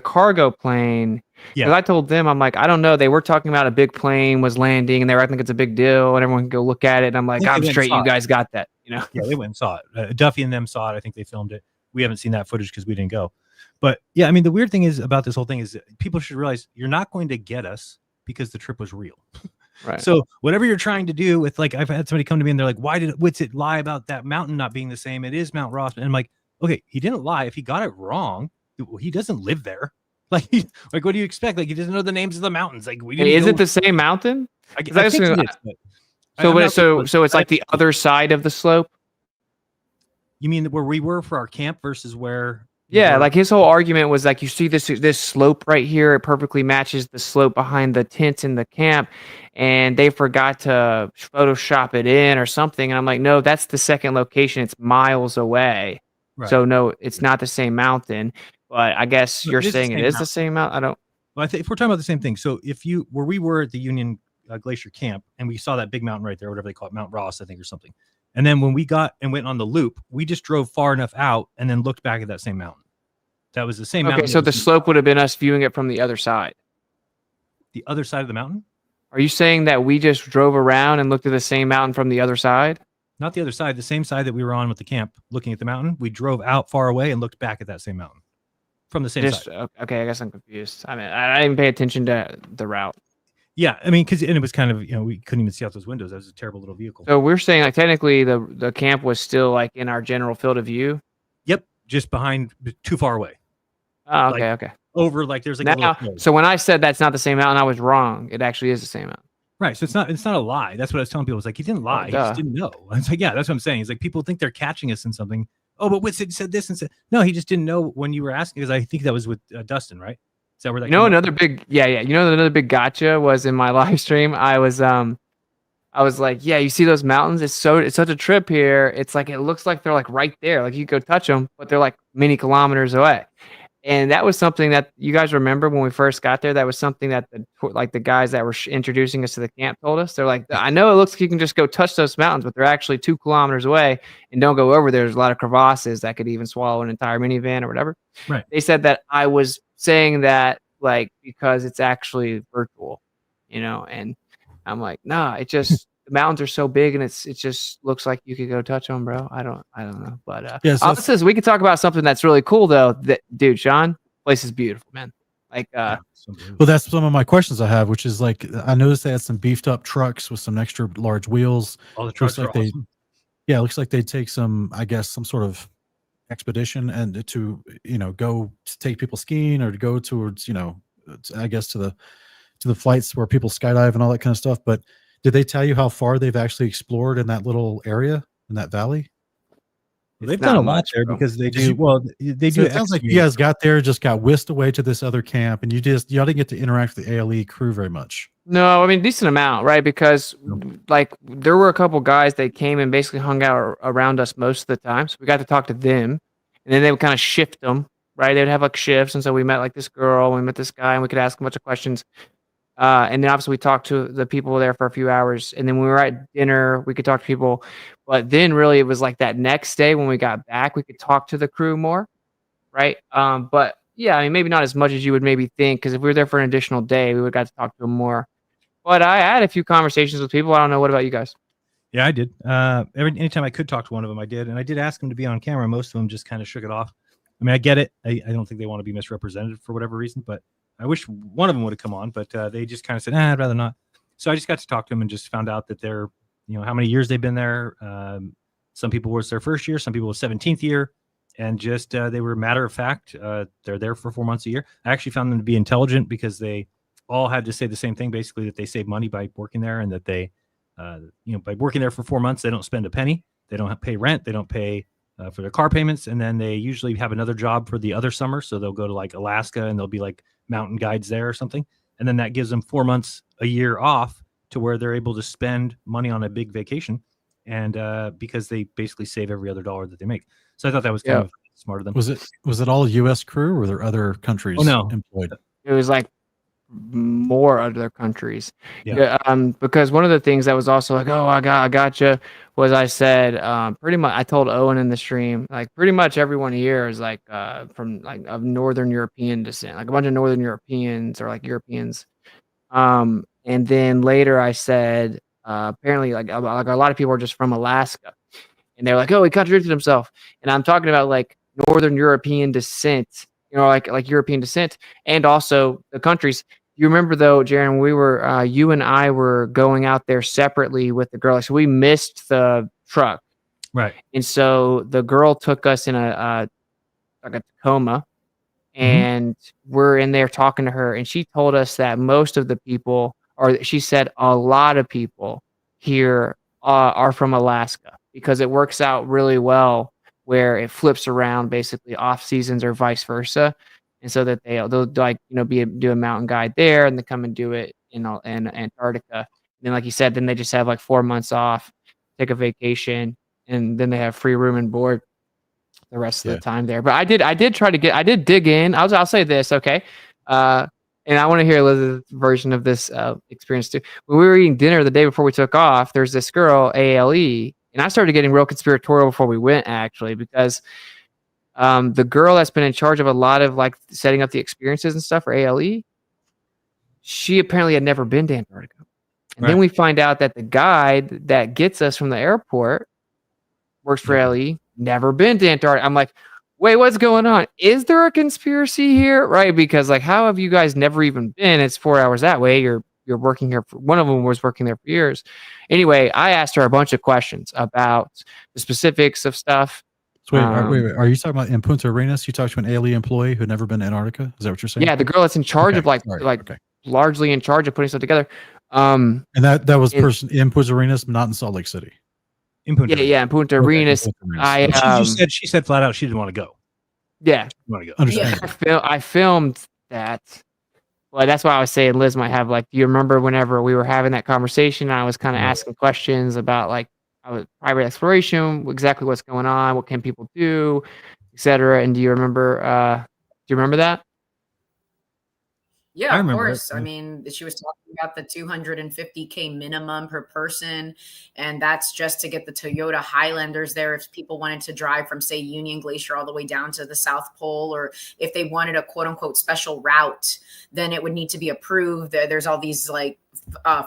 cargo plane. Yeah, I told them, I'm like, I don't know. They were talking about a big plane was landing, and they were acting like it's a big deal, and everyone can go look at it. And I'm like, I'm straight. You guys got that, you know? Yeah, they went and saw it. Duffy and them saw it. I think they filmed it. We haven't seen that footage because we didn't go. But yeah, I mean, the weird thing is about this whole thing is that people should realize you're not going to get us because the trip was real. Right. So whatever you're trying to do with, like, I've had somebody come to me and they're like, why did Whitsitt lie about that mountain not being the same? It is Mount Ross. And I'm like, okay, he didn't lie. If he got it wrong, he doesn't live there. Like, what do you expect? Like, he doesn't know the names of the mountains. Like, we didn't is it the same mountain? I think it is, so it's like the other side of the slope. You mean where we were for our camp versus where? Yeah, like his whole argument was like, you see this slope right here, it perfectly matches the slope behind the tent in the camp, and they forgot to Photoshop it in or something. And I'm like, no, that's the second location. It's miles away. Right. So no, it's not the same mountain. But I guess you're saying it is the same mountain. I don't. Well, I think if we're talking about the same thing, so where we were at the Union Glacier camp, and we saw that big mountain right there, whatever they call it, Mount Ross, I think, or something. And then when we got and went on the loop, we just drove far enough out and then looked back at that same mountain. That was the same mountain. Okay, so the slope would have been us viewing it from the other side. The other side of the mountain? Are you saying that we just drove around and looked at the same mountain from the other side? Not the other side, the same side that we were on with the camp, looking at the mountain. We drove out far away and looked back at that same mountain from the same side. Okay, I guess I'm confused. I mean, I didn't pay attention to the route. Yeah, I mean, and it was kind of, we couldn't even see out those windows. That was a terrible little vehicle. So we're saying, like, technically the camp was still like in our general field of view? Yep, just behind, too far away. Oh, okay, okay. Over, like, there's like now, so when I said that's not the same mountain, I was wrong. It actually is the same mountain. Right. So it's not a lie. That's what I was telling people. It's like, he didn't lie. He just didn't know. It's like, yeah, that's what I'm saying. It's like people think they're catching us in something. Oh, but Whitsitt said this and said, no, he just didn't know when you were asking, because I think that was with Dustin, right? Is that where that another big, another big gotcha was in my live stream. I was like, yeah, you see those mountains? It's such a trip here. It's like, it looks like they're like right there. Like you go touch them, but they're like many kilometers away. And that was something that you guys remember when we first got there. That was something that the guys that were introducing us to the camp told us. They're like, I know it looks like you can just go touch those mountains, but they're actually 2 kilometers away, and don't go over there. There's a lot of crevasses that could even swallow an entire minivan or whatever. Right. They said that I was saying that like because it's actually virtual, and I'm like, nah, it just the mountains are so big and it just looks like you could go touch them, bro. I don't know, but Yeah, so says we could talk about something that's really cool though. That dude, Sean, place is beautiful, man. Like, well, that's some of my questions I have, which is like I noticed they had some beefed up trucks with some extra large wheels. All the trucks Looks are like awesome. it looks like they take some, I guess, some sort of expedition and to go to take people skiing or to go towards I guess to the flights where people skydive and all that kind of stuff. But did they tell you how far they've actually explored in that little area in that valley? They've It's done a not lot much, there bro. because they Did do you- well. They So do. it sounds like you guys got there, just got whisked away to this other camp, and y'all didn't get to interact with the ALE crew very much. No, I mean decent amount, right? Because like there were a couple guys that came and basically hung out around us most of the time, so we got to talk to them, and then they would kind of shift them, right? They would have like shifts, and so we met like this girl, we met this guy, and we could ask a bunch of questions. And then obviously we talked to the people there for a few hours, and then when we were at dinner, we could talk to people. But then really it was like that next day when we got back, we could talk to the crew more, right? But yeah, I mean maybe not as much as you would maybe think, because if we were there for an additional day, we would have got to talk to them more. But I had a few conversations with people. I don't know. What about you guys? Yeah, I did. Anytime I could talk to one of them, I did, and I did ask them to be on camera. Most of them just kind of shook it off. I mean, I get it. I don't think they want to be misrepresented for whatever reason, but I wish one of them would have come on. But they just kind of said, I'd rather not. So I just got to talk to them and just found out that they're, how many years they've been there. Some people was their first year, some people was 17th year, and just they were matter of fact. They're there for 4 months a year. I actually found them to be intelligent because they all had to say the same thing, basically, that they save money by working there, and that they, by working there for 4 months, they don't spend a penny. They don't pay rent. They don't pay for their car payments. And then they usually have another job for the other summer. So they'll go to like Alaska and they'll be like mountain guides there or something. And then that gives them 4 months a year off to where they're able to spend money on a big vacation. And because they basically save every other dollar that they make. So I thought that was kind of smart of them. Was it all U.S. crew, or were there other countries employed? It was like more other countries. Yeah. Because one of the things that was also like, oh, I gotcha, was I said pretty much. I told Owen in the stream, like pretty much everyone here is like from like of Northern European descent, like a bunch of Northern Europeans or like Europeans. And then later I said apparently like a lot of people are just from Alaska, and they're like, oh, he contradicted himself. And I'm talking about like Northern European descent, like European descent, and also the countries. You remember though, Jeran, we were you and I were going out there separately with the girl, so we missed the truck, right? And so the girl took us in a Tacoma, and we're in there talking to her, and she told us that most of the people, or she said a lot of people here are from Alaska, because it works out really well where it flips around basically off seasons or vice versa. And so that they'll like, do a mountain guide there, and they come and do it in Antarctica. And then, like you said, then they just have like 4 months off, take a vacation, and then they have free room and board the rest of the time there. But I did dig in. I'll say this, okay? And I want to hear Elizabeth's version of this experience too. When we were eating dinner the day before we took off, there's this girl, ALE, and I started getting real conspiratorial before we went, actually, because the girl that's been in charge of a lot of like setting up the experiences and stuff for ALE, she apparently had never been to Antarctica. And then we find out that the guide that gets us from the airport works for ALE, never been to Antarctica. I'm like, wait, what's going on? Is there a conspiracy here? Right? Because like, how have you guys never even been? It's 4 hours that way. You're working here. One of them was working there for years. Anyway, I asked her a bunch of questions about the specifics of stuff. So wait. Are you talking about in Punta Arenas? You talked to an ALE employee who had never been to Antarctica? Is that what you're saying? Yeah, the girl that's in charge of largely in charge of putting stuff together. And that was the person in Punta Arenas, not in Salt Lake City. In Punta Arenas. In Punta Arenas. She said flat out she didn't want to go. Yeah. Want to go. Understand. I filmed that. Well, that's why I was saying Liz might have like, do you remember whenever we were having that conversation, I was kind of asking questions about like private exploration, exactly what's going on, what can people do, etc. And do you remember you remember that? Yeah, I of remember it, course. I yeah. mean, she was talking about the 250K minimum per person, and that's just to get the Toyota Highlanders there. If people wanted to drive from, say, Union Glacier all the way down to the South Pole, or if they wanted a quote unquote special route, then it would need to be approved. There's all these like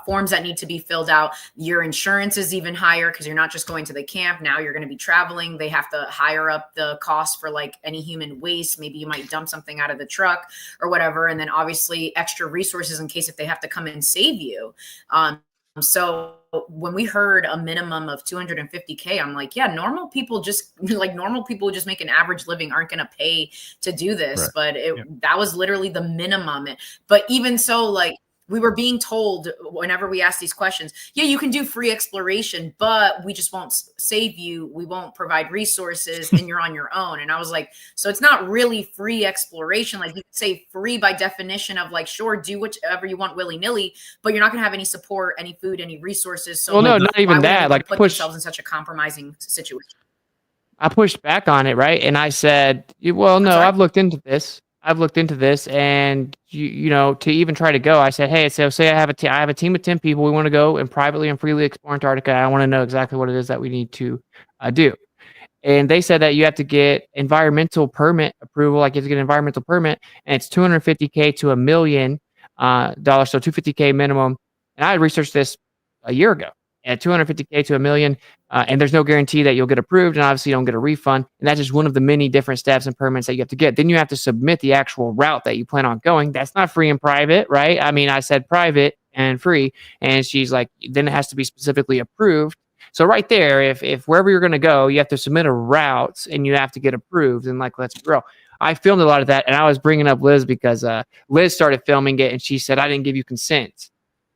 forms that need to be filled out. Your insurance is even higher because you're not just going to the camp. Now you're going to be traveling. They have to hire up the cost for like any human waste. Maybe you might dump something out of the truck or whatever. And then obviously extra resources in case if they have to come and save you. So when we heard a minimum of 250K, I'm like, yeah, normal people just make an average living aren't going to pay to do this. Right. But that was literally the minimum. But even so, like, we were being told whenever we asked these questions, yeah, you can do free exploration, but we just won't save you. We won't provide resources and you're on your own. And I was like, so it's not really free exploration. Like, you could say free by definition of like, sure, do whatever you want willy nilly, but you're not going to have any support, any food, any resources. So Well, no, like, not even why would that. anyone Like, put push. themselves in such a compromising situation. I pushed back on it, right? And I said, well, no, sorry? I've looked into this. And you know, to even try to go, I said, hey, so say I have a team of 10 people. We want to go and privately and freely explore Antarctica. I want to know exactly what it is that we need to do. And they said that you have to get environmental permit approval. Like, you have to get an environmental permit, and it's $250K to $1 million, so $250K minimum. And I had researched this a year ago. At $250K to $1 million, and there's no guarantee that you'll get approved, and obviously you don't get a refund. And that's just one of the many different steps and permits that you have to get. Then you have to submit the actual route that you plan on going. That's not free and private, right? I mean, I said private and free, and she's like, then it has to be specifically approved. So right there, if wherever you're going to go, you have to submit a route and you have to get approved. And like, let's grow. I filmed a lot of that, and I was bringing up Liz because Liz started filming it, and she said, I didn't give you consent.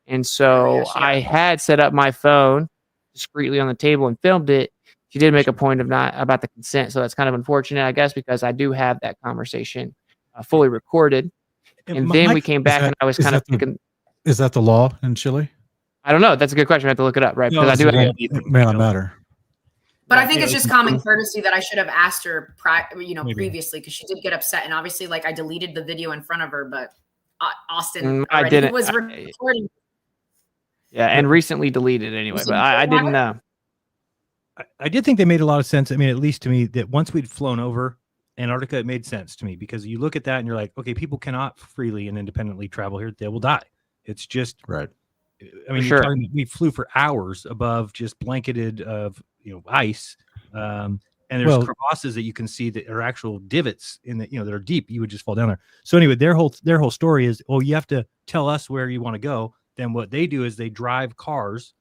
And so I had set up my phone discreetly on the table and filmed it. She did make a point of not about the consent. So that's kind of unfortunate, I guess, because I do have that conversation fully recorded. And then we came back and I was kind of thinking. Is that the law in Chile? I don't know. That's a good question. I have to look it up, right? No, Because I do have It may not matter. But I think it's just common courtesy that I should have asked her, previously, because she did get upset. And obviously, like, I deleted the video in front of her, but Austin I didn't. was recording. Yeah, and recently deleted anyway, but I didn't know. I did think they made a lot of sense. I mean, at least to me, that once we'd flown over Antarctica, it made sense to me, because you look at that and you're like, okay, people cannot freely and independently travel here. They will die. It's just right. I mean, sure. We flew for hours above just blanketed of ice, and there's crevasses that you can see that are actual divots in the that are deep. You would just fall down there. So anyway, their whole story is, oh, you have to tell us where you want to go. Then what they do is they drive cars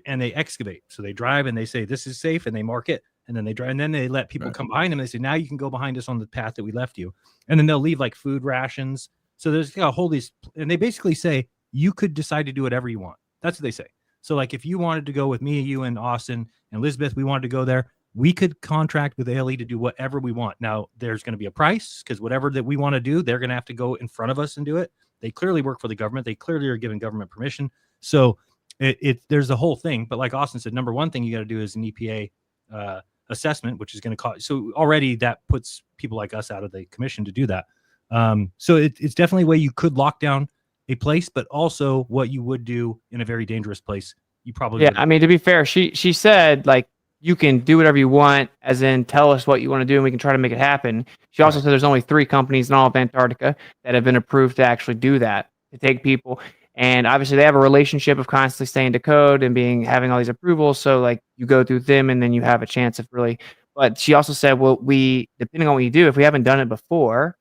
and they excavate. So they drive and they say, this is safe, and they mark it. And then they drive, and then they let people come behind them. And they say, now you can go behind us on the path that we left you. And then they'll leave like food rations. So there's a whole these, and they basically say, you could decide to do whatever you want. That's what they say. So like, if you wanted to go with me, you and Austin and Lisbeth, we wanted to go there, we could contract with ALE to do whatever we want. Now there's going to be a price, because whatever that we want to do, they're going to have to go in front of us and do it. They clearly work for the government. They clearly are giving government permission. So there's a whole thing. But like Austin said, number one thing you got to do is an EPA assessment, which is going to cost. So already that puts people like us out of the commission to do that. So it's definitely a way you could lock down a place, but also what you would do in a very dangerous place. You probably I mean, to be fair, she said, like, you can do whatever you want, as in tell us what you want to do and we can try to make it happen. She also said there's only 3 companies in all of Antarctica that have been approved to actually do that, to take people. And obviously they have a relationship of constantly staying to code and having all these approvals. So like, you go through them and then you have a chance of really, but she also said, well, depending on what you do, if we haven't done it before,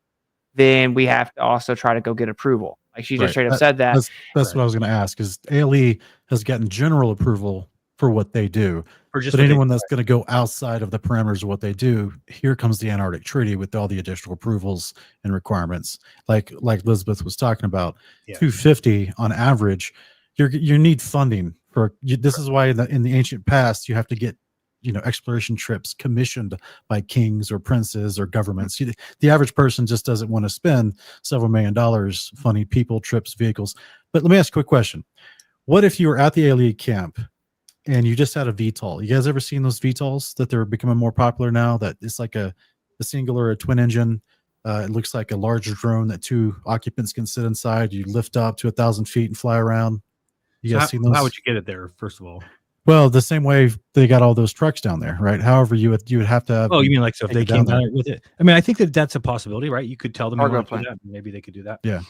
then we have to also try to go get approval. Like, she just straight up said that. That's what I was going to ask, is ALE has gotten general approval for what they do. But anyone that's going to go outside of the parameters of what they do, here comes the Antarctic Treaty with all the additional approvals and requirements. Like Lisbeth was talking about, 250 on average. You need funding for. This is why in the ancient past you have to get exploration trips commissioned by kings or princes or governments. The average person just doesn't want to spend several $1 million funding people, trips, vehicles. But let me ask a quick question. What if you were at the ALE camp and you just had a VTOL? You guys ever seen those VTOLs that they're becoming more popular now? That it's like a single or a twin engine It looks like a larger drone that 2 occupants can sit inside. You lift up to 1,000 feet and fly around. You So guys seen those? how would you get it there, first of all? Well, the same way they got all those trucks down there, right? However, you would have to. Oh, you mean like so if take they it down came down there with it? I mean, I think that's a possibility, right? You could tell them you Cargo want to do plane. that. Maybe they could do that. Yeah.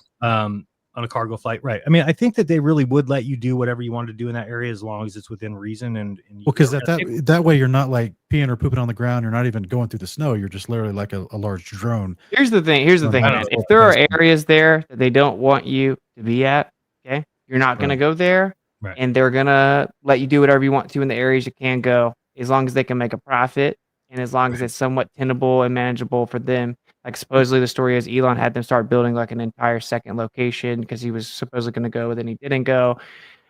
On a cargo flight, right? I mean, I think that they really would let you do whatever you wanted to do in that area as long as it's within reason. And Well, because that way you're not like peeing or pooping on the ground. You're not even going through the snow. You're just literally like a large drone. Here's the thing. Here's the thing. I don't Man. know. If there are areas there that they don't want you to be at, okay, you're not going to go there, Right. and they're going to let you do whatever you want to in the areas you can go, as long as they can make a profit and as long as it's somewhat tenable and manageable for them. Like supposedly the story is Elon had them start building like an entire second location because he was supposedly going to go, then he didn't go.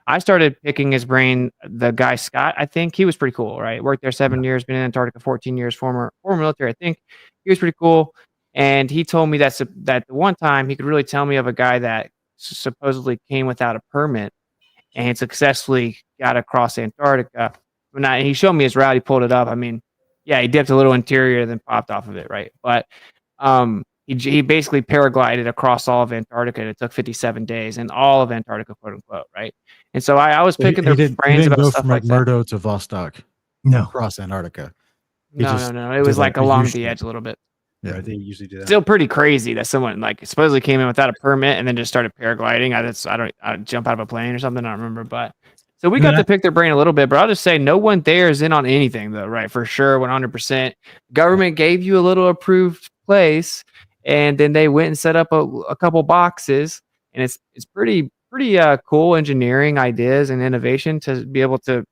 I started picking his brain. The guy Scott, I think he was pretty cool, right? Worked there 7 years, been in Antarctica 14 years, former military. I think he was pretty cool, and he told me that the one time he could really tell me of a guy that supposedly came without a permit and successfully got across Antarctica. He showed me his route. He pulled it up. I mean, yeah, he dipped a little interior, then popped off of it, right? But he basically paraglided across all of Antarctica, and it took 57 days, and all of Antarctica, quote unquote, right? And so I was picking their brains about stuff from like that. Murdo to Vostok. No. Across Antarctica. No. It was like along the edge a little bit. Yeah, Right, they usually do that. Still pretty crazy that someone like supposedly came in without a permit and then just started paragliding. I'd jump out of a plane or something. I don't remember, but so we got to pick their brain a little bit. But I'll just say no one there is in on anything though, right? For sure, 100%. Government gave you a little approved place, and then they went and set up a couple boxes, and it's pretty cool engineering ideas and innovation to be able to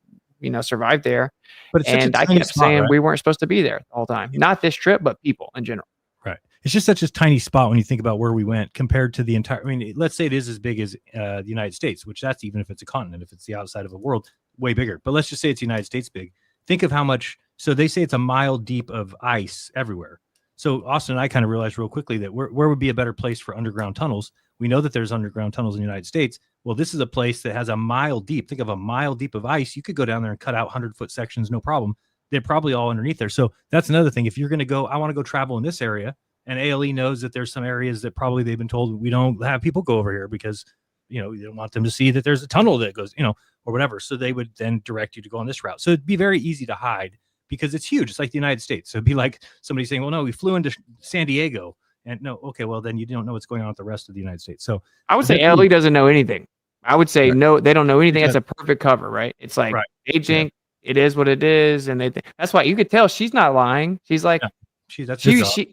survive there. But it's And I kept saying we weren't supposed to be there the whole time. Not this trip, but people in general. Right. It's just such a tiny spot when you think about where we went compared to the entire. I mean, let's say it is as big as the United States, which that's even if it's a continent, if it's the outside of a world, way bigger. But let's just say it's the United States big. Think of how much. So they say it's a mile deep of ice everywhere. So Austin and I kind of realized real quickly that where would be a better place for underground tunnels? We know that there's underground tunnels in the United States. Well, this is a place that has a mile deep. Think of a mile deep of ice. You could go down there and cut out 100-foot sections, no problem. They're probably all underneath there. So that's another thing. If you're going to go, I want to go travel in this area, and ALE knows that there's some areas that probably they've been told we don't have people go over here because, you don't want them to see that there's a tunnel that goes, or whatever. So they would then direct you to go on this route. So it'd be very easy to hide because it's huge. It's like the United States. So it'd be like somebody saying, well, no, we flew into San Diego. And no, okay, well, then you don't know what's going on with the rest of the United States. So I would say ALE doesn't know anything. I would say no, they don't know anything. That's a perfect cover, right? It's like aging. It is what it is, and that's why you could tell she's not lying. She's like,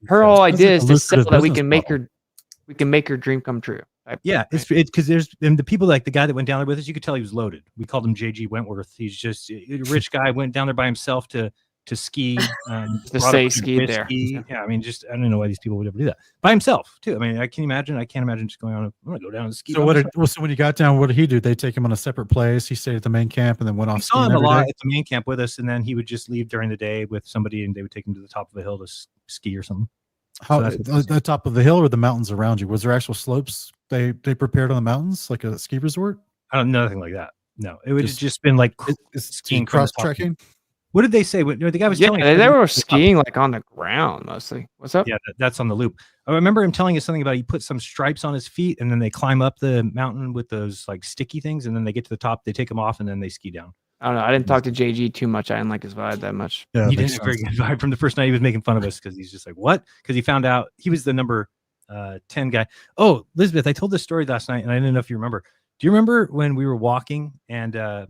her whole idea is to sell that we can make her dream come true. Yeah, it's because there's and the people like the guy that went down there with us. You could tell he was loaded. We called him JG Wentworth. He's just a rich guy. Went down there by himself to ski. To say ski there. Yeah, I mean, I don't know why these people would ever do that by himself too. I mean, I can't imagine just going on. I'm gonna go down and ski. So when you got down, what did he do? They take him on a separate place. He stayed at the main camp and then went off. We saw him a lot at the main camp with us, and then he would just leave during the day with somebody, and they would take him to the top of a hill to ski or something. How the top of the hill or the mountains around you? Was there actual slopes they prepared on the mountains like a ski resort? I don't know, nothing like that. No, it would have just been like skiing, cross trekking. What did they say? The guy was telling they were skiing like on the ground mostly. What's up? Yeah, that's on the loop. I remember him telling us something about he put some stripes on his feet, and then they climb up the mountain with those like sticky things, and then they get to the top, they take them off, and then they ski down. I don't know. I didn't talk to JG too much. I didn't like his vibe that much. Yeah, he didn't have a very good vibe from the first night. He was making fun of us because he's just like, what? Because he found out he was the number 10 guy. Oh, Lisbeth, I told this story last night, and I didn't know if you remember. Do you remember when we were walking and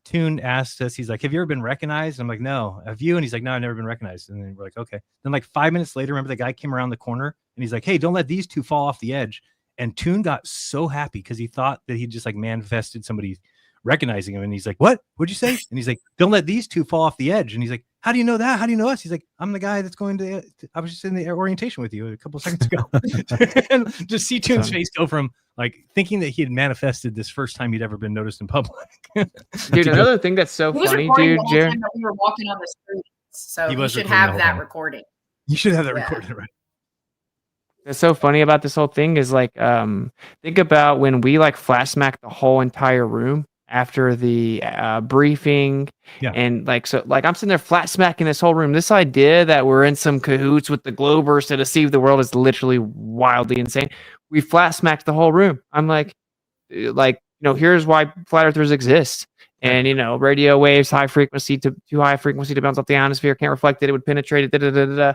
Toon asked us, he's like, have you ever been recognized? I'm like, no. Have you? And he's like, no, I've never been recognized. And then we're like, okay. Then like 5 minutes later, remember the guy came around the corner and he's like, hey, don't let these two fall off the edge. And Toon got so happy because he thought that he just like manifested somebody recognizing him. And he's like, what? What'd you say? And he's like, don't let these two fall off the edge. And he's like, how do you know that? How do you know us? He's like, I'm the guy that's going to I was just in the orientation with you a couple of seconds ago. And just see Toon's face go from like thinking that he had manifested this first time he'd ever been noticed in public. Dude, another thing that's so funny, dude, Jeran. We were walking on the streets, so He you should have that recording. You should have that recorded, right? That's so funny about this whole thing is like, think about when we like flash smacked the whole entire room. after the briefing. Yeah. And like, so like I'm sitting there flat smacking this whole room. This idea that we're in some cahoots with the Globers to deceive the world is literally wildly insane. We flat smacked the whole room. I'm like, here's why flat earthers exist. And, radio waves, high frequency to too high frequency to bounce off the atmosphere, can't reflect it. It would penetrate it. Da, da, da, da, da.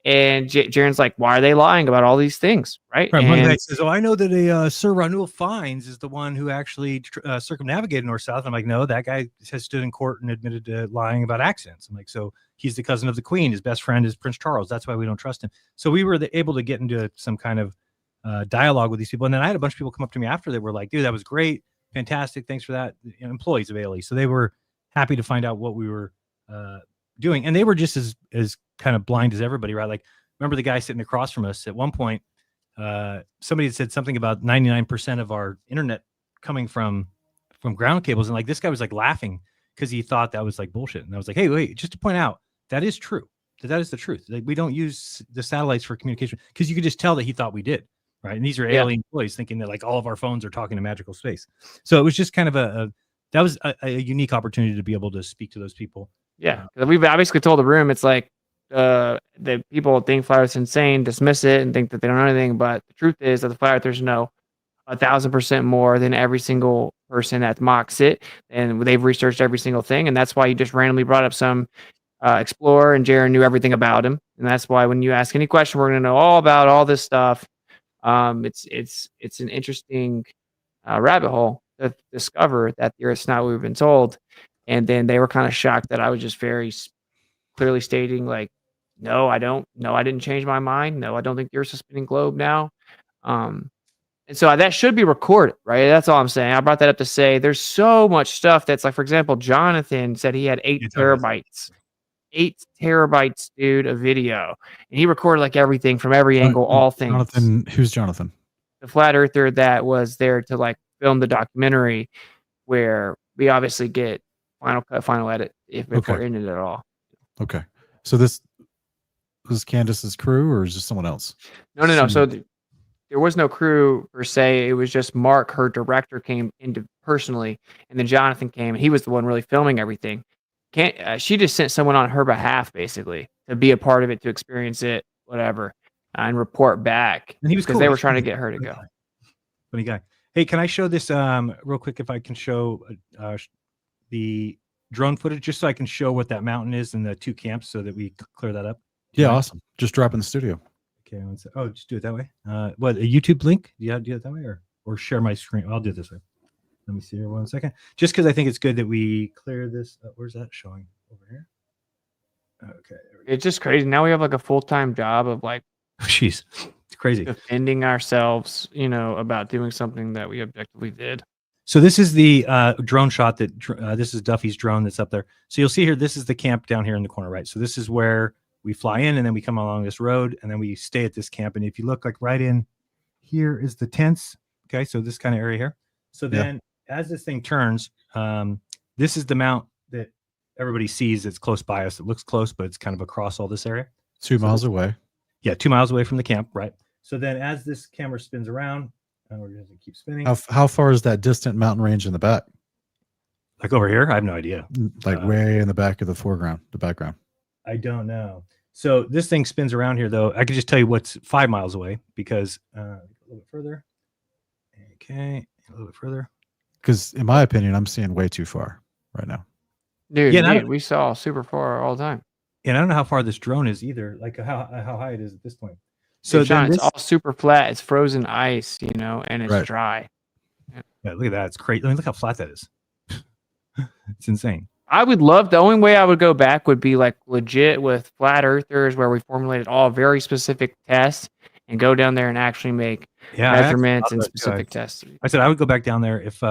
And Jeran's like, why are they lying about all these things? Right. Right, one guy And says, "Oh, I know that a Sir Ranul Fines is the one who actually circumnavigated north south." I'm like, "No, that guy has stood in court and admitted to lying about accents." I'm like, "So he's the cousin of the Queen. His best friend is Prince Charles. That's why we don't trust him." So we were able to get into some kind of dialogue with these people, and then I had a bunch of people come up to me after. They were like, "Dude, that was great, fantastic, thanks for that." Employees of ALE, so they were happy to find out what we were doing, and they were just as kind of blind as everybody, right? Like, remember the guy sitting across from us at one point. Somebody had said something about 99% of our internet coming from ground cables, and like this guy was like laughing because he thought that was like bullshit. And I was like, "Hey, wait, just to point out that is true. That is the truth. Like, we don't use the satellites for communication," because you could just tell that he thought we did, right? And these are alien employees thinking that like all of our phones are talking to magical space. So it was just kind of that was a unique opportunity to be able to speak to those people. yeah, we've basically told the room, it's like, the people think flat earth's insane, dismiss it, and think that they don't know anything. But the truth is that the flat earthers know 1,000% more than every single person that mocks it, and they've researched every single thing. And that's why you just randomly brought up some explorer, and Jeran knew everything about him. And that's why when you ask any question, we're going to know all about all this stuff. It's an interesting rabbit hole to discover that the Earth's not what we've been told. And then they were kind of shocked that I was just very clearly stating, like, no, I didn't change my mind. No, I don't think the Earth's a spinning globe now. And so that should be recorded, right? That's all I'm saying. I brought that up to say there's so much stuff that's like, for example, Jonathan said he had 8 terabytes. 8 terabytes, dude, of video. And he recorded like everything from every angle, all things. Jonathan, who's Jonathan? The flat earther that was there to like film the documentary, where we obviously get final cut, final edit if we're in it at all. Okay. So this was Candace's crew, or is this someone else? No. So there was no crew per se. It was just Mark, her director, came into personally, and then Jonathan came, and he was the one really filming everything. She just sent someone on her behalf, basically, to be a part of it, to experience it, whatever, and report back. And he was because cool. they were trying to get her to go. Funny guy. Hey, can I show this real quick? If I can show the drone footage, just so I can show what that mountain is and the 2 camps, so that we clear that up. Yeah, awesome. Just drop in the studio. Okay. Just do it that way. What, a YouTube link? Do you do it that way, or share my screen? I'll do it this way. Let me see here 1 second. Just because I think it's good that we clear this. Where's that showing? Over here. Okay. It's just crazy. Now we have like a full-time job of like, jeez, it's crazy, defending ourselves, about doing something that we objectively did. So this is the drone shot that this is Duffy's drone that's up there. So you'll see here, this is the camp down here in the corner, right? So this is where we fly in, and then we come along this road, and then we stay at this camp. And if you look, like right in here is the tents. Okay, so this kind of area here. So then as this thing turns, this is the mount that everybody sees that's close by us. It looks close, but it's kind of across all this area. 2 miles away. Yeah, 2 miles away from the camp, right? So then as this camera spins around, we're going to keep spinning. How far is that distant mountain range in the back? Like over here? I have no idea. Like way in the back of the background. I don't know. So this thing spins around here, though. I can just tell you what's 5 miles away, because a little bit further. Okay, a little bit further. Because in my opinion, I'm seeing way too far right now. Dude, we saw super far all the time. And I don't know how far this drone is either, like how high it is at this point. So John, it's all super flat. It's frozen ice, and it's dry. Yeah, look at that. It's crazy. I mean, look how flat that is. It's insane. I would love, the only way I would go back would be like legit with flat earthers, where we formulated all very specific tests and go down there and actually make measurements and specific tests. I said I would go back down there if,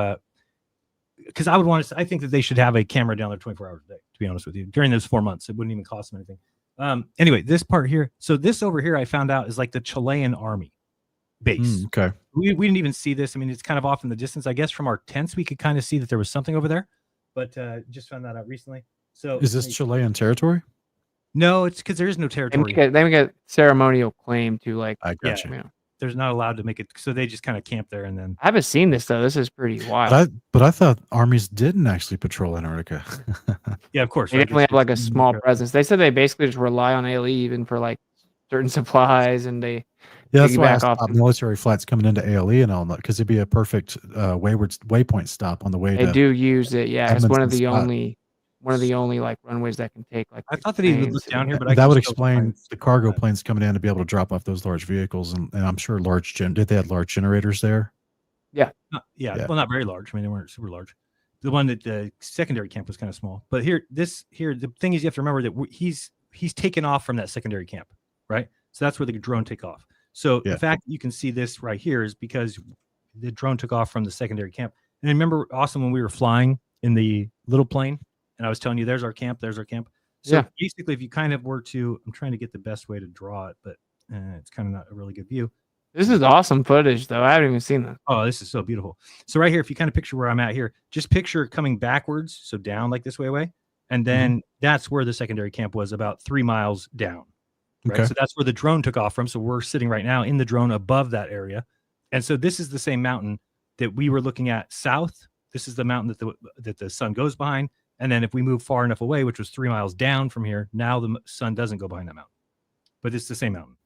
because I would want to. I think that they should have a camera down there 24 hours a day. To be honest with you, during those 4 months, it wouldn't even cost them anything. Anyway, this part here. So this over here, I found out, is like the Chilean army base. Okay. We didn't even see this. I mean, it's kind of off in the distance. I guess from our tents, we could kind of see that there was something over there, but just found that out recently. So is this Chilean territory? No, it's because there is no territory. They make a ceremonial claim to, like, I got you. there's not allowed to make it. So they just kind of camp there and then. I haven't seen this though. This is pretty wild. But I thought armies didn't actually patrol Antarctica. Yeah, of course. They right? definitely have like a It's- small presence. They said they basically just rely on ALE even for like certain supplies, and they Yeah, that's why I piggyback off stopped them. military flights coming into ALE and all that, because it'd be a perfect waypoint stop on the way They to. do use it. Yeah, it's one of Edmonton the spot. only like runways that can take like. I big thought that he would planes look and- down here, but That I would can still explain find- the cargo planes coming in to be able to drop off those large vehicles, and I'm sure they had large generators there. Yeah, Yeah. well, not very large. I mean, they weren't super large. The one that the secondary camp was kind of small. But here, the thing is, you have to remember that he's taken off from that secondary camp, right? So that's where the drone take off. So Yeah. the fact that you can see this right here is because the drone took off from the secondary camp. And remember, Austin, when we were flying in the little plane, and I was telling you, there's our camp. So Yeah. basically, if you kind of were to, I'm trying to get the best way to draw it, but it's kind of not a really good view. This is awesome footage, though. I haven't even seen that. Oh, this is so beautiful. So right here, if you kind of picture where I'm at here, just picture coming backwards, so down like this way away, and then that's where the secondary camp was, about 3 miles down. Right? Okay. So that's where the drone took off from. So we're sitting right now in the drone above that area, and so this is the same mountain that we were looking at south. This is the mountain that the sun goes behind, and then if we move far enough away, which was 3 miles down from here, now the sun doesn't go behind that mountain, but it's the same mountain.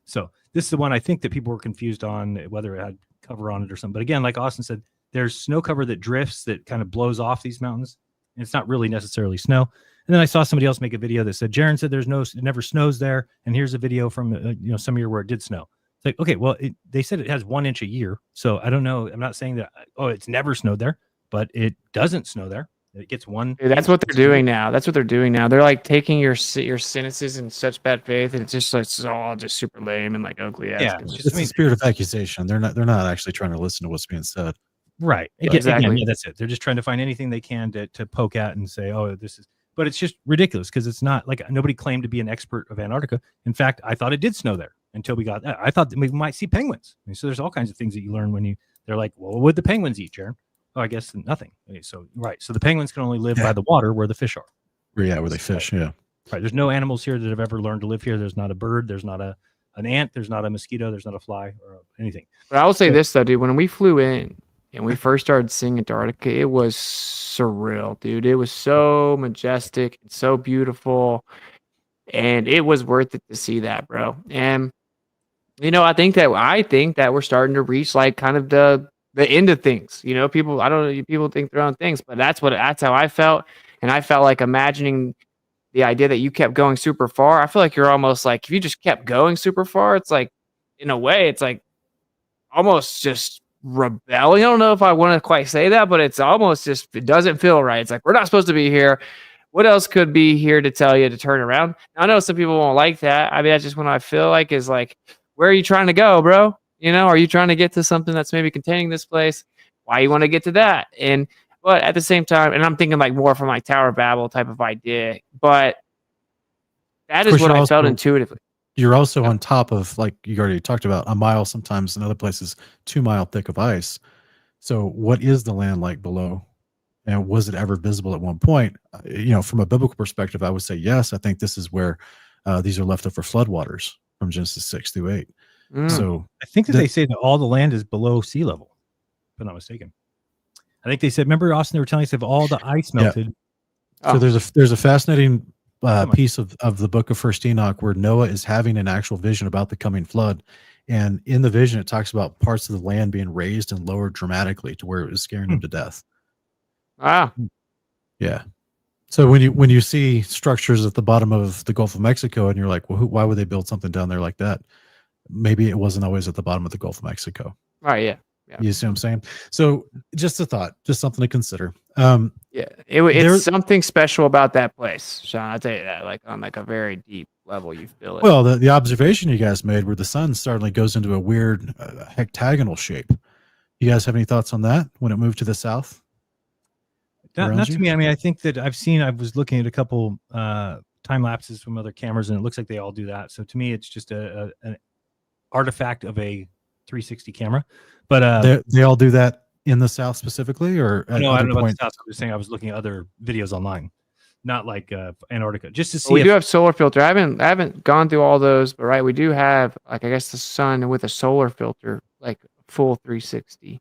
So this is the one I think that people were confused on whether it had cover on it or something. But again, like Austin said, there's snow cover that drifts, that kind of blows off these mountains. And it's not really necessarily snow. And then I saw somebody else make a video that said, Jeran said it never snows there. And here's a video from some year where it did snow. It's like, okay, well, they said it has 1 inch a year. So I don't know. I'm not saying that, it's never snowed there, but it doesn't snow there. It gets one. Dude, that's what they're doing now. They're like taking your sentences in such bad faith, and it's all just super lame and like ugly. Yeah, It's the spirit of accusation. They're not actually trying to listen to what's being said. Right. Exactly. Again, yeah, that's it. They're just trying to find anything they can to poke at and say, this is, but it's just ridiculous because it's not like nobody claimed to be an expert of Antarctica. In fact, I thought it did snow there until we got that. I thought that we might see penguins. So there's all kinds of things that you learn when they're like, well, what would the penguins eat, Jeran? Oh, I guess nothing. Okay, so right. So the penguins can only live by the water where the fish are. Yeah, where they fish. Yeah. Right. There's no animals here that have ever learned to live here. There's not a bird. There's not an ant. There's not a mosquito. There's not a fly or anything. But I will say this though, dude. When we flew in and we first started seeing Antarctica, it was surreal, dude. It was so majestic and so beautiful, and it was worth it to see that, bro. And I think that we're starting to reach like kind of the end of things. People think their own things, but that's how I felt. And I felt like imagining the idea that you kept going super far. I feel like you're almost like, if you just kept going super far, it's like, in a way, it's like almost just rebelling. I don't know if I want to quite say that, but it's almost just, it doesn't feel right. It's like, we're not supposed to be here. What else could be here to tell you to turn around? I know some people won't like that. I mean, that's just what I feel like is like, where are you trying to go, bro? Are you trying to get to something that's maybe containing this place? Why you want to get to that? But at the same time, and I'm thinking like more from like Tower of Babel type of idea, but that is what I felt intuitively. You're also on top of, like you already talked about, a mile, sometimes in other places, 2 mile thick of ice. So what is the land like below? And was it ever visible at one point? From a biblical perspective, I would say yes. I think this is where these are left over floodwaters from Genesis 6-8. So I think that they say that all the land is below sea level, if I'm not mistaken. I think they said, remember, Austin, they were telling us if all the ice melted. So there's a fascinating piece of the book of First Enoch where Noah is having an actual vision about the coming flood. And in the vision, it talks about parts of the land being raised and lowered dramatically to where it was scaring them to death. Wow. Yeah. So when you see structures at the bottom of the Gulf of Mexico and you're like, well, why would they build something down there like that? Maybe it wasn't always at the bottom of the Gulf of Mexico. Right. Yeah. You see what I'm saying? So just a thought, just something to consider. It's something special about that place, Sean. I'll tell you that, like on like a very deep level, you feel it. Well, the observation you guys made where the sun suddenly goes into a weird hectagonal shape. You guys have any thoughts on that when it moved to the south? Not to me. I mean, I think that I was looking at a couple time lapses from other cameras, and it looks like they all do that. So to me, it's just an artifact of a 360 camera. But they all do that in the south specifically, or no, I don't know about the south. I was saying I was looking at other videos online. not like Antarctica, just to see. But we do have solar filter. I haven't gone through all those, but right, we do have like I guess the sun with a solar filter, like full 360,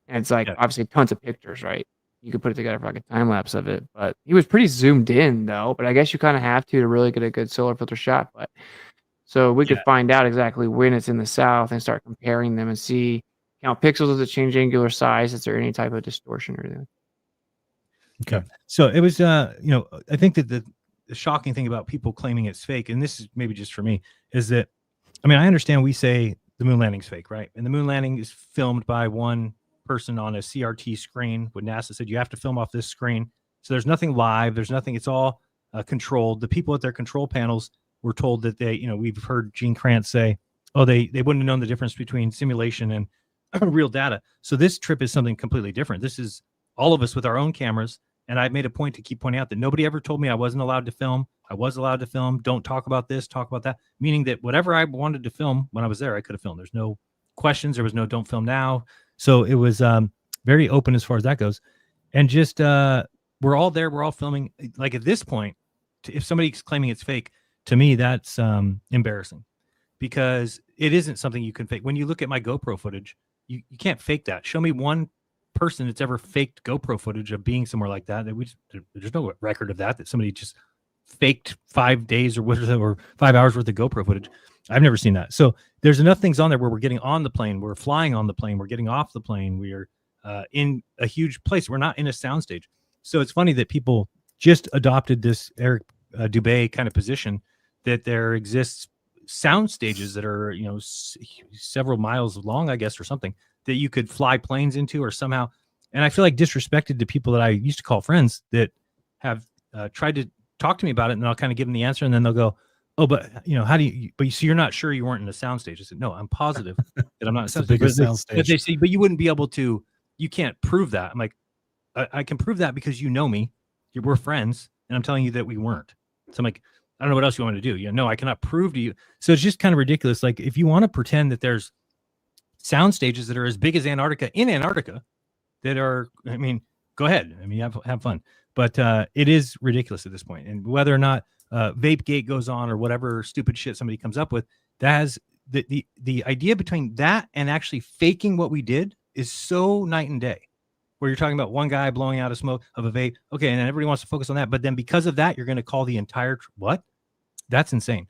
and it's like Yeah. obviously tons of pictures, right? You could put it together for like a time lapse of it, but he was pretty zoomed in though. But I guess you kind of have to really get a good solar filter shot. But so we could find out exactly when it's in the south and start comparing them and see count pixels. Does it change angular size? Is there any type of distortion or anything? Okay. So it was, I think that the shocking thing about people claiming it's fake, and this is maybe just for me, is that, I mean, I understand we say the moon landing's fake, right? And the moon landing is filmed by one person on a CRT screen. When NASA said you have to film off this screen. So there's nothing live. There's nothing. It's all controlled. The people at their control panels were told that they, we've heard Gene Kranz say, oh, they wouldn't have known the difference between simulation and real data. So this trip is something completely different. This is all of us with our own cameras. And I made a point to keep pointing out that nobody ever told me I wasn't allowed to film. I was allowed to film. Don't talk about this, talk about that. Meaning that whatever I wanted to film when I was there, I could have filmed. There's no questions. There was no don't film now. So it was very open as far as that goes. And just we're all there. We're all filming. Like at this point, if somebody's claiming it's fake, to me, that's embarrassing because it isn't something you can fake. When you look at my GoPro footage, you can't fake that. Show me one person that's ever faked GoPro footage of being somewhere like that. There's no record of that somebody just faked 5 days or whatever, or 5 hours worth of GoPro footage. I've never seen that. So there's enough things on there where we're getting on the plane, we're flying on the plane, we're getting off the plane, we are in a huge place. We're not in a soundstage. So it's funny that people just adopted this Eric Dubé kind of position that there exists sound stages that are, several miles long, I guess, or something that you could fly planes into or somehow. And I feel like disrespected to people that I used to call friends that have tried to talk to me about it. And I'll kind of give them the answer. And then they'll go, oh, but how do you, but you see, you're not sure you weren't in the soundstage. I said, no, I'm positive that I'm not in the soundstage. But they say, but you wouldn't be able to, you can't prove that. I'm like, I can prove that because you know me, we're friends. And I'm telling you that we weren't. So I'm like, I don't know what else you want me to do. No, I cannot prove to you. So it's just kind of ridiculous. Like if you want to pretend that there's sound stages that are as big as Antarctica in Antarctica that are, I mean, go ahead. I mean, have fun. But it is ridiculous at this point. And whether or not Vapegate goes on or whatever stupid shit somebody comes up with, that has the idea between that and actually faking what we did is so night and day. Where you're talking about one guy blowing out a smoke of a vape. Okay, and everybody wants to focus on that. But then because of that, you're going to call the entire what? That's insane.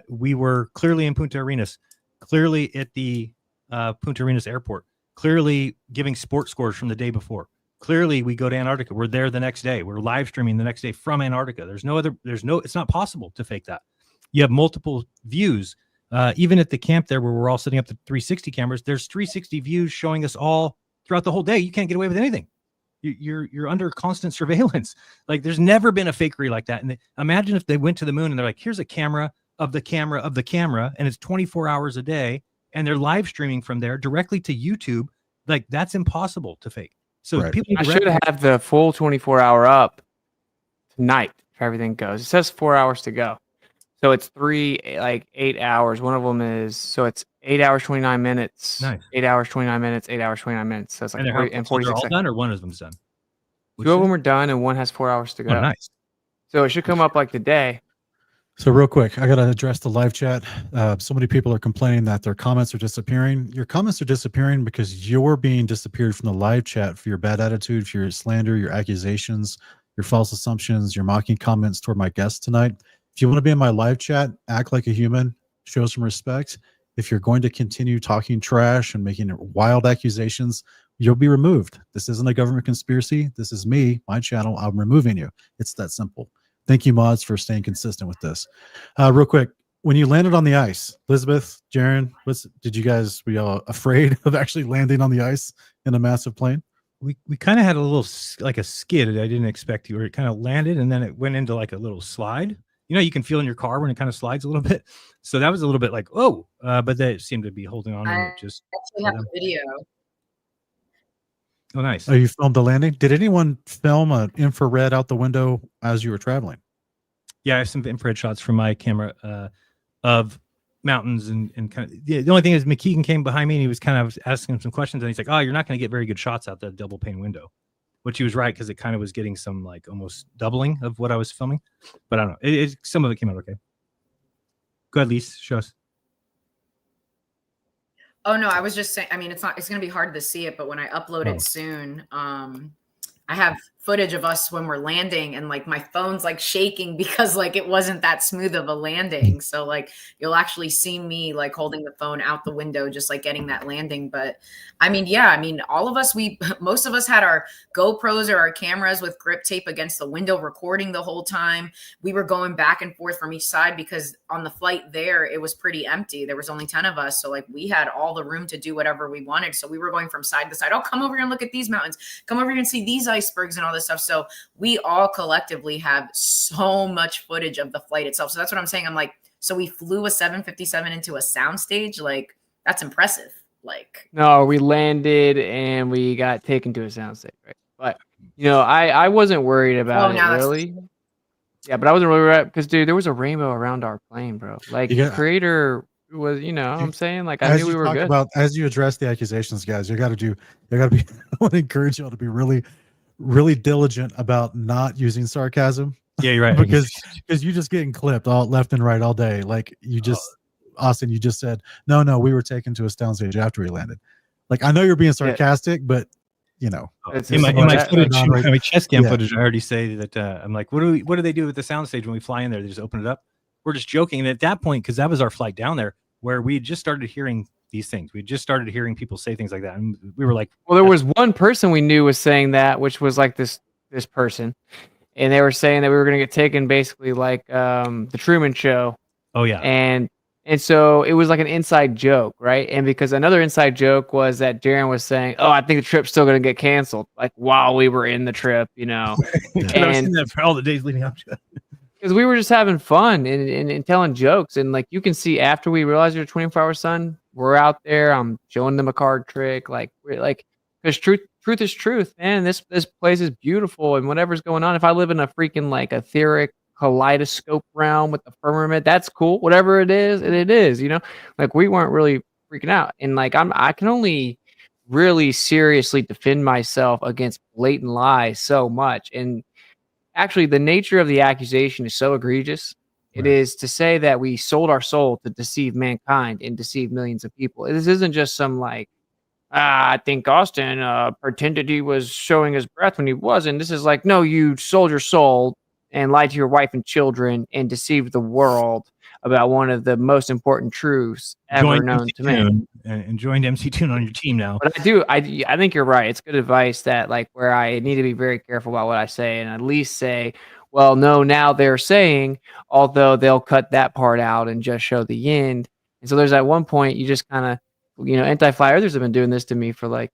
We were clearly in Punta Arenas, clearly at the Punta Arenas airport, clearly giving sports scores from the day before. Clearly we go to Antarctica. We're there the next day. We're live streaming the next day from Antarctica. It's not possible to fake that. You have multiple views. Even at the camp there where we're all setting up the 360 cameras, there's 360 views showing us all throughout the whole day. You can't get away with anything. You're under constant surveillance. Like there's never been a fakery like that. And imagine if they went to the moon and they're like, here's a camera of the camera of the camera, and it's 24 hours a day, and they're live streaming from there directly to YouTube. Like that's impossiple to fake. So right. People I should have the full 24-hour up tonight if everything goes. It says 4 hours to go. So it's 8 hours. One of them is, so it's 8 hours, 29 minutes. Nice. 8 hours, 29 minutes, 8 hours, 29 minutes. So it's like 40, and 46 they're all seconds. done or one of them's done? Two of them are done and one has 4 hours to go. Oh, nice. So it should come up like today. So real quick, I got to address the live chat. So many people are complaining that their comments are disappearing. Your comments are disappearing because you're being disappeared from the live chat for your bad attitude, for your slander, your accusations, your false assumptions, your mocking comments toward my guest tonight. If you want to be in my live chat, act like a human, show some respect. If you're going to continue talking trash and making wild accusations, you'll be removed. This isn't a government conspiracy. This is me, my channel. I'm removing you. It's that simple. Thank you, mods, for staying consistent with this. Real quick, when you landed on the ice, Lisbeth, Jeran, did you guys, were y'all afraid of actually landing on the ice in a massive plane? We kind of had a little, like a skid. I didn't expect you, where it kind of landed and then it went into like a little slide. You can feel in your car when it kind of slides a little bit. So that was a little bit like, oh, but they seemed to be holding on. And it just actually have a video. Oh, nice. Oh, you filmed the landing? Did anyone film an infrared out the window as you were traveling? Yeah, I have some infrared shots from my camera of mountains and kind of. The only thing is McKeegan came behind me and he was kind of asking some questions and he's like, oh, you're not going to get very good shots out that double pane window. which he was right because it kind of was getting some like almost doubling of what I was filming. But I don't know. Some of it came out okay. Go ahead, Lise. Show us. Oh no, I was just saying. I mean, it's going to be hard to see it, but when I upload it soon, I have footage of us when we're landing, and like my phone's like shaking because like it wasn't that smooth of a landing. So like you'll actually see me like holding the phone out the window, just like getting that landing. But I mean, yeah, I mean, all of us, most of us had our GoPros or our cameras with grip tape against the window recording the whole time. We were going back and forth from each side because on the flight there, it was pretty empty. There was only 10 of us. So like we had all the room to do whatever we wanted. So we were going from side to side. Oh, come over here and look at these mountains. Come over here and see these icebergs and all this stuff. So we all collectively have so much footage of the flight itself. So that's what I'm saying. I'm like, so we flew a 757 into a soundstage. Like that's impressive. Like, No, we landed and we got taken to a soundstage, right? But I wasn't worried about it really. Yeah, but I wasn't really worried because dude, there was a rainbow around our plane, bro. Like the creator was, what I'm saying, like I knew we were good. As you address the accusations, guys, you got to be. I want to encourage y'all to be really, really diligent about not using sarcasm. Yeah, you're right. because you just getting clipped all left and right all day. Like you just, Austin, you just said, no, we were taken to a soundstage after we landed. Like I know you're being sarcastic, but in my footage, my chest cam footage, I already say that I'm like, what do they do with the soundstage when we fly in there? They just open it up. We're just joking. And at that point, because that was our flight down there, where we just started hearing these things. We just started hearing people say things like that, and we were like, well, there was one person we knew was saying that, which was like this person, and they were saying that we were going to get taken basically like the Truman Show. Oh yeah, and so it was like an inside joke, right? And because another inside joke was that Jeran was saying, "Oh, I think the trip's still going to get canceled," like while we were in the trip, And I've seen that for all the days leading up to it. Because we were just having fun and telling jokes, and like you can see after we realized you're a 24-hour son, we're out there. I'm showing them a card trick, because truth is truth, man. This place is beautiful, and whatever's going on. If I live in a freaking like etheric kaleidoscope realm with the firmament, that's cool. Whatever it is, like we weren't really freaking out, and like I can only really seriously defend myself against blatant lies so much, and actually the nature of the accusation is so egregious. It is to say that we sold our soul to deceive mankind and deceive millions of people. This isn't just some like, I think Austin pretended he was showing his breath when he wasn't. This is like, no, you sold your soul and lied to your wife and children and deceived the world about one of the most important truths ever known to man. And joined MC Tune on your team now. But I think you're right. It's good advice that like where I need to be very careful about what I say and at least say, well, no, now they're saying, although they'll cut that part out and just show the end. And so there's at one point you just kind of, anti-fly earthers have been doing this to me for like,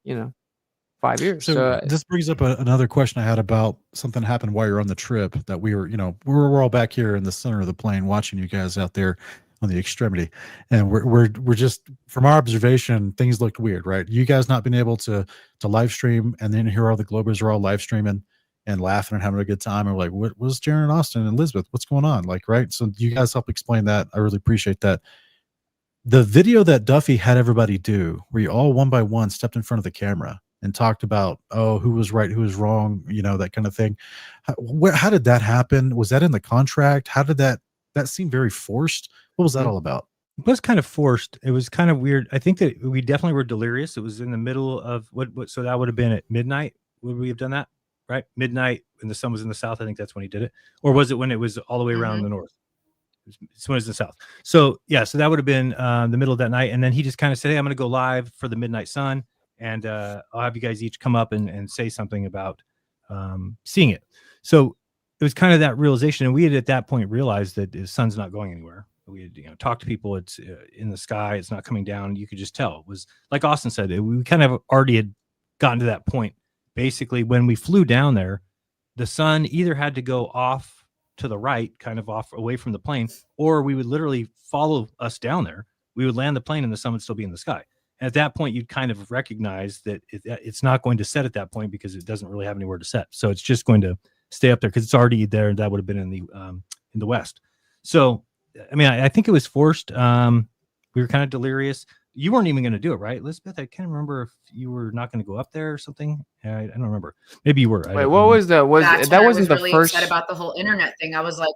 5 years. So this brings up another question I had about something happened while you're on the trip that we were, we're all back here in the center of the plane watching you guys out there on the extremity. And we're just, from our observation, things looked weird, right? You guys not being able to live stream, and then here all the Globers are all live streaming and laughing and having a good time. And we're like, what was Jeran, Austin, and Lisbeth? What's going on? Like, right? So you guys help explain that. I really appreciate that. The video that Duffy had everybody do, where you all one by one stepped in front of the camera and talked about, who was right, who was wrong, that kind of thing. How did that happen? Was that in the contract? How did that seemed very forced? What was that all about? It was kind of forced. It was kind of weird. I think that we definitely were delirious. It was in the middle of what so that would have been at midnight. Would we have done that? Right? Midnight when the sun was in the south. I think that's when he did it. Or was it when it was all the way around the north? It's when it was in the south. So yeah, so that would have been the middle of that night. And then he just kind of said, hey, I'm going to go live for the midnight sun. And I'll have you guys each come up and say something about seeing it. So it was kind of that realization. And we had at that point realized that the sun's not going anywhere. We had talked to people. It's in the sky. It's not coming down. You could just tell. It was like Austin said, we kind of already had gotten to that point. Basically, when we flew down there, the sun either had to go off to the right, kind of off away from the plane, or we would literally follow us down there. We would land the plane and the sun would still be in the sky. At that point, you'd kind of recognize that it's not going to set at that point because it doesn't really have anywhere to set. So it's just going to stay up there because it's already there. That would have been in the west. So, I mean, I think it was forced. We were kind of delirious. you weren't even going to do it, right, Lisbeth? I can't remember if you were not going to go up there or something. I don't remember. Maybe you were. Wait, what was the That's that when wasn't I was the really first? upset about the whole internet thing. I was like,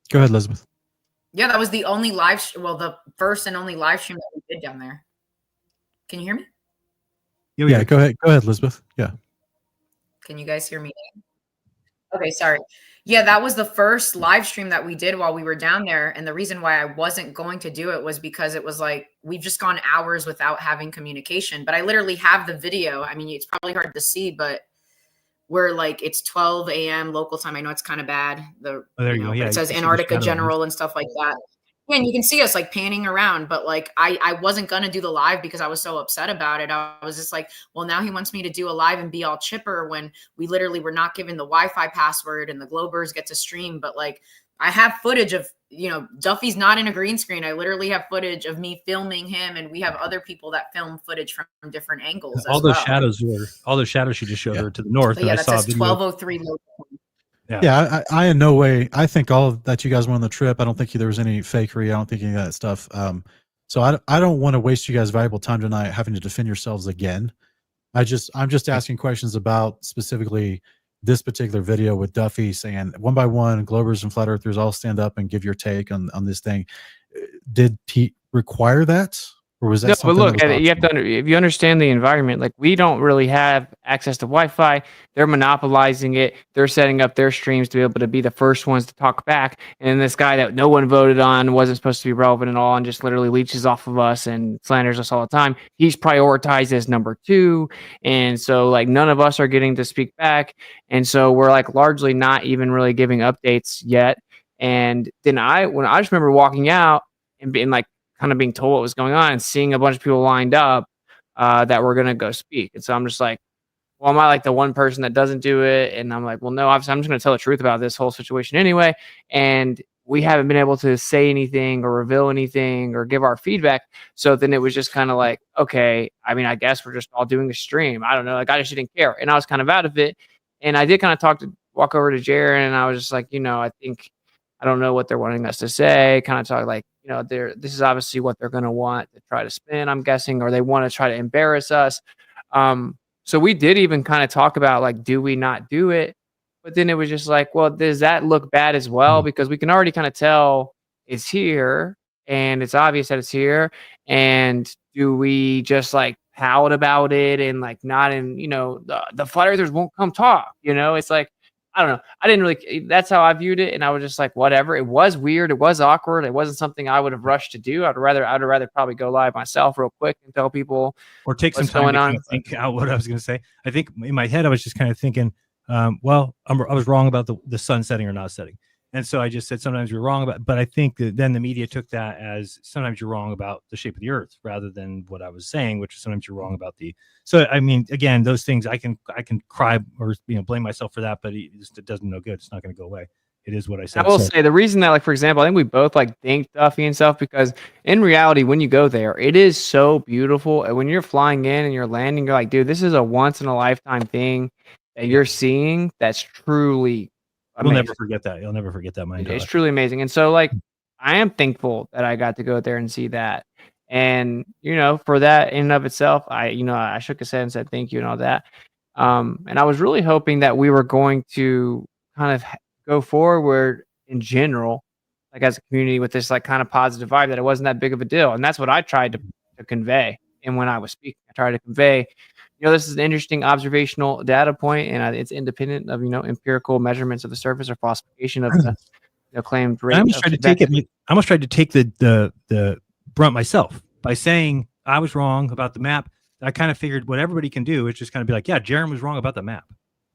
Go ahead, Elizabeth. yeah, that was the only live, the first and only live stream that we did down there. Can you hear me? Yeah, go ahead. Go ahead, Elizabeth. Yeah. Can you guys hear me? Okay, sorry. Yeah, that was the first live stream that we did while we were down there. And the reason why I wasn't going to do it was because it was like, we've just gone hours without having communication. But I literally have the video. I mean, it's probably hard to see, but we're like, it's 12 a.m. local time. I know it's kind of bad. There you go. Yeah, it says you can see the Antarctica shadow General and stuff like that. Yeah, and you can see us like panning around, but like I wasn't gonna do the live because I was so upset about it. I was just like, well, now he wants me to do a live and be all chipper when we literally were not given the Wi-Fi password and the Globers get to stream. But like I have footage of, Duffy's not in a green screen. I literally have footage of me filming him, and we have other people that film footage from different angles. All those shadows she just showed her to the north. But yeah, and that says 1203 local. Yeah, I in no way. I think all of that you guys went on the trip. I don't think there was any fakery. I don't think any of that stuff. So I don't want to waste you guys' valuable time tonight having to defend yourselves again. I'm just asking questions about specifically this particular video with Duffy saying one by one, Globers and Flat Earthers all stand up and give your take on this thing. Did he require that? Or was that No, something but look, that was you have to if you understand the environment, like we don't really have access to Wi-Fi. They're monopolizing it. They're setting up their streams to be able to be the first ones to talk back. And this guy that no one voted on wasn't supposed to be relevant at all and just literally leeches off of us and slanders us all the time. He's prioritized as number 2. And so like none of us are getting to speak back. And so we're like largely not even really giving updates yet. And then I just remember walking out and being like, kind of being told what was going on and seeing a bunch of people lined up that were going to go speak. And so I'm just like, well, am I like the one person that doesn't do it? And I'm like, well, no, obviously I'm just going to tell the truth about this whole situation anyway. And we haven't been able to say anything or reveal anything or give our feedback. So then it was just kind of like, okay, I mean, I guess we're just all doing a stream. I don't know. Like I just didn't care. And I was kind of out of it. And I did kind of walk over to Jeran, and I was just like, I don't know what they're wanting us to say. Kind of talk like, this is obviously what they're going to want to try to spin, I'm guessing, or they want to try to embarrass us. So we did even kind of talk about like, do we not do it? But then it was just like, well, does that look bad as well? Because we can already kind of tell it's here and it's obvious that it's here. And do we just like pout about it and like not in, the flat earthers won't come talk, it's like, I don't know. I didn't really, that's how I viewed it. And I was just like, whatever. It was weird. It was awkward. It wasn't something I would have rushed to do. I'd rather probably go live myself real quick and tell people or take some time to kind of think out what I was going to say. I think in my head, I was just kind of thinking, I was wrong about the sun setting or not setting. And so I just said, sometimes you're wrong about, but I think that then the media took that as sometimes you're wrong about the shape of the earth rather than what I was saying, which is sometimes you're wrong about so, I mean, again, those things I can cry or, blame myself for that, but it doesn't no good. It's not going to go away. It is what I said. I will say the reason that, like, for example, I think we both like thanked Duffy and stuff because in reality, when you go there, it is so beautiful. And when you're flying in and you're landing, you're like, dude, this is a once in a lifetime thing that you're seeing. That's truly amazing. We'll never forget that. You'll never forget that. It's truly amazing. And so like, I am thankful that I got to go there and see that. And, for that in and of itself, I shook his head and said, thank you and all that. And I was really hoping that we were going to kind of go forward in general, like as a community with this like kind of positive vibe that it wasn't that big of a deal. And that's what I tried to convey. And when I was speaking, I tried to convey, this is an interesting observational data point, and it's independent of, empirical measurements of the surface or falsification of the claimed rate. I almost tried to take the brunt myself by saying I was wrong about the map. I kind of figured what everybody can do is just kind of be like, yeah, Jeran was wrong about the map,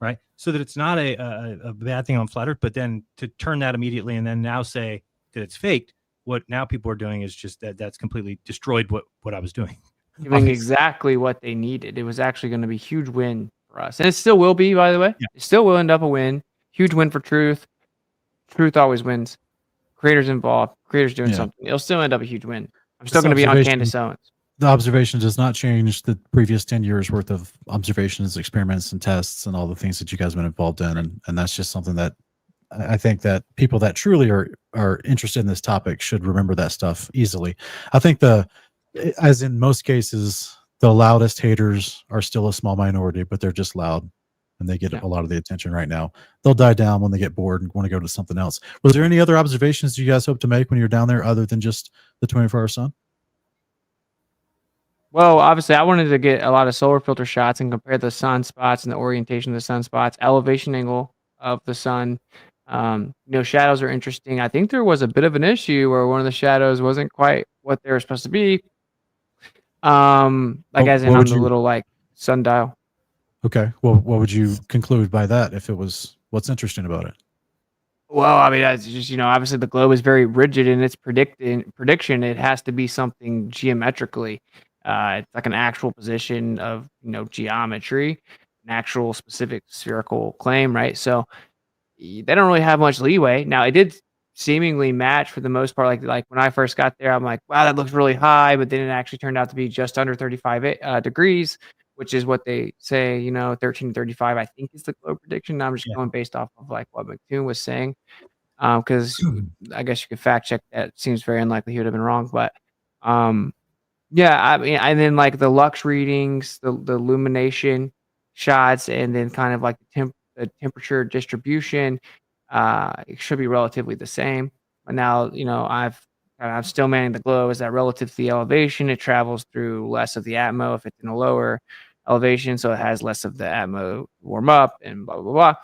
right? So that it's not a bad thing on Flat Earth, but then to turn that immediately and then now say that it's faked, what now people are doing is just that's completely destroyed what I was doing. Giving exactly what they needed. It was actually going to be a huge win for us. And it still will be, by the way. Yeah. It still will end up a win. Huge win for truth. Truth always wins. Creators involved. Creators doing something. It'll still end up a huge win. I'm still going to be on Candace Owens. The observation does not change the previous 10 years worth of observations, experiments, and tests, and all the things that you guys have been involved in. And that's just something that I think that people that truly are interested in this topic should remember that stuff easily. I think as in most cases, the loudest haters are still a small minority, but they're just loud and they get Yeah. a lot of the attention right now. They'll die down when they get bored and want to go to something else. Was there any other observations you guys hope to make when you're down there other than just the 24-hour sun? Well, obviously, I wanted to get a lot of solar filter shots and compare the sunspots and the orientation of the sunspots, elevation angle of the sun. Shadows are interesting. I think there was a bit of an issue where one of the shadows wasn't quite what they were supposed to be. As in on the little like sundial. Okay. Well, what would you conclude by that if it was what's interesting about it? Well, I mean, that's just, obviously the globe is very rigid in its prediction. It has to be something geometrically. It's like an actual position of, geometry, an actual specific spherical claim, right? So they don't really have much leeway. Now, it did seemingly match for the most part. Like when I first got there, I'm like, wow, that looks really high, but then it actually turned out to be just under 35 degrees, which is what they say, 13 to 35, I think is the globe prediction. I'm just going based off of like what McToon was saying. Because I guess you could fact check that. It seems very unlikely he would have been wrong, but yeah, I mean, and then like the lux readings, the illumination shots, and then kind of like the temperature distribution, it should be relatively the same. But now, I'm still manning the globe. Is that relative to the elevation? It travels through less of the atmo if it's in a lower elevation, so it has less of the atmo warm up and blah blah blah.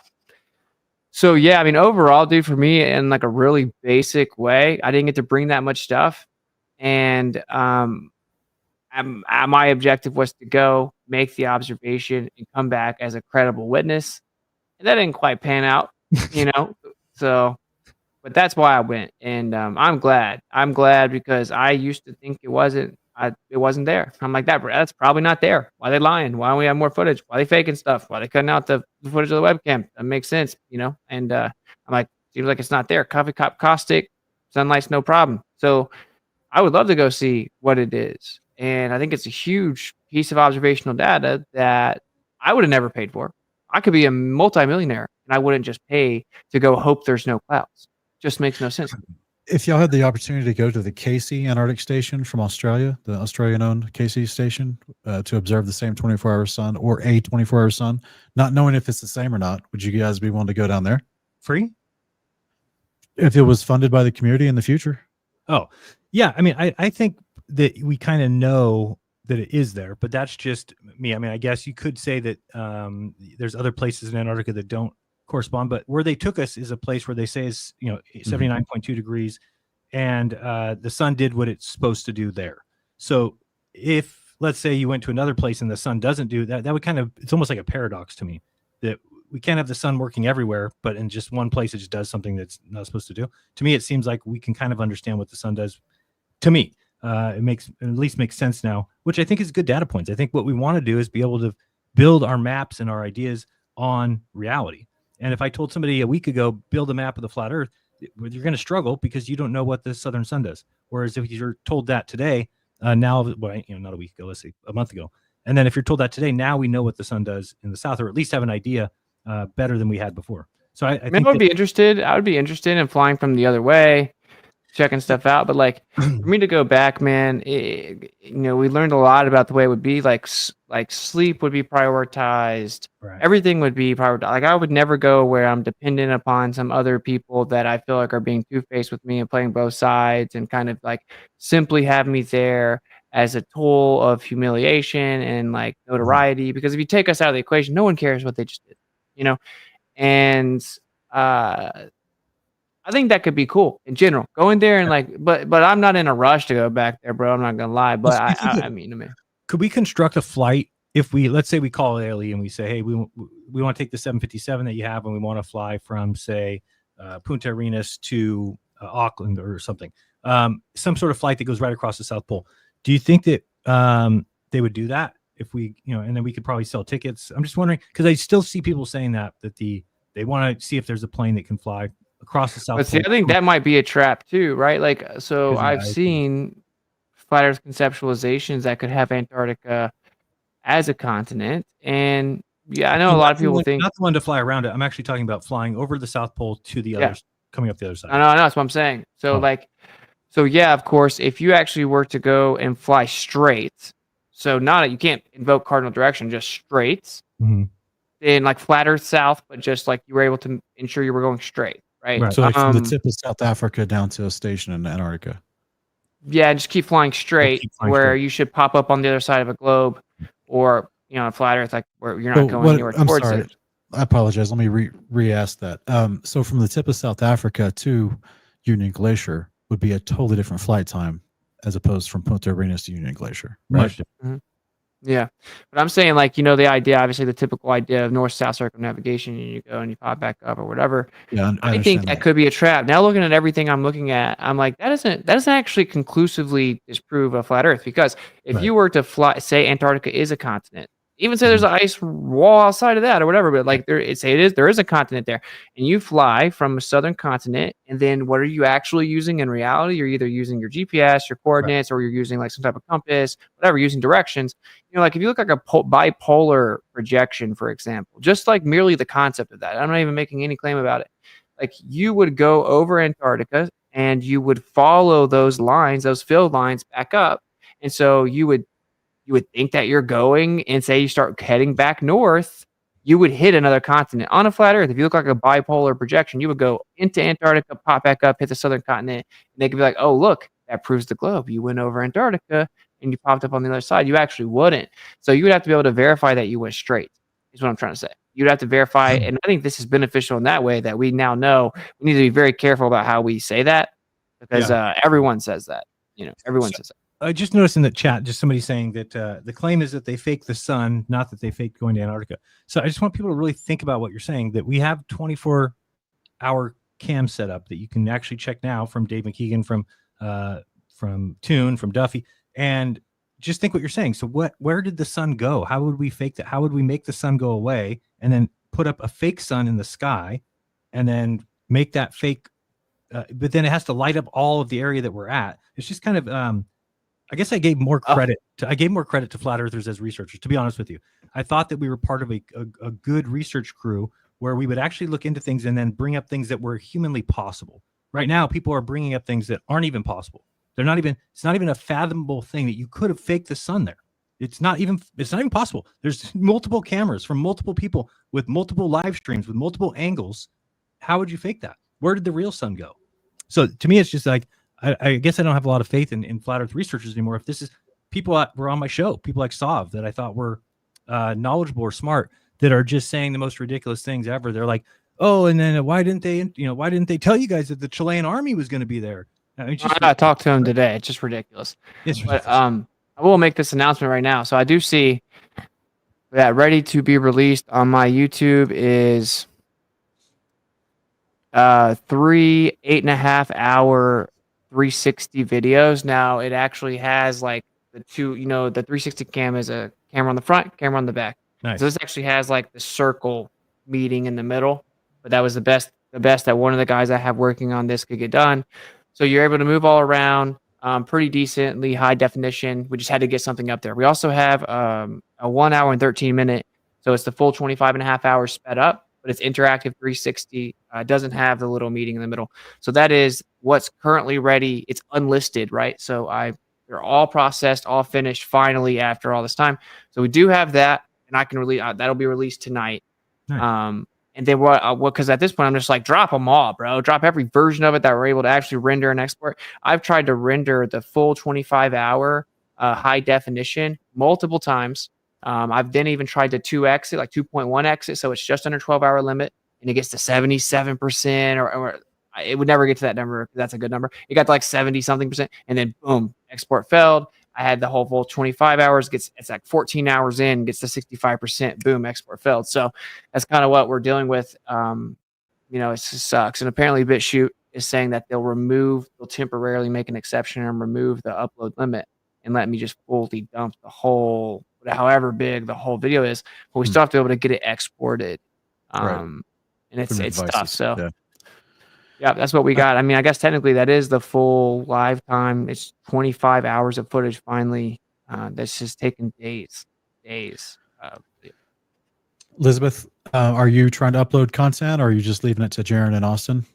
So yeah, I mean, overall, dude, for me, in like a really basic way, I didn't get to bring that much stuff, and my objective was to go make the observation and come back as a credible witness, and that didn't quite pan out, So, but that's why I went, and I'm glad. I'm glad because I used to think it wasn't there. I'm like, that's probably not there. Why are they lying? Why don't we have more footage? Why are they faking stuff? Why are they cutting out the footage of the webcam? That makes sense, And I'm like, seems like it's not there. Coffee cup caustic, sunlight's no problem. So I would love to go see what it is. And I think it's a huge piece of observational data that I would have never paid for. I could be a multimillionaire and I wouldn't just pay to go hope there's no clouds. Just makes no sense. If y'all had the opportunity to go to the Casey Antarctic Station from Australia, the Australian-owned Casey Station, to observe the same 24-hour sun or a 24-hour sun, not knowing if it's the same or not, would you guys be willing to go down there? Free? If it was funded by the community in the future? Oh, yeah. I mean, I think that we kind of know that it is there, but that's just me. I mean, I guess you could say that there's other places in Antarctica that don't correspond, but where they took us is a place where they say is 79.2 degrees, and the sun did what it's supposed to do there. So if let's say you went to another place and the sun doesn't do that, that would kind of, it's almost like a paradox to me that we can't have the sun working everywhere, but in just one place it just does something that's not supposed to do. To me, it seems like we can kind of understand what the sun does. To me, it at least makes sense now, which I think is good data points. I think what we want to do is be able to build our maps and our ideas on reality. And if I told somebody a week ago, build a map of the flat Earth, you're going to struggle because you don't know what the southern sun does. Whereas if you're told that today, not a week ago, let's say a month ago, and then if you're told that today, now we know what the sun does in the south, or at least have an idea better than we had before. So I think I would be interested in flying from the other way, checking stuff out. But like for me to go back, man, we learned a lot about the way it would be. Like sleep would be prioritized. Right. Everything would be prioritized. Like I would never go where I'm dependent upon some other people that I feel like are being two-faced with me and playing both sides and kind of like simply have me there as a tool of humiliation and like notoriety. Because if you take us out of the equation, no one cares what they just did, and I think that could be cool in general. Going there and but I'm not in a rush to go back there, bro. I'm not gonna lie, but I mean, could we construct a flight if let's say we call Ailey and we say, hey, we want to take the 757 that you have and we want to fly from say Punta Arenas to Auckland or something, some sort of flight that goes right across the South Pole. Do you think that they would do that if we, and then we could probably sell tickets? I'm just wondering because I still see people saying that they want to see if there's a plane that can fly across the South Pole. See, I think that might be a trap too, right? Like, so I've seen flat Earth conceptualizations that could have Antarctica as a continent, and Yeah, I know a lot of people think. Not the one to fly around it. I'm actually talking about flying over the South Pole to the Yeah. others, coming up the other side. I know, that's what I'm saying. So so yeah, of course, if you actually were to go and fly straight, so you can't invoke cardinal direction, just straight, Mhm. in like flat Earth south, but just like you were able to ensure you were going straight, right? Right. So like from the tip of South Africa down to a station in Antarctica. Yeah, just keep flying straight, keep flying where straight. you should pop up on the other side of a globe, or a flat Earth, like where you're not going anywhere I'm towards sorry. it. I apologize. Let me re-ask that. So from the tip of South Africa to Union Glacier would be a totally different flight time as opposed from Punta Arenas to Union Glacier, right? Much different. Yeah, but I'm saying like the idea, obviously the typical idea of north-south circumnavigation, and you go and you pop back up or whatever. Yeah, I think that could be a trap. Now looking at everything I'm looking at, I'm like that doesn't actually conclusively disprove a flat Earth, because if you were to fly, say Antarctica is a continent, even say there's an ice wall outside of that or whatever, but like there is a continent there, and you fly from a southern continent, and then what are you actually using in reality? You're either using your GPS, your coordinates, or you're using like some type of compass, whatever, using directions. Like if you look like a bipolar projection, for example, just like merely the concept of that, I'm not even making any claim about it. Like you would go over Antarctica and you would follow those lines, those field lines back up. And so you would think that you're going, and say you start heading back north, you would hit another continent on a flat Earth. If you look like a bipolar projection, you would go into Antarctica, pop back up, hit the southern continent, and they could be like, oh, look, that proves the globe. You went over Antarctica and you popped up on the other side. You actually wouldn't. So you would have to be able to verify that you went straight, is what I'm trying to say. You'd have to verify, and I think this is beneficial in that way, that we now know we need to be very careful about how we say that, because everyone says that. Everyone says that. I just noticed in the chat, just somebody saying that the claim is that they fake the sun, not that they fake going to Antarctica. So I just want people to really think about what you're saying, that we have 24-hour cam set up that you can actually check now from Dave McKeegan, from Toon, from Duffy, and just think what you're saying. So where did the sun go? How would we fake that? How would we make the sun go away and then put up a fake sun in the sky and then make that fake, but then it has to light up all of the area that we're at. It's just kind of, I guess I gave more credit to flat earthers as researchers, to be honest with you. I thought that we were part of a good research crew where we would actually look into things and then bring up things that were humanly possible. Right now, people are bringing up things that aren't even possible. It's not even a fathomable thing that you could have faked the sun there. It's not even possible. There's multiple cameras from multiple people with multiple live streams with multiple angles. How would you fake that? Where did the real sun go? So to me, it's just like, I guess I don't have a lot of faith in flat earth researchers anymore. If this is people that were on my show, people like Sav that I thought were knowledgeable or smart, that are just saying the most ridiculous things ever. They're like, oh, and then why didn't they tell you guys that the Chilean army was going to be there? I mean, I talked to him today. It's just ridiculous. It's ridiculous. But I will make this announcement right now. So I do see that ready to be released on my YouTube is 3 8.5 hour 360 videos. Now it actually has like the two, the 360 cam is a camera on the front, camera on the back. Nice. So this actually has like the circle meeting in the middle, but that was the best that one of the guys I have working on this could get done. So you're able to move all around, pretty decently high definition. We just had to get something up there. We also have a 1 hour and 13 minute. So it's the full 25.5 hours sped up, but it's interactive 360. It doesn't have the little meeting in the middle. So that is what's currently ready. It's unlisted, right? So they're all processed, all finished finally after all this time. So we do have that, and I can release that'll be released tonight. Nice. And then because at this point I'm just like, drop them all, bro. Drop every version of it that we're able to actually render and export. I've tried to render the full 25-hour high definition multiple times. I've then even tried to 2x it, like 2.1x it, so it's just under 12-hour limit, and it gets to 77%, or it would never get to that number. That's a good number. It got to like 70-something%, and then boom, export failed. I had the whole full 25 hours. It's like 14 hours in, gets to 65%. Boom, export failed. So that's kind of what we're dealing with. It just sucks. And apparently BitChute is saying that they'll temporarily make an exception and remove the upload limit and let me just fully dump the whole, however big the whole video is. But we still have to be able to get it exported. Right. And it's devices. tough. So yeah, that's what we got. I mean, I guess technically that is the full live time. It's 25 hours of footage finally. That's just taken days. Elizabeth, are you trying to upload content, or are you just leaving it to Jeran and Austin?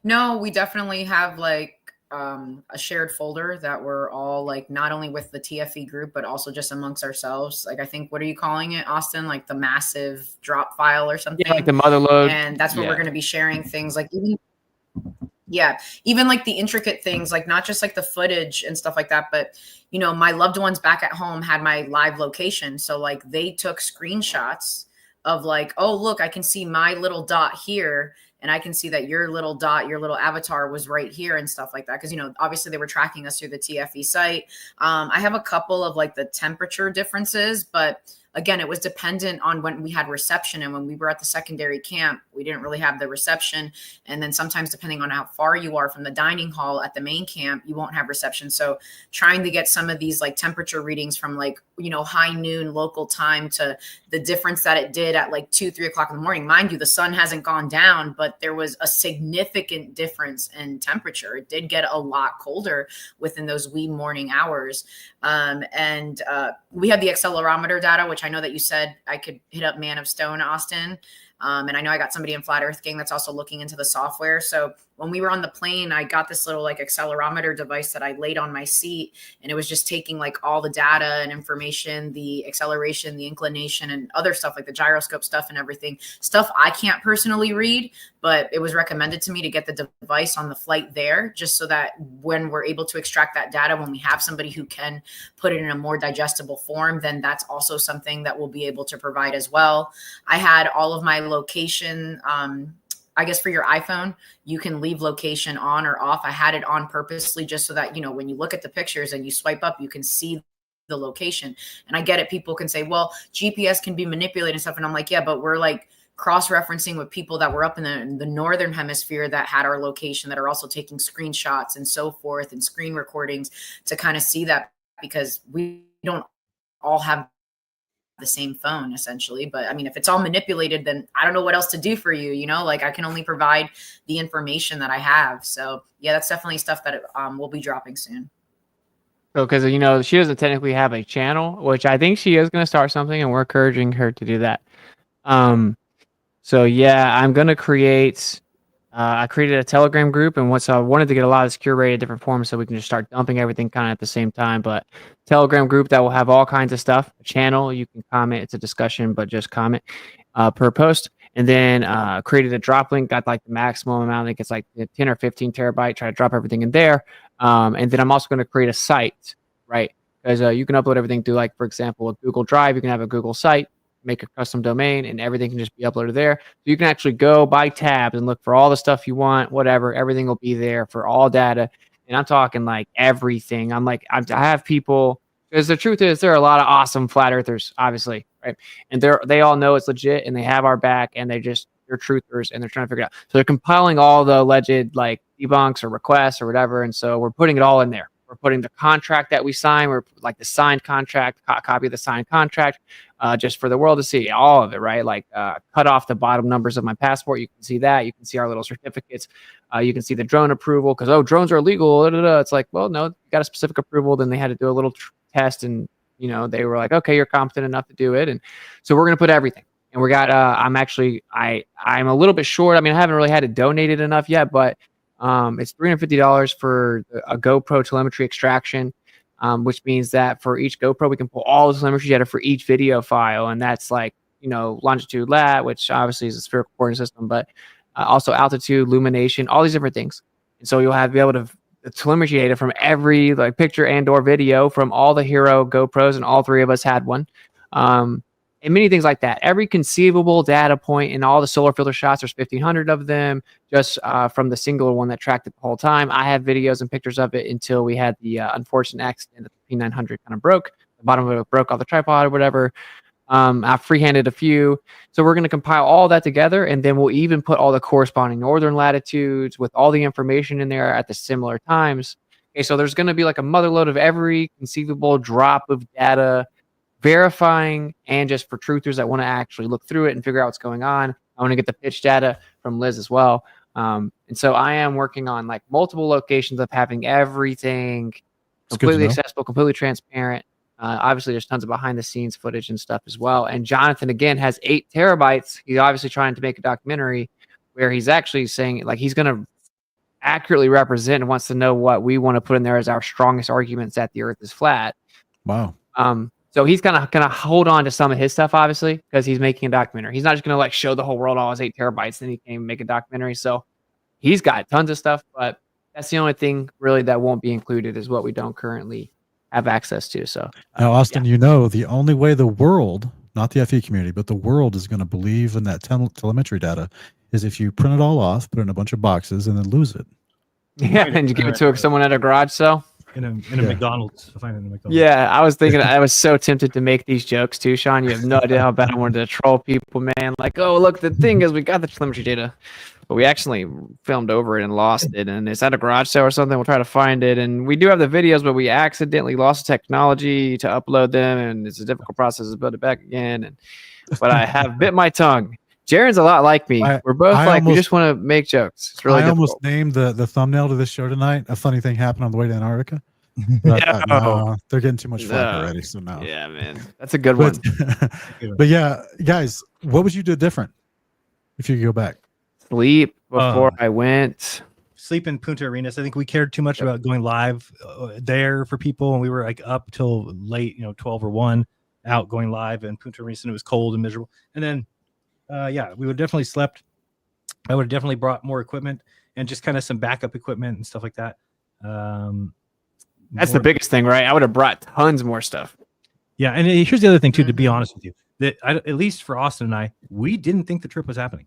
No, we definitely have like a shared folder that we're all like not only with the TFE group, but also just amongst ourselves. Like I think, what are you calling it, Austin? Like the massive drop file or something? Yeah, like the mother load. And that's where Yeah. we're going to be sharing things like even like the intricate things, like not just like the footage and stuff like that, but you know, my loved ones back at home had my live location. So like they took screenshots of like, oh, look, I can see my little dot here. And I can see that your little dot, your little avatar was right here and stuff like that. Cause you know, obviously they were tracking us through the TFE site. I have a couple of like the temperature differences, but again, it was dependent on when we had reception. And when we were at the secondary camp, we didn't really have the reception. And then sometimes depending on how far you are from the dining hall at the main camp, you won't have reception. So trying to get some of these like temperature readings from like, you know, high noon local time to the difference that it did at like 2-3 o'clock in the morning. Mind you, the sun hasn't gone down, but there was a significant difference in temperature. It did get a lot colder within those wee morning hours. We have the accelerometer data, which I know that you said I could hit up Man of Stone, Austin. And I know I got somebody in Flat Earth Gang that's also looking into the software. So when we were on the plane, I got this little like accelerometer device that I laid on my seat, and it was just taking like all the data and information, the acceleration, the inclination, and other stuff like the gyroscope stuff and everything. Stuff I can't personally read, but it was recommended to me to get the device on the flight there, just so that when we're able to extract that data, when we have somebody who can put it in a more digestible form, then that's also something that we'll be able to provide as well. I had all of my location, I guess for your iPhone, you can leave location on or off. I had it on purposely just so that, you know, when you look at the pictures and you swipe up, you can see the location. And I get it. People can say, well, GPS can be manipulated and stuff. And I'm like, yeah, but we're like cross-referencing with people that were up in the northern hemisphere that had our location, that are also taking screenshots and so forth and screen recordings to kind of see that, because we don't all have the same phone essentially. But I mean, if it's all manipulated, then I don't know what else to do for you, you know, like I can only provide the information that I have. So yeah, that's definitely stuff that will be dropping soon. So, because you know she doesn't technically have a channel, which I think she is going to start something, and we're encouraging her to do that. So yeah, I'm going to create. I created a Telegram group, and I wanted to get a lot of this curated different forms so we can just start dumping everything kind of at the same time. But Telegram group that will have all kinds of stuff. A channel, you can comment. It's a discussion, but just comment per post. And then created a drop link, got like the maximum amount. I think it's like 10 or 15 terabyte. Try to drop everything in there. And then I'm also going to create a site, right? Because you can upload everything through, like, for example, a Google Drive. You can have a Google site, make a custom domain, and everything can just be uploaded there. So you can actually go by tabs and look for all the stuff you want, whatever. Everything will be there for all data. And I'm talking like everything. I have people, because the truth is there are a lot of awesome flat earthers, obviously, right? And they all know it's legit, and they have our back, and they're truthers, and they're trying to figure it out. So they're compiling all the alleged like debunks or requests or whatever. And so we're putting it all in there. We're putting the contract that we sign, we're like the signed contract, copy of the signed contract, just for the world to see all of it, right? Like cut off the bottom numbers of my passport. You can see that. You can see our little certificates. You can see the drone approval, because, oh, drones are illegal. It's like, well, no, you got a specific approval. Then they had to do a little test, and, you know, they were like, okay, you're competent enough to do it. And so we're going to put everything. And we got, I'm a little bit short. I mean, I haven't really had it donated enough yet, but it's $350 for a GoPro telemetry extraction, which means that for each GoPro, we can pull all the telemetry data for each video file. And that's like, you know, longitude, lat, which obviously is a spherical coordinate system, but also altitude, illumination, all these different things. And so you'll be able to telemetry data from every like picture and or video from all the hero GoPros, and all three of us had one. And many things like that. Every conceivable data point in all the solar filter shots, there's 1,500 of them, just from the singular one that tracked it the whole time. I have videos and pictures of it until we had the unfortunate accident that the P900 kind of broke. The bottom of it broke off the tripod or whatever. I freehanded a few. So we're going to compile all that together, and then we'll even put all the corresponding northern latitudes with all the information in there at the similar times. Okay, so there's going to be like a motherload of every conceivable drop of data, verifying, and just for truthers that want to actually look through it and figure out what's going on. I want to get the pitch data from Liz as well. And so I am working on like multiple locations of having everything completely accessible, completely transparent. Obviously, there's tons of behind the scenes footage and stuff as well. And Jonathan, again, has 8 terabytes. He's obviously trying to make a documentary where he's actually saying, like, he's going to accurately represent and wants to know what we want to put in there as our strongest arguments that the earth is flat. Wow. So he's gonna hold on to some of his stuff, obviously, because he's making a documentary. He's not just gonna like show the whole world all his 8 terabytes, then he can make a documentary. So he's got tons of stuff, but that's the only thing really that won't be included is what we don't currently have access to. So Now, Austin, the only way the world, not the FE community, but the world is going to believe in that telemetry data is if you print it all off, put it in a bunch of boxes, and then lose it. yeah, and you give it to someone at a garage sale. In a McDonald's. I'll find it in a McDonald's. Yeah, I was thinking, I was so tempted to make these jokes too, Sean. You have no idea how bad I wanted to troll people, man. Like, oh, look, the thing is we got the telemetry data, but we actually filmed over it and lost it. And it's at a garage sale or something. We'll try to find it. And we do have the videos, but we accidentally lost the technology to upload them. And it's a difficult process to build it back again. But I have bit my tongue. Jeran's a lot like me. We're both we just want to make jokes. It's really difficult. Almost named the thumbnail to this show tonight. A funny thing happened on the way to Antarctica. But no, they're getting too much flack already. So no. Yeah, man. That's a good one. But yeah, guys, what would you do different if you could go back? Sleep before I went. Sleep in Punta Arenas. I think we cared too much about going live there for people, and we were like up till late, 12 or 1 out going live in Punta Arenas, and it was cold and miserable. And then we would definitely slept. I would have definitely brought more equipment and just kind of some backup equipment and stuff like that. That's the biggest thing, right? I would have brought tons more stuff. Yeah, and here's the other thing too. To be honest with you, that at least for Austin and I, we didn't think the trip was happening.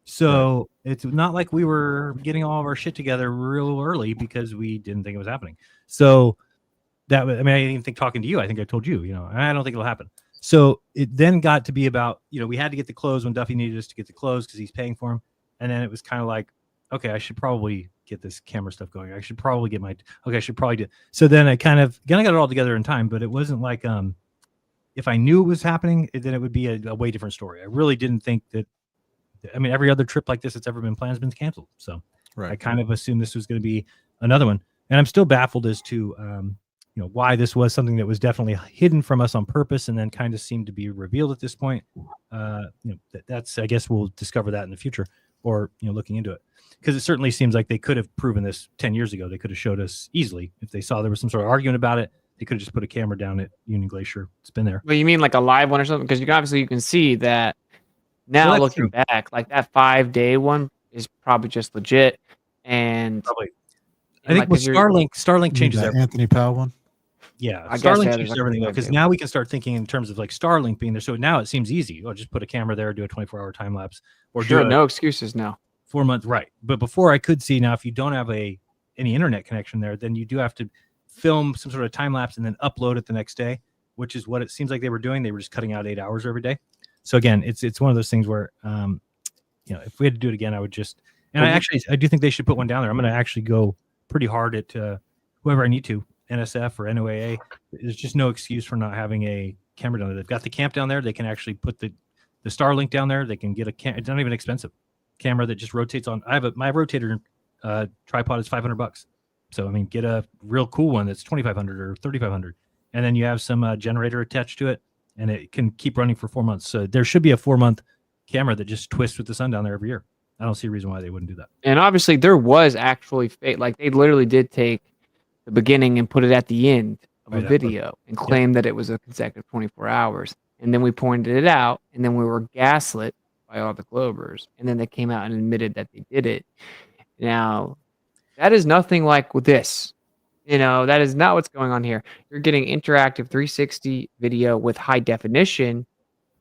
So it's not like we were getting all of our shit together real early because we didn't think it was happening. So I didn't even think talking to you. I think I told you, I don't think it'll happen. So it then got to be about, we had to get the clothes when Duffy needed us to get the clothes because he's paying for them. And then it was kind of like, okay, I should probably get this camera stuff going. I should probably I should probably do. So then I got it all together in time, but it wasn't like, if I knew it was happening, then it would be a way different story. I really didn't think that. Every other trip like this that's ever been planned has been canceled. So I kind of assumed this was going to be another one. And I'm still baffled as to, why this was something that was definitely hidden from us on purpose and then kind of seemed to be revealed at this point. That's, I guess we'll discover that in the future or, looking into it. Because it certainly seems like they could have proven this 10 years ago. They could have showed us easily. If they saw there was some sort of argument about it, they could have just put a camera down at Union Glacier. It's been there. Well, you mean like a live one or something? Because you can see that now looking back, like that 5-day one is probably just legit. And probably. I think with Starlink changes everything. Anthony Powell one. Yeah, Starlink changes everything though, because now we can start thinking in terms of like Starlink being there. So now it seems easy. Or just put a camera there, do a 24-hour time lapse, or no excuses now. 4 months, right? But before I could see now, if you don't have any internet connection there, then you do have to film some sort of time lapse and then upload it the next day, which is what it seems like they were doing. They were just cutting out 8 hours every day. So again, it's one of those things where, if we had to do it again, I would just. And I do think they should put one down there. I'm going to actually go pretty hard at whoever I need to, NSF or NOAA. There's just no excuse for not having a camera down there. They've got the camp down there. They can actually put the Starlink down there. They can get it's not even expensive camera that just rotates on. My rotator tripod is $500. So get a real cool one that's $2,500 or $3,500, and then you have some generator attached to it, and it can keep running for 4 months. So there should be a 4-month camera that just twists with the sun down there every year. I don't see a reason why they wouldn't do that. And obviously there was actually like they literally did take the beginning and put it at the end of a video and claim that it was a consecutive 24 hours. And then we pointed it out, and then we were gaslit by all the Globers. And then they came out and admitted that they did it. Now, that is nothing like with this. That is not what's going on here. You're getting interactive 360 video with high definition.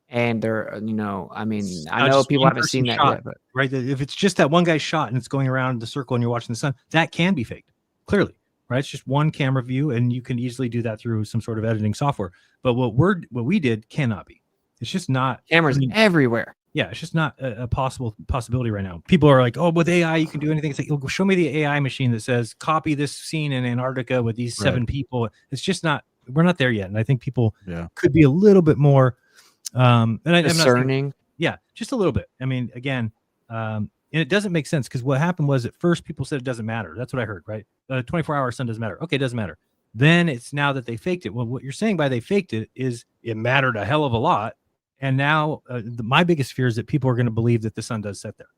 And they're, I know people haven't seen that yet, but right. If it's just that one guy's shot and it's going around the circle and you're watching the sun, that can be faked, clearly, right? It's just one camera view, and you can easily do that through some sort of editing software. But what we did cannot be. It's just not. Cameras everywhere. Yeah, it's just not a possibility right now. People are like, oh, with AI, you can do anything. It's like, show me the AI machine that says, copy this scene in Antarctica with these 7 people. It's just not, we're not there yet. And I think people could be a little bit more discerning. Just a little bit. Again, and it doesn't make sense because what happened was at first people said it doesn't matter. That's what I heard, right? 24-hour sun doesn't matter. Okay, it doesn't matter. Then it's now that they faked it. Well, what you're saying by they faked it is it mattered a hell of a lot. And now my biggest fear is that people are going to believe that the sun does set there,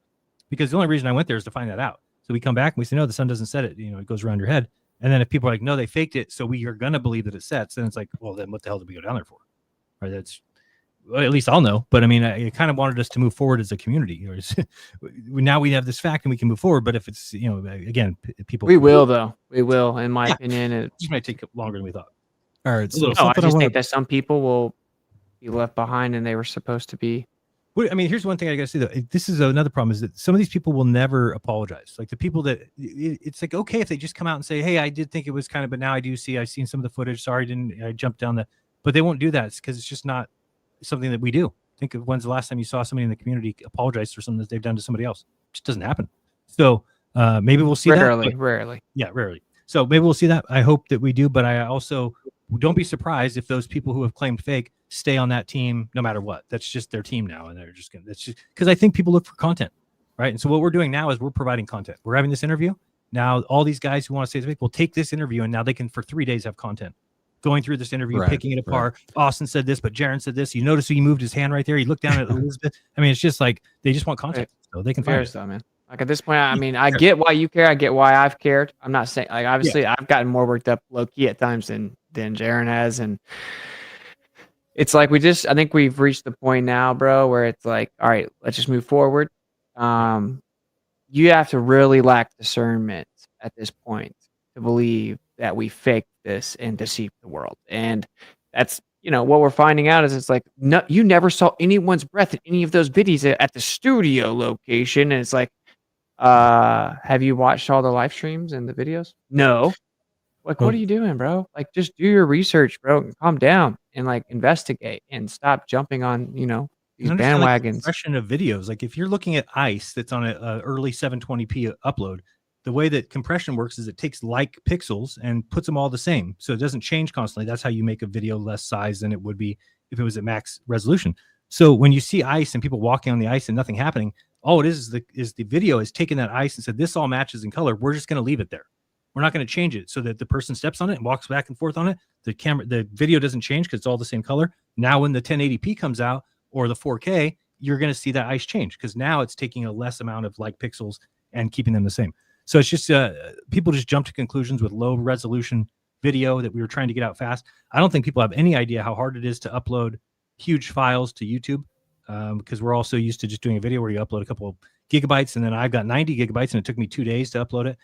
because the only reason I went there is to find that out. So we come back and we say, no, the sun doesn't set it. It goes around your head. And then if people are like, no, they faked it, so we are going to believe that it sets, then it's like, well, then what the hell did we go down there for? Right? That's, well, at least I'll know. But I mean, I kind of wanted us to move forward as a community. Now we have this fact and we can move forward. But if it's, again, people. We will, though. We will, in my opinion. It just might take longer than we thought. All right. So I just think that some people will be left behind and they were supposed to be. I mean, here's one thing I got to say, though. This is another problem, is that some of these people will never apologize. Like the people that it's like, okay, if they just come out and say, hey, I did think it was kind of, but now I've seen some of the footage. Sorry, I jumped down but they won't do that. It's because it's just not something that we do. Think of when's the last time you saw somebody in the community apologize for something that they've done to somebody else. It just doesn't happen. So maybe we'll see rarely. Yeah, rarely. So maybe we'll see that. I hope that we do, but I also don't be surprised if those people who have claimed fake stay on that team no matter what. That's just their team now, and they're just gonna. That's just because I think people look for content, right? And so what we're doing now is we're providing content. We're having this interview now. All these guys who want to say fake will take this interview, and now they can for 3 days have content. Going through this interview, picking it apart. Right. Austin said this, but Jeran said this. You notice he moved his hand right there. He looked down at Lisbeth. I mean, it's just like they just want content, so they can find it. Though, man. Like at this point, I mean, I get why you care. I get why I've cared. I'm not saying, like, obviously, I've gotten more worked up low key at times than Jeran has, and it's like I think we've reached the point now, bro, where it's like, all right, let's just move forward. You have to really lack discernment at this point to believe that we faked this and deceived the world, and that's what we're finding out is it's like, no, you never saw anyone's breath in any of those videos at the studio location, and it's like, have you watched all the live streams and the videos? No. Like, what are you doing, bro? Like, just do your research, bro, and calm down and like investigate and stop jumping on, these bandwagons. Like, compression of videos. Like if you're looking at ICE that's on a early 720p upload, the way that compression works is it takes like pixels and puts them all the same. So it doesn't change constantly. That's how you make a video less size than it would be if it was at max resolution. So when you see ice and people walking on the ice and nothing happening, all it is the video is taking that ice and said, this all matches in color. We're just going to leave it there. We're not going to change it so that the person steps on it and walks back and forth on it. The video doesn't change because it's all the same color. Now, when the 1080p comes out or the 4K, you're going to see that ice change because now it's taking a less amount of like pixels and keeping them the same. So it's just people just jump to conclusions with low resolution video that we were trying to get out fast. I don't think people have any idea how hard it is to upload huge files to YouTube because we're also used to just doing a video where you upload a couple of gigabytes, and then I've got 90 gigabytes and it took me 2 days to upload it.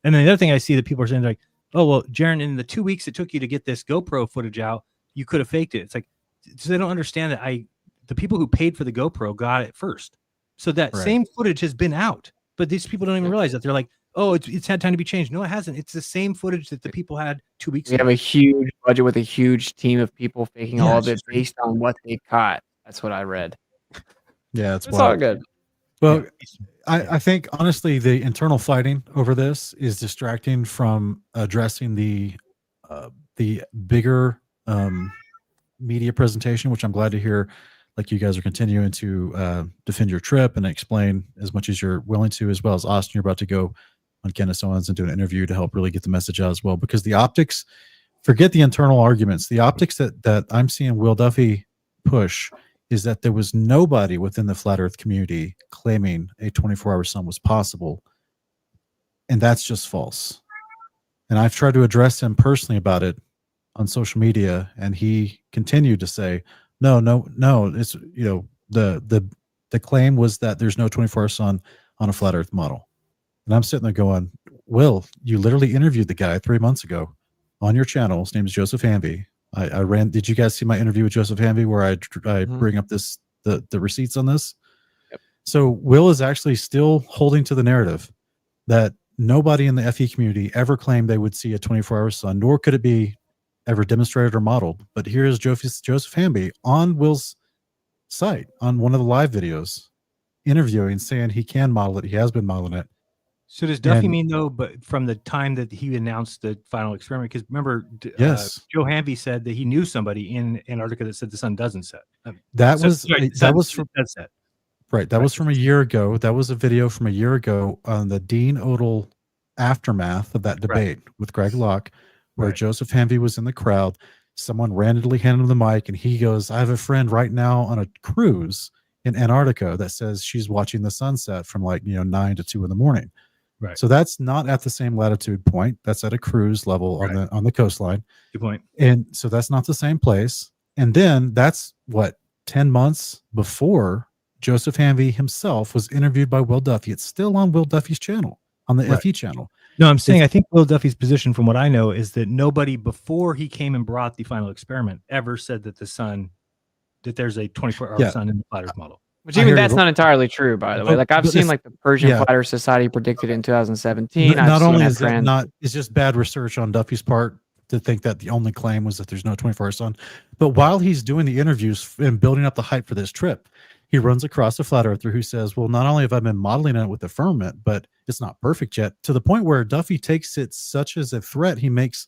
And then the other thing I see that people are saying, like, oh, well, Jeran, in the 2 weeks it took you to get this GoPro footage out, you could have faked it. It's like, so they don't understand that the people who paid for the GoPro got it first. So that same footage has been out, but these people don't even realize that. They're like, oh, it's had time to be changed. No, it hasn't. It's the same footage that the people had 2 weeks ago. We have a huge budget with a huge team of people faking all of it based on what they caught. That's what I read. Yeah, it's all good. Well, I think honestly, the internal fighting over this is distracting from addressing the bigger media presentation, which I'm glad to hear. Like you guys are continuing to defend your trip and explain as much as you're willing to, as well as Austin, you're about to go on Kenneth Owens and do an interview to help really get the message out as well. Because the optics, forget the internal arguments. The optics that I'm seeing Will Duffy push is that there was nobody within the flat earth community claiming a 24-hour sun was possible. And that's just false. And I've tried to address him personally about it on social media, and he continued to say, no, it's, the claim was that there's no 24-hour sun on a flat earth model. And I'm sitting there going, Will, you literally interviewed the guy 3 months ago on your channel. His name is Joseph Hamby. Did you guys see my interview with Joseph Hamby where I bring up the receipts on this? Yep. So Will is actually still holding to the narrative that nobody in the FE community ever claimed they would see a 24-hour sun, nor could it be ever demonstrated or modeled. But here is Joseph Hamby on Will's site on one of the live videos interviewing, saying he can model it. He has been modeling it. So does Duffy mean, though, but from the time that he announced the final experiment? Because remember, Joe Hamby said that he knew somebody in Antarctica that said the sun doesn't set. That was from a year ago. That was a video from a year ago on the Dean Odell aftermath of that debate with Greg Locke, where Right. Joseph Hamby was in the crowd. Someone randomly handed him the mic, and he goes, "I have a friend right now on a cruise in Antarctica that says she's watching the sunset from 9 to 2 in the morning." Right. So that's not at the same latitude point. That's at a cruise level on the coastline. Good point. And so that's not the same place. And then that's 10 months before Joseph Hamby himself was interviewed by Will Duffy. It's still on Will Duffy's channel, on the FE channel. No, I'm saying I think Will Duffy's position, from what I know, is that nobody before he came and brought the final experiment ever said that that there's a 24-hour sun in the flat Earth model. Which even that's not entirely true, by the way. Like I've seen the Persian Flat Earth Society predicted in 2017. Not only is that not, it's just bad research on Duffy's part to think that the only claim was that there's no 24-hour sun. But while he's doing the interviews and building up the hype for this trip, he runs across a flat earther who says, well, not only have I been modeling it with the firmament, but it's not perfect yet, to the point where Duffy takes it such as a threat. He makes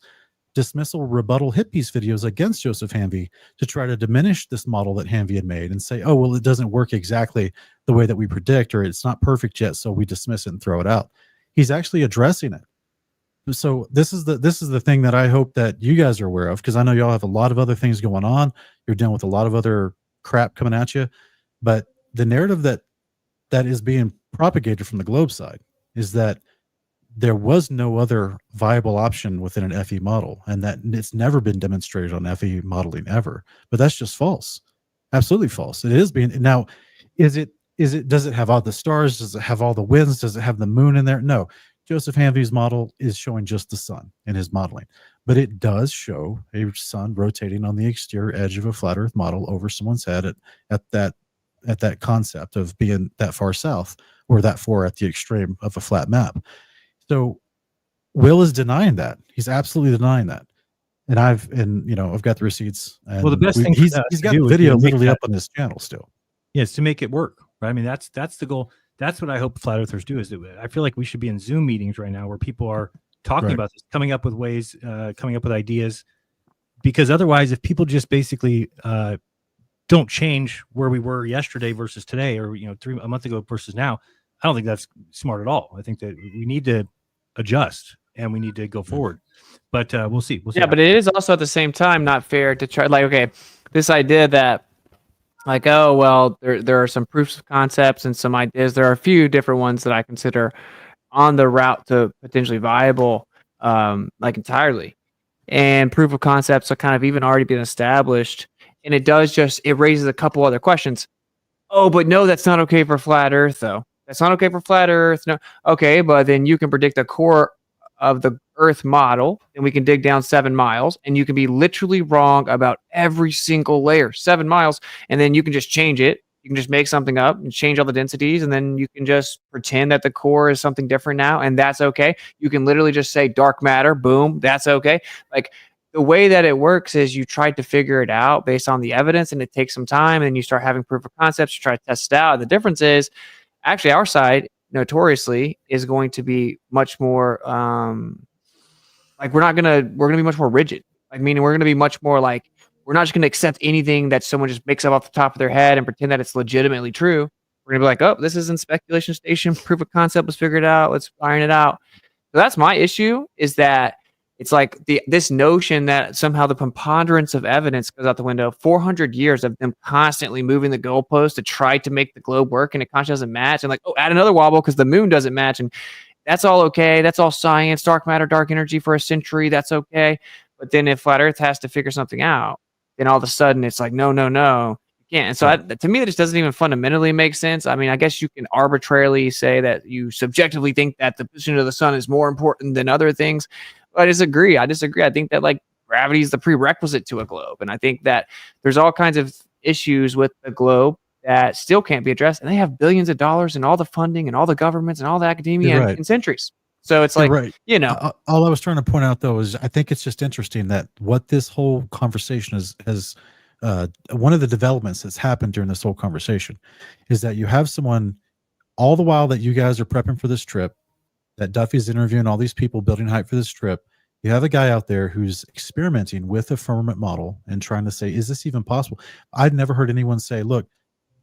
dismissal rebuttal hit piece videos against Joseph Hamby to try to diminish this model that Hamby had made and say, oh, well, it doesn't work exactly the way that we predict, or it's not perfect yet, so we dismiss it and throw it out. He's actually addressing it. So this is the thing that I hope that you guys are aware of, because I know y'all have a lot of other things going on. You're dealing with a lot of other crap coming at you. But the narrative that is being propagated from the Globe side is that there was no other viable option within an FE model, and that it's never been demonstrated on FE modeling ever. But that's just false. Absolutely false. It is being now. Does it have all the stars? Does it have all the winds? Does it have the moon in there? No. Joseph Hamby's model is showing just the sun in his modeling, but it does show a sun rotating on the exterior edge of a flat Earth model over someone's head at that concept of being that far south, or that far at the extreme of a flat map. So Will is denying that. He's absolutely denying that. And I've got the receipts. And well, the best thing he's got the video literally up on his channel still. Yes, to make it work. Right? I mean, that's the goal. That's what I hope flat earthers do. Is that I feel like we should be in Zoom meetings right now where people are talking about this, coming up with ways, coming up with ideas. Because otherwise, if people just basically don't change where we were yesterday versus today, or a month ago versus now, I don't think that's smart at all. I think that we need to adjust and we need to go forward. But we'll see. Yeah, but it is also at the same time not fair to try. Like, okay, this idea that, like, oh well, there are some proofs of concepts and some ideas. There are a few different ones that I consider on the route to potentially viable, like entirely. And proof of concepts are kind of even already been established. And it raises a couple other questions. Oh, but no, that's not okay for flat Earth, though. That's not okay for flat Earth. No. Okay, but then you can predict the core of the Earth model, and we can dig down 7 miles, and you can be literally wrong about every single layer, 7 miles, and then you can just change it. You can just make something up and change all the densities, and then you can just pretend that the core is something different now, and that's okay. You can literally just say dark matter, boom, that's okay. Like, the way that it works is you try to figure it out based on the evidence, and it takes some time, and you start having proof of concepts, you try to test it out. The difference is, actually, our side, notoriously, is going to be much more, we're going to be much more rigid. Like, meaning we're going to be much more like, we're not just going to accept anything that someone just makes up off the top of their head and pretend that it's legitimately true. We're going to be like, oh, this is in speculation station, proof of concept was figured out, let's iron it out. So that's my issue, is that it's like this notion that somehow the preponderance of evidence goes out the window. 400 years of them constantly moving the goalpost to try to make the globe work, and it constantly doesn't match. And like, oh, add another wobble because the moon doesn't match, and that's all okay. That's all science, dark matter, dark energy for a century. That's okay. But then if flat Earth has to figure something out, then all of a sudden it's like, no, you can't. And so to me, that just doesn't even fundamentally make sense. I mean, I guess you can arbitrarily say that you subjectively think that the position of the sun is more important than other things. I disagree. I think that like gravity is the prerequisite to a globe. And I think that there's all kinds of issues with the globe that still can't be addressed. And they have billions of dollars and all the funding and all the governments and all the academia in centuries. So it's like, all I was trying to point out, though, is I think it's just interesting that what this whole conversation has one of the developments that's happened during this whole conversation is that you have someone, all the while that you guys are prepping for this trip, that Duffy's interviewing all these people building hype for this trip, you have a guy out there who's experimenting with a firmament model and trying to say, is this even possible? I'd never heard anyone say, look,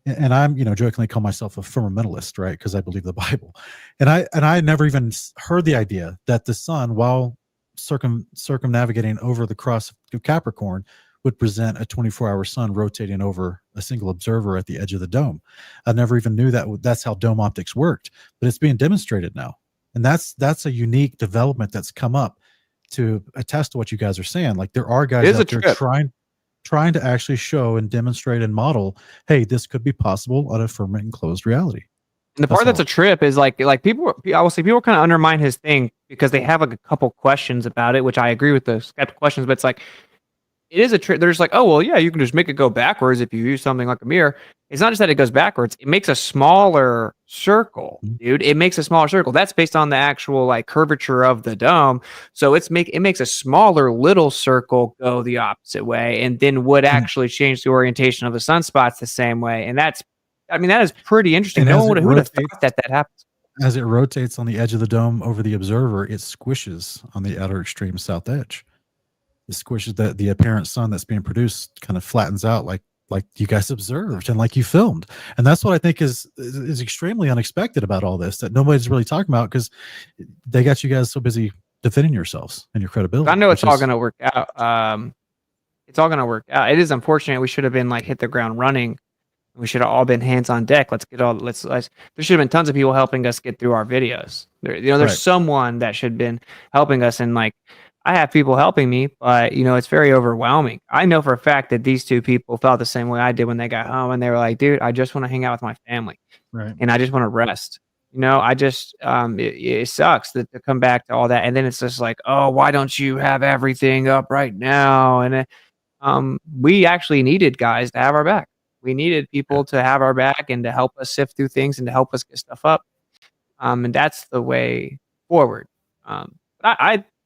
and I'm, jokingly call myself a firmamentalist, right? Because I believe the Bible. And I never even heard the idea that the sun, while circumnavigating over the cross of Capricorn would present a 24-hour sun rotating over a single observer at the edge of the dome. I never even knew that's how dome optics worked, but it's being demonstrated now. And that's a unique development that's come up to attest to what you guys are saying. Like, there are guys out there trying to actually show and demonstrate and model, hey, this could be possible on a firm and closed reality. And the part that's a trip is like people, I will say people kind of undermine his thing because they have like a couple questions about it, which I agree with the skeptical questions, but it's like, it is a trick. They're just like, oh, well, yeah, you can just make it go backwards if you use something like a mirror. It's not just that it goes backwards. It makes a smaller circle, dude. It makes a smaller circle. That's based on the actual like curvature of the dome. So it makes a smaller little circle go the opposite way, and then would actually change the orientation of the sunspots the same way. And that is pretty interesting. And no one would have thought that happens. As it rotates on the edge of the dome over the observer, it squishes on the outer extreme south edge. It squishes the apparent sun that's being produced, kind of flattens out like you guys observed and like you filmed. And that's what I think is extremely unexpected about all this, that nobody's really talking about, because they got you guys so busy defending yourselves and your credibility. I know it's all going to work out. It's all going to work out. It is unfortunate. We should have been like hit the ground running. We should have all been hands on deck. There should have been tons of people helping us get through our videos. There's someone that should have been helping us, and like, I have people helping me, but it's very overwhelming. I know for a fact that these two people felt the same way I did when they got home, and they were like, dude, I just want to hang out with my family. Right. And I just want to rest. I just, it sucks to come back to all that. And then it's just like, oh, why don't you have everything up right now? And we actually needed guys to have our back. We needed people to have our back and to help us sift through things and to help us get stuff up. And that's the way forward.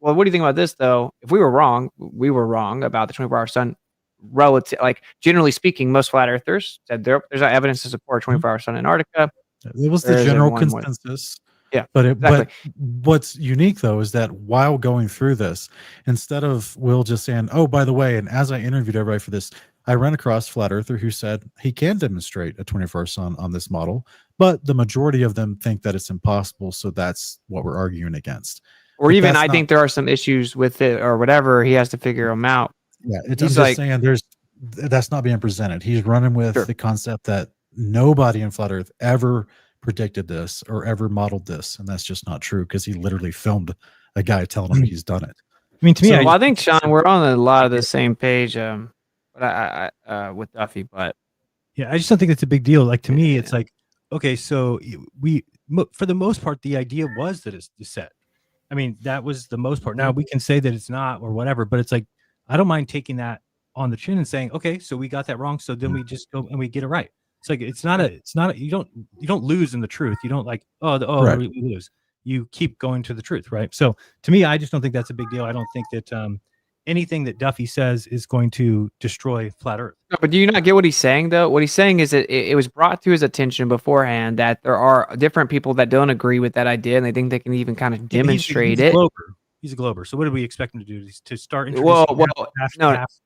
Well, what do you think about this, though? If we were wrong about the 24-hour sun. Relative, like, generally speaking, most flat earthers said there's evidence to support 24-hour sun in Antarctica. It was the general consensus. Yeah, but but what's unique, though, is that while going through this, instead of Will just saying, oh, by the way, and as I interviewed everybody for this, I ran across a flat earther who said he can demonstrate a 24-hour sun on this model, but the majority of them think that it's impossible, so that's what we're arguing against. Or but even I think there are some issues with it or whatever. He has to figure them out. Yeah, I'm just saying that's not being presented. He's running with the concept that nobody in flat earth ever predicted this or ever modeled this, and that's just not true, because he literally filmed a guy telling him he's done it. I mean, to me, I think, Sean, we're on a lot of the same page but I with Duffy, but yeah, I just don't think it's a big deal. Like, to me, it's like, okay, so for the most part, the idea was that it's set. I mean, that was the most part. Now we can say that it's not or whatever, but it's like, I don't mind taking that on the chin and saying, okay, so we got that wrong. So then we just go and we get it right. It's like, it's not you don't lose in the truth. You don't like, right. we lose. You keep going to the truth. Right. So to me, I just don't think that's a big deal. I don't think that anything that Duffy says is going to destroy flat earth. No, but do you not get what he's saying, though? What he's saying is that it was brought to his attention beforehand that there are different people that don't agree with that idea, and they think they can even kind of demonstrate it. He's a glober. So what do we expect him to do? To start introducing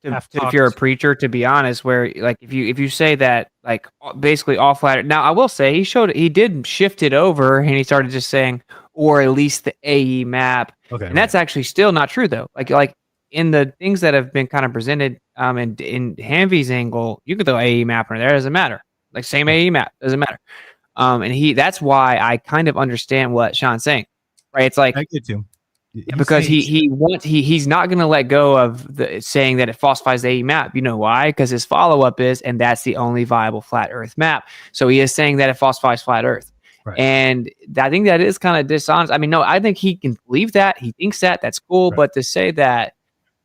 if you're a preacher, to be honest, where like if you say that like basically all flat. Now I will say he did shift it over, and he started just saying, or at least the AE map. Okay, and that's actually still not true, though. Like in the things that have been kind of presented in Hanvy's angle, you can throw AE map in there, doesn't matter. Like same AE map, doesn't matter. And that's why I kind of understand what Sean's saying. Right? It's like I get to. Because he's not going to let go of saying that it falsifies the AE map. You know why? Because his follow-up is, and that's the only viable flat earth map. So he is saying that it falsifies flat earth. Right. And I think that is kind of dishonest. I mean, no, I think he can believe that. He thinks that. That's cool. Right. But to say that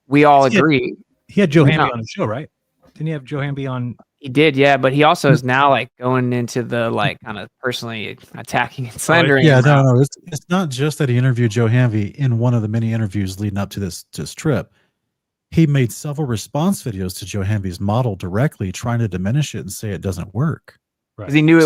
we all agree. He had Joe Hamby on the show, right? Didn't he have Joe Hamby on? He did, yeah. But he also is now like going into the like kind of personally attacking and slandering. Yeah, no. It's not just that he interviewed Joe Hamby in one of the many interviews leading up to this trip. He made several response videos to Joe Hamby's model directly, trying to diminish it and say it doesn't work. Because he knew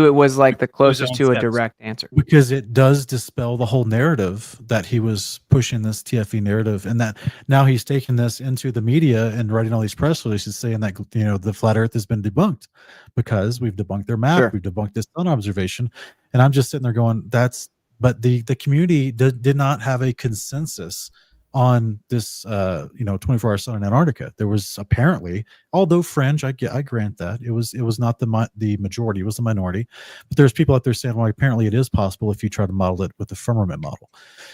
it was like the closest to a direct answer. Because it does dispel the whole narrative that he was pushing, this TFE narrative, and that now he's taking this into the media and writing all these press releases saying that the flat Earth has been debunked because we've debunked their map, we've debunked this sun observation, and I'm just sitting there going, but the community did not have a consensus on this 24-hour sun in Antarctica. There was apparently, although fringe, I grant that it was not the majority, it was the minority, but there's people out there saying, well, apparently it is possible if you try to model it with the firmament model.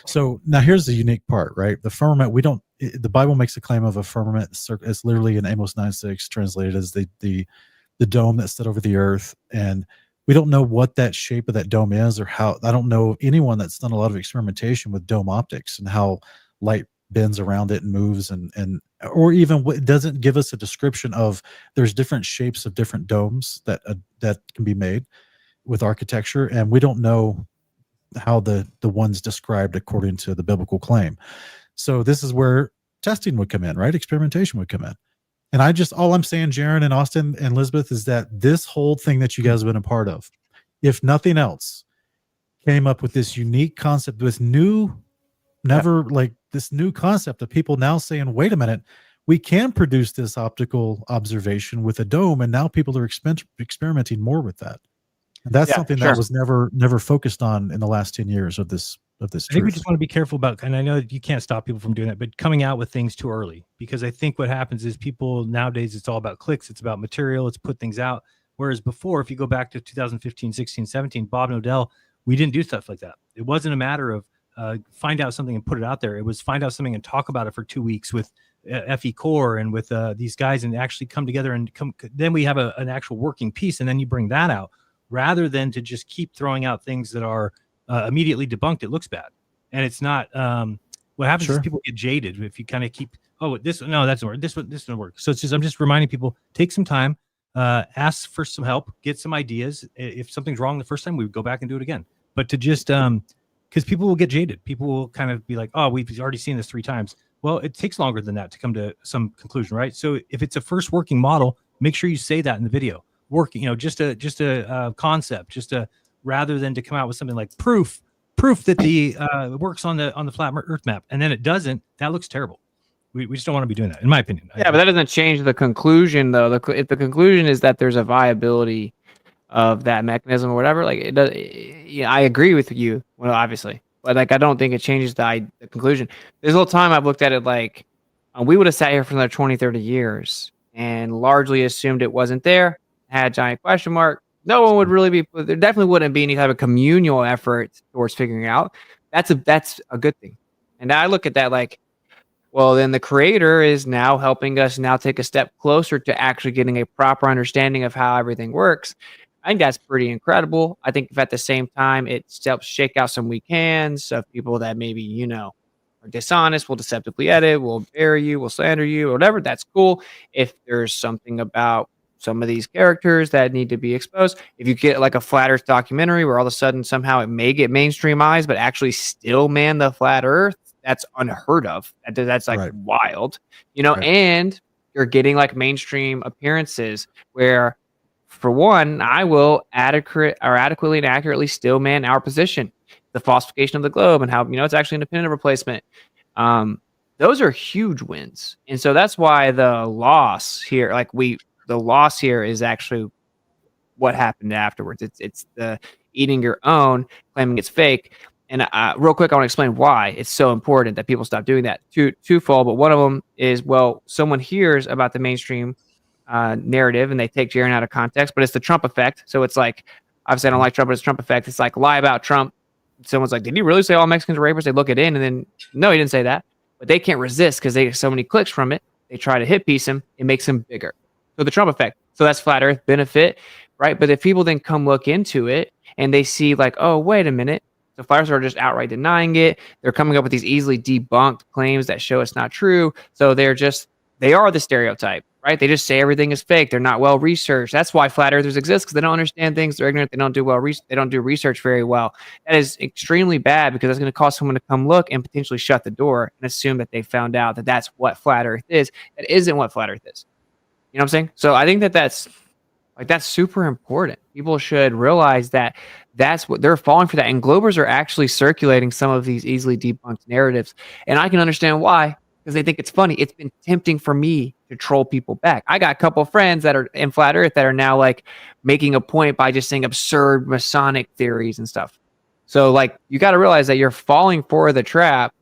So now here's the unique part, right? The firmament, the Bible makes a claim of a firmament. It's literally in Amos 9:6 translated as the dome that stood over the earth, and we don't know what that shape of that dome is, or how. I don't know anyone that's done a lot of experimentation with dome optics and how light bends around it and moves, or even what doesn't give us a description of. There's different shapes of different domes that can be made with architecture, and we don't know how the ones described according to the biblical claim. So this is where testing would come in, right? Experimentation would come in. And all I'm saying, Jeran and Austin and Lisbeth, is that this whole thing that you guys have been a part of, if nothing else, came up with this unique concept, this new concept of people now saying, wait a minute, we can produce this optical observation with a dome, and now people are experimenting more with that. And that's something that was never focused on in the last 10 years of this. I think we just want to be careful about, and I know you can't stop people from doing that, but coming out with things too early, because I think what happens is people nowadays, it's all about clicks, it's about material, it's put things out. Whereas before, if you go back to 2015, 16, 17, Bob and Odell, we didn't do stuff like that. It wasn't a matter of find out something and put it out there. It was find out something and talk about it for 2 weeks with FE Core and with these guys, and actually come together and then we have an actual working piece, and then you bring that out, rather than to just keep throwing out things that are immediately debunked. It looks bad, and it's not. What happens is people get jaded if you kind of keep, that's work. This doesn't work. So I'm just reminding people, take some time, ask for some help, get some ideas. If something's wrong the first time, we would go back and do it again. But to just because people will get jaded, people will kind of be like, oh, we've already seen this 3 times. Well, it takes longer than that to come to some conclusion, right? So if it's a first working model, make sure you say that in the video. Working, just a concept, rather than to come out with something like proof that the works on the flat Earth map, and then it doesn't. That looks terrible. We just don't want to be doing that, in my opinion. Yeah, but that doesn't change the conclusion, though. If the conclusion is that there's a viability of that mechanism or whatever, like it does. I agree with you. Well, obviously, but like I don't think it changes the conclusion. This whole time I've looked at it like we would have sat here for another 20, 30 years and largely assumed it wasn't there. Had a giant question mark. No one would really be. There definitely wouldn't be any type of communal effort towards figuring out. That's a good thing. And I look at that like, well, then the creator is now helping us now take a step closer to actually getting a proper understanding of how everything works. I think that's pretty incredible. I think if at the same time it helps shake out some weak hands of people that maybe, are dishonest, will deceptively edit, will bury you, will slander you, or whatever, that's cool. If there's something about some of these characters that need to be exposed, if you get like a flat earth documentary where all of a sudden somehow it may get mainstream eyes, but actually still man the flat earth, that's unheard of. That's like wild, and you're getting like mainstream appearances where, for one, I will adequately and accurately still man our position, the falsification of the globe, and how it's actually independent of replacement. Those are huge wins, and so that's why the loss here, the loss here is actually what happened afterwards. It's the eating your own, claiming it's fake. And real quick, I want to explain why it's so important that people stop doing that. Twofold, but one of them is, well, someone hears about the mainstream narrative and they take Jeran out of context, but it's the Trump effect. So it's like, obviously I don't like Trump, but it's Trump effect. It's like lie about Trump. Someone's like, did he really say all Mexicans are rapists? They look it in, and then no, he didn't say that. But they can't resist because they get so many clicks from it. They try to hit piece him. It makes him bigger. So the Trump effect. So that's flat earth benefit, right? But if people then come look into it and they see like, oh, wait a minute. So flat earthers are just outright denying it. They're coming up with these easily debunked claims that show it's not true. So they are the stereotype, right? They just say everything is fake. They're not well researched. That's why flat earthers exist, because they don't understand things. They're ignorant. They don't do they don't do research very well. That is extremely bad, because that's going to cause someone to come look and potentially shut the door and assume that they found out that that's what flat earth is. That isn't what flat earth is. You know what I'm saying? So I think that's super important. People should realize that that's what they're falling for that. And Globers are actually circulating some of these easily debunked narratives. And I can understand why, because they think it's funny. It's been tempting for me to troll people back. I got a couple of friends that are in flat earth that are now like making a point by just saying absurd Masonic theories and stuff. So like, you got to realize that you're falling for the trap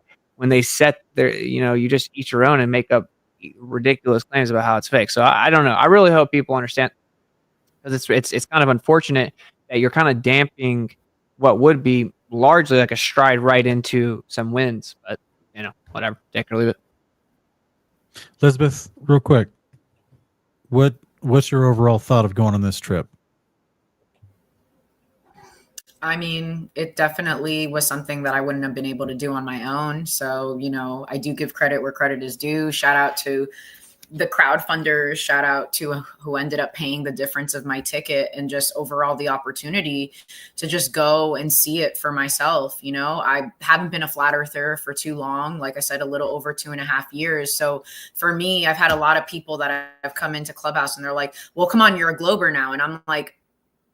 when they set their, you just eat your own and make up ridiculous claims about how it's fake. So I don't know. I really hope people understand, because it's kind of unfortunate that you're kind of damping what would be largely like a stride right into some wins. But whatever, take it or leave it. Lisbeth, real quick, what's your overall thought of going on this trip? I mean, it definitely was something that I wouldn't have been able to do on my own. So, I do give credit where credit is due. Shout out to the crowdfunders, shout out to who ended up paying the difference of my ticket, and just overall the opportunity to just go and see it for myself. I haven't been a flat earther for too long. Like I said, a little over 2.5 years. So for me, I've had a lot of people that have come into Clubhouse and they're like, well, come on, you're a glober now. And I'm like,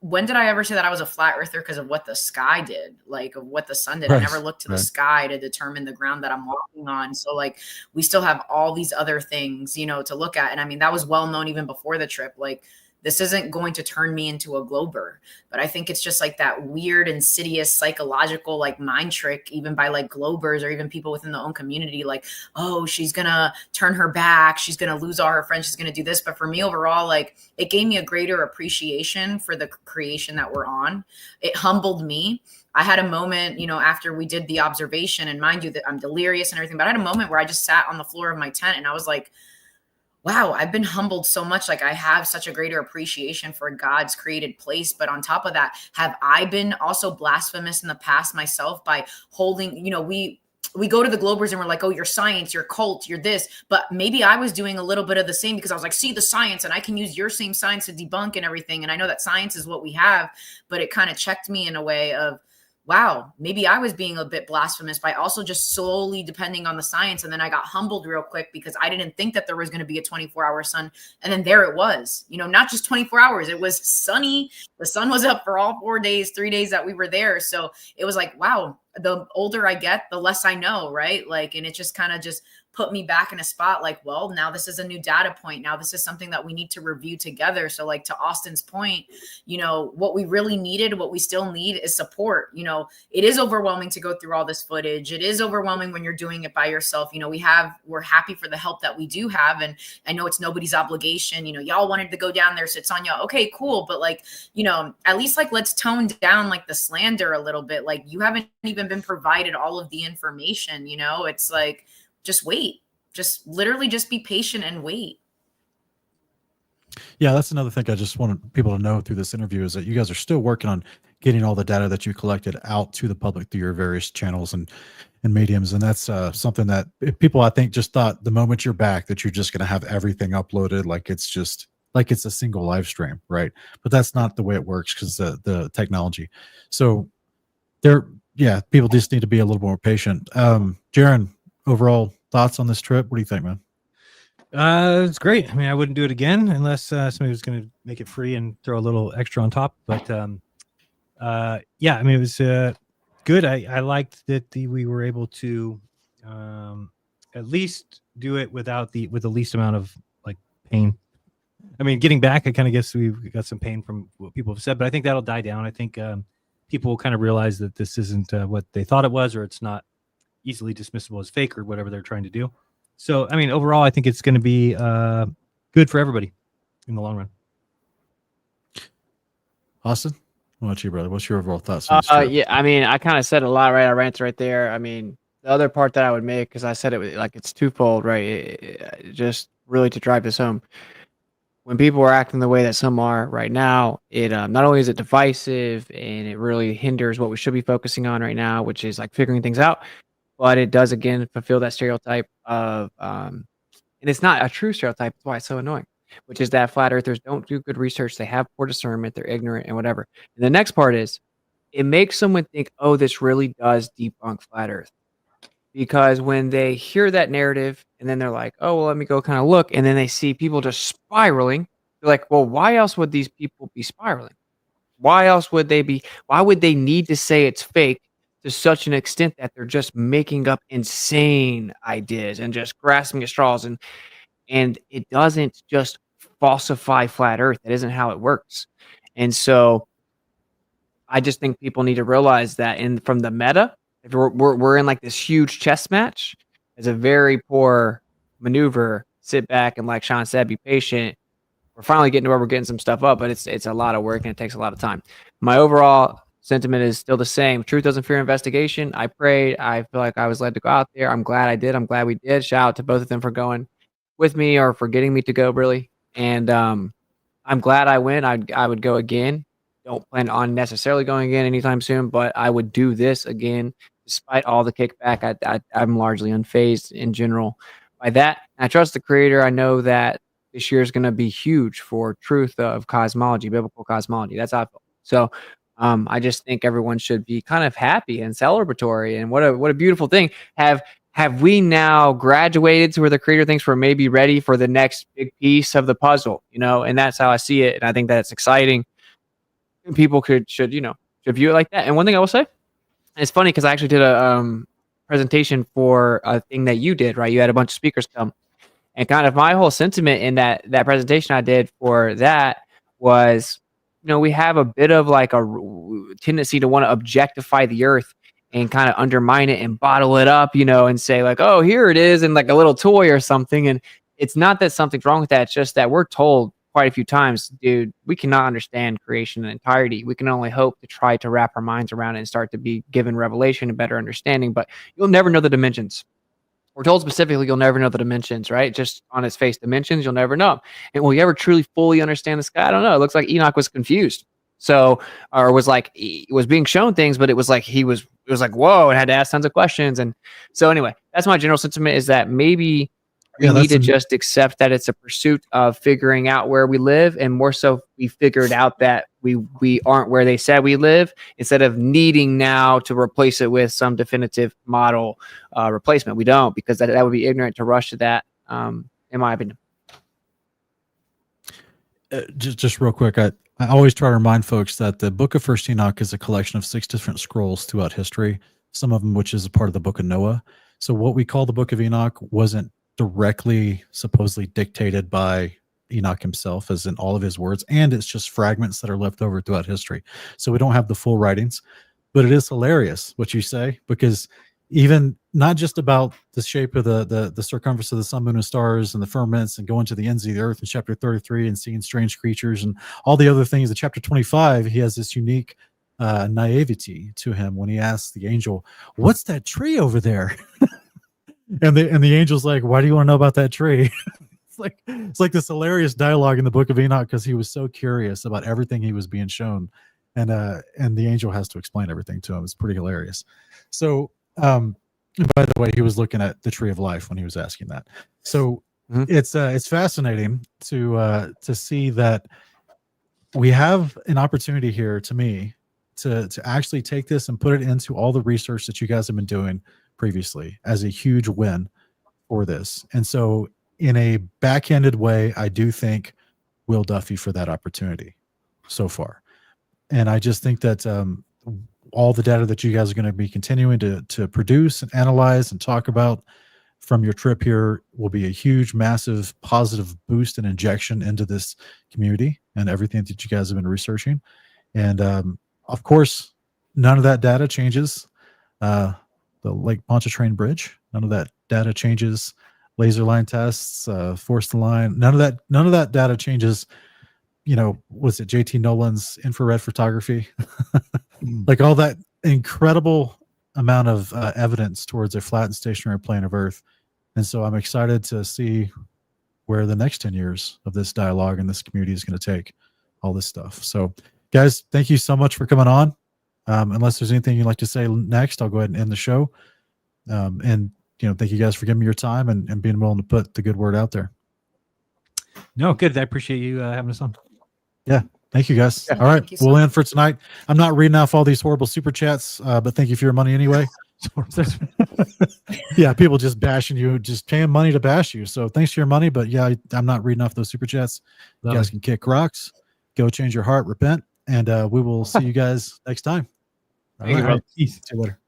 when did I ever say that I was a flat earther because of what the sky did, like of what the sun did? Right. I never looked to the sky to determine the ground that I'm walking on. So like, we still have all these other things, to look at. And I mean, that was well known even before the trip. Like, this isn't going to turn me into a glober, but I think it's just like that weird, insidious, psychological, like mind trick, even by like globers or even people within the own community. Like, oh, she's going to turn her back. She's going to lose all her friends. She's going to do this. But for me overall, like, it gave me a greater appreciation for the creation that we're on. It humbled me. I had a moment, after we did the observation, and mind you that I'm delirious and everything, but I had a moment where I just sat on the floor of my tent and I was like, wow, I've been humbled so much. Like, I have such a greater appreciation for God's created place. But on top of that, have I been also blasphemous in the past myself by holding, we go to the globers and we're like, oh, you're science, you're cult, you're this. But maybe I was doing a little bit of the same because I was like, see the science and I can use your same science to debunk and everything. And I know that science is what we have, but it kind of checked me in a way of, wow, maybe I was being a bit blasphemous by also just solely depending on the science. And then I got humbled real quick because I didn't think that there was going to be a 24-hour sun. And then there it was, not just 24 hours. It was sunny. The sun was up for all 4 days, 3 days that we were there. So it was like, wow, the older I get, the less I know, right? Like, and it just kind of just put me back in a spot like, well, now this is a new data point. Now this is something that we need to review together. So like, to Austin's point, what we really needed, what we still need is support. It is overwhelming to go through all this footage. It is overwhelming when you're doing it by yourself. We're happy for the help that we do have. And I know it's nobody's obligation. Y'all wanted to go down there, so it's on y'all. Okay, cool. But like, at least like, let's tone down like the slander a little bit. Like, you haven't even been provided all of the information, it's like, just wait, just literally just be patient and wait. Yeah, that's another thing I just wanted people to know through this interview is that you guys are still working on getting all the data that you collected out to the public through your various channels and mediums. And that's something that people, I think, just thought the moment you're back that you're just going to have everything uploaded like it's just like it's a single live stream, right? But that's not the way it works because the technology. So people just need to be a little more patient. Jeran, overall thoughts on this trip? What do you think, man? It's great. I mean, I wouldn't do it again unless somebody was going to make it free and throw a little extra on top. But yeah, I mean, it was good. I liked that we were able to at least do it with the least amount of like pain. I mean, getting back, I kind of guess we got some pain from what people have said, but I think that'll die down. I think people will kind of realize that this isn't what they thought it was, or it's not easily dismissible as fake or whatever they're trying to do. So, I mean, overall, I think it's going to be good for everybody in the long run. Austin, what about you, brother? What's your overall thoughts on this trip? Yeah, I mean, I kind of said a lot, right? I ranted right there. I mean, the other part that I would make, because I said it like it's twofold, right? Just really to drive this home. When people are acting the way that some are right now, it not only is it divisive and it really hinders what we should be focusing on right now, which is like figuring things out, but it does again fulfill that stereotype of, and it's not a true stereotype. That's why it's so annoying, which is that flat earthers don't do good research. They have poor discernment. They're ignorant and whatever. And the next part is it makes someone think, oh, this really does debunk flat earth. Because when they hear that narrative and then they're like, oh, well, let me go kind of look. And then they see people just spiraling. They're like, well, why else would these people be spiraling? Why would they need to say it's fake to such an extent that they're just making up insane ideas and just grasping at straws? And it doesn't just falsify flat earth. That isn't how it works. And so I just think people need to realize that from the meta, if we're in like this huge chess match, it's a very poor maneuver. Sit back and, like Sean said, be patient. We're finally getting to where we're getting some stuff up, but it's a lot of work and it takes a lot of time. My overall sentiment is still the same. Truth doesn't fear investigation. I prayed. I feel like I was led to go out there. I'm glad I did. I'm glad we did. Shout out to both of them for going with me or for getting me to go, really. And I'm glad I went. I would go again. Don't plan on necessarily going again anytime soon, but I would do this again despite all the kickback. I'm largely unfazed in general by that. I trust the creator. I know that this year is going to be huge for truth of cosmology, biblical cosmology. That's how I feel. So I just think everyone should be kind of happy and celebratory. And what a beautiful thing. Have we now graduated to where the creator thinks we're maybe ready for the next big piece of the puzzle, and that's how I see it. And I think that's exciting. And people should view it like that. And one thing I will say, it's funny because I actually did a presentation for a thing that you did, right? You had a bunch of speakers come, and kind of my whole sentiment in that presentation I did for that was, we have a bit of like a tendency to want to objectify the earth and kind of undermine it and bottle it up, and say like, oh, here it is, and like a little toy or something. And it's not that something's wrong with that. It's just that we're told quite a few times, dude, we cannot understand creation in entirety. We can only hope to try to wrap our minds around it and start to be given revelation and better understanding, but you'll never know the dimensions. We're told specifically, you'll never know the dimensions, right? Just on its face dimensions, you'll never know. And will you ever truly fully understand the sky? I don't know. It looks like Enoch was confused. So, or was like, he was being shown things, but it was like, it was like, whoa, and had to ask tons of questions. And so anyway, that's my general sentiment, is that maybe we need to just accept that it's a pursuit of figuring out where we live, and more so we figured out that we aren't where they said we live, instead of needing now to replace it with some definitive model replacement. We don't, because that would be ignorant to rush to that, in my opinion. Just real quick, I always try to remind folks that the book of First Enoch is a collection of 6 different scrolls throughout history, some of them which is a part of the book of Noah. So what we call the book of Enoch wasn't directly supposedly dictated by Enoch himself, as in all of his words, and it's just fragments that are left over throughout history. So we don't have the full writings, but it is hilarious what you say, because even not just about the shape of the circumference of the sun, moon, and stars, and the firmaments, and going to the ends of the earth in chapter 33 and seeing strange creatures and all the other things. In chapter 25, he has this unique naivety to him when he asks the angel, "What's that tree over there?" and the angel's like, "Why do you want to know about that tree?" It's like this hilarious dialogue in the book of Enoch, because he was so curious about everything he was being shown, and the angel has to explain everything to him. It's pretty hilarious. So by the way, he was looking at the tree of life when he was asking that. So it's fascinating to see that we have an opportunity here, to me, to actually take this and put it into all the research that you guys have been doing previously as a huge win for this. And so in a backhanded way, I do thank Will Duffy for that opportunity so far. And I just think that all the data that you guys are going to be continuing to produce and analyze and talk about from your trip here will be a huge, massive, positive boost and injection into this community and everything that you guys have been researching. And of course, none of that data changes the Lake Pontchartrain Bridge. None of that data changes laser line tests, force the line. None of that data changes. Was it JT Nolan's infrared photography? Like all that incredible amount of evidence towards a flat and stationary plane of Earth. And so I'm excited to see where the next 10 years of this dialogue and this community is going to take all this stuff. So guys, thank you so much for coming on. Unless there's anything you'd like to say next, I'll go ahead and end the show. And thank you guys for giving me your time and being willing to put the good word out there. No, good. I appreciate you having us on. Yeah. Thank you guys. Yeah, all right. so We'll end for tonight. I'm not reading off all these horrible super chats, but thank you for your money anyway. Yeah. People just bashing you, just paying money to bash you. So thanks for your money. But yeah, I'm not reading off those super chats. You guys can kick rocks, go change your heart, repent, and we will see you guys next time. All right. Peace. See you later.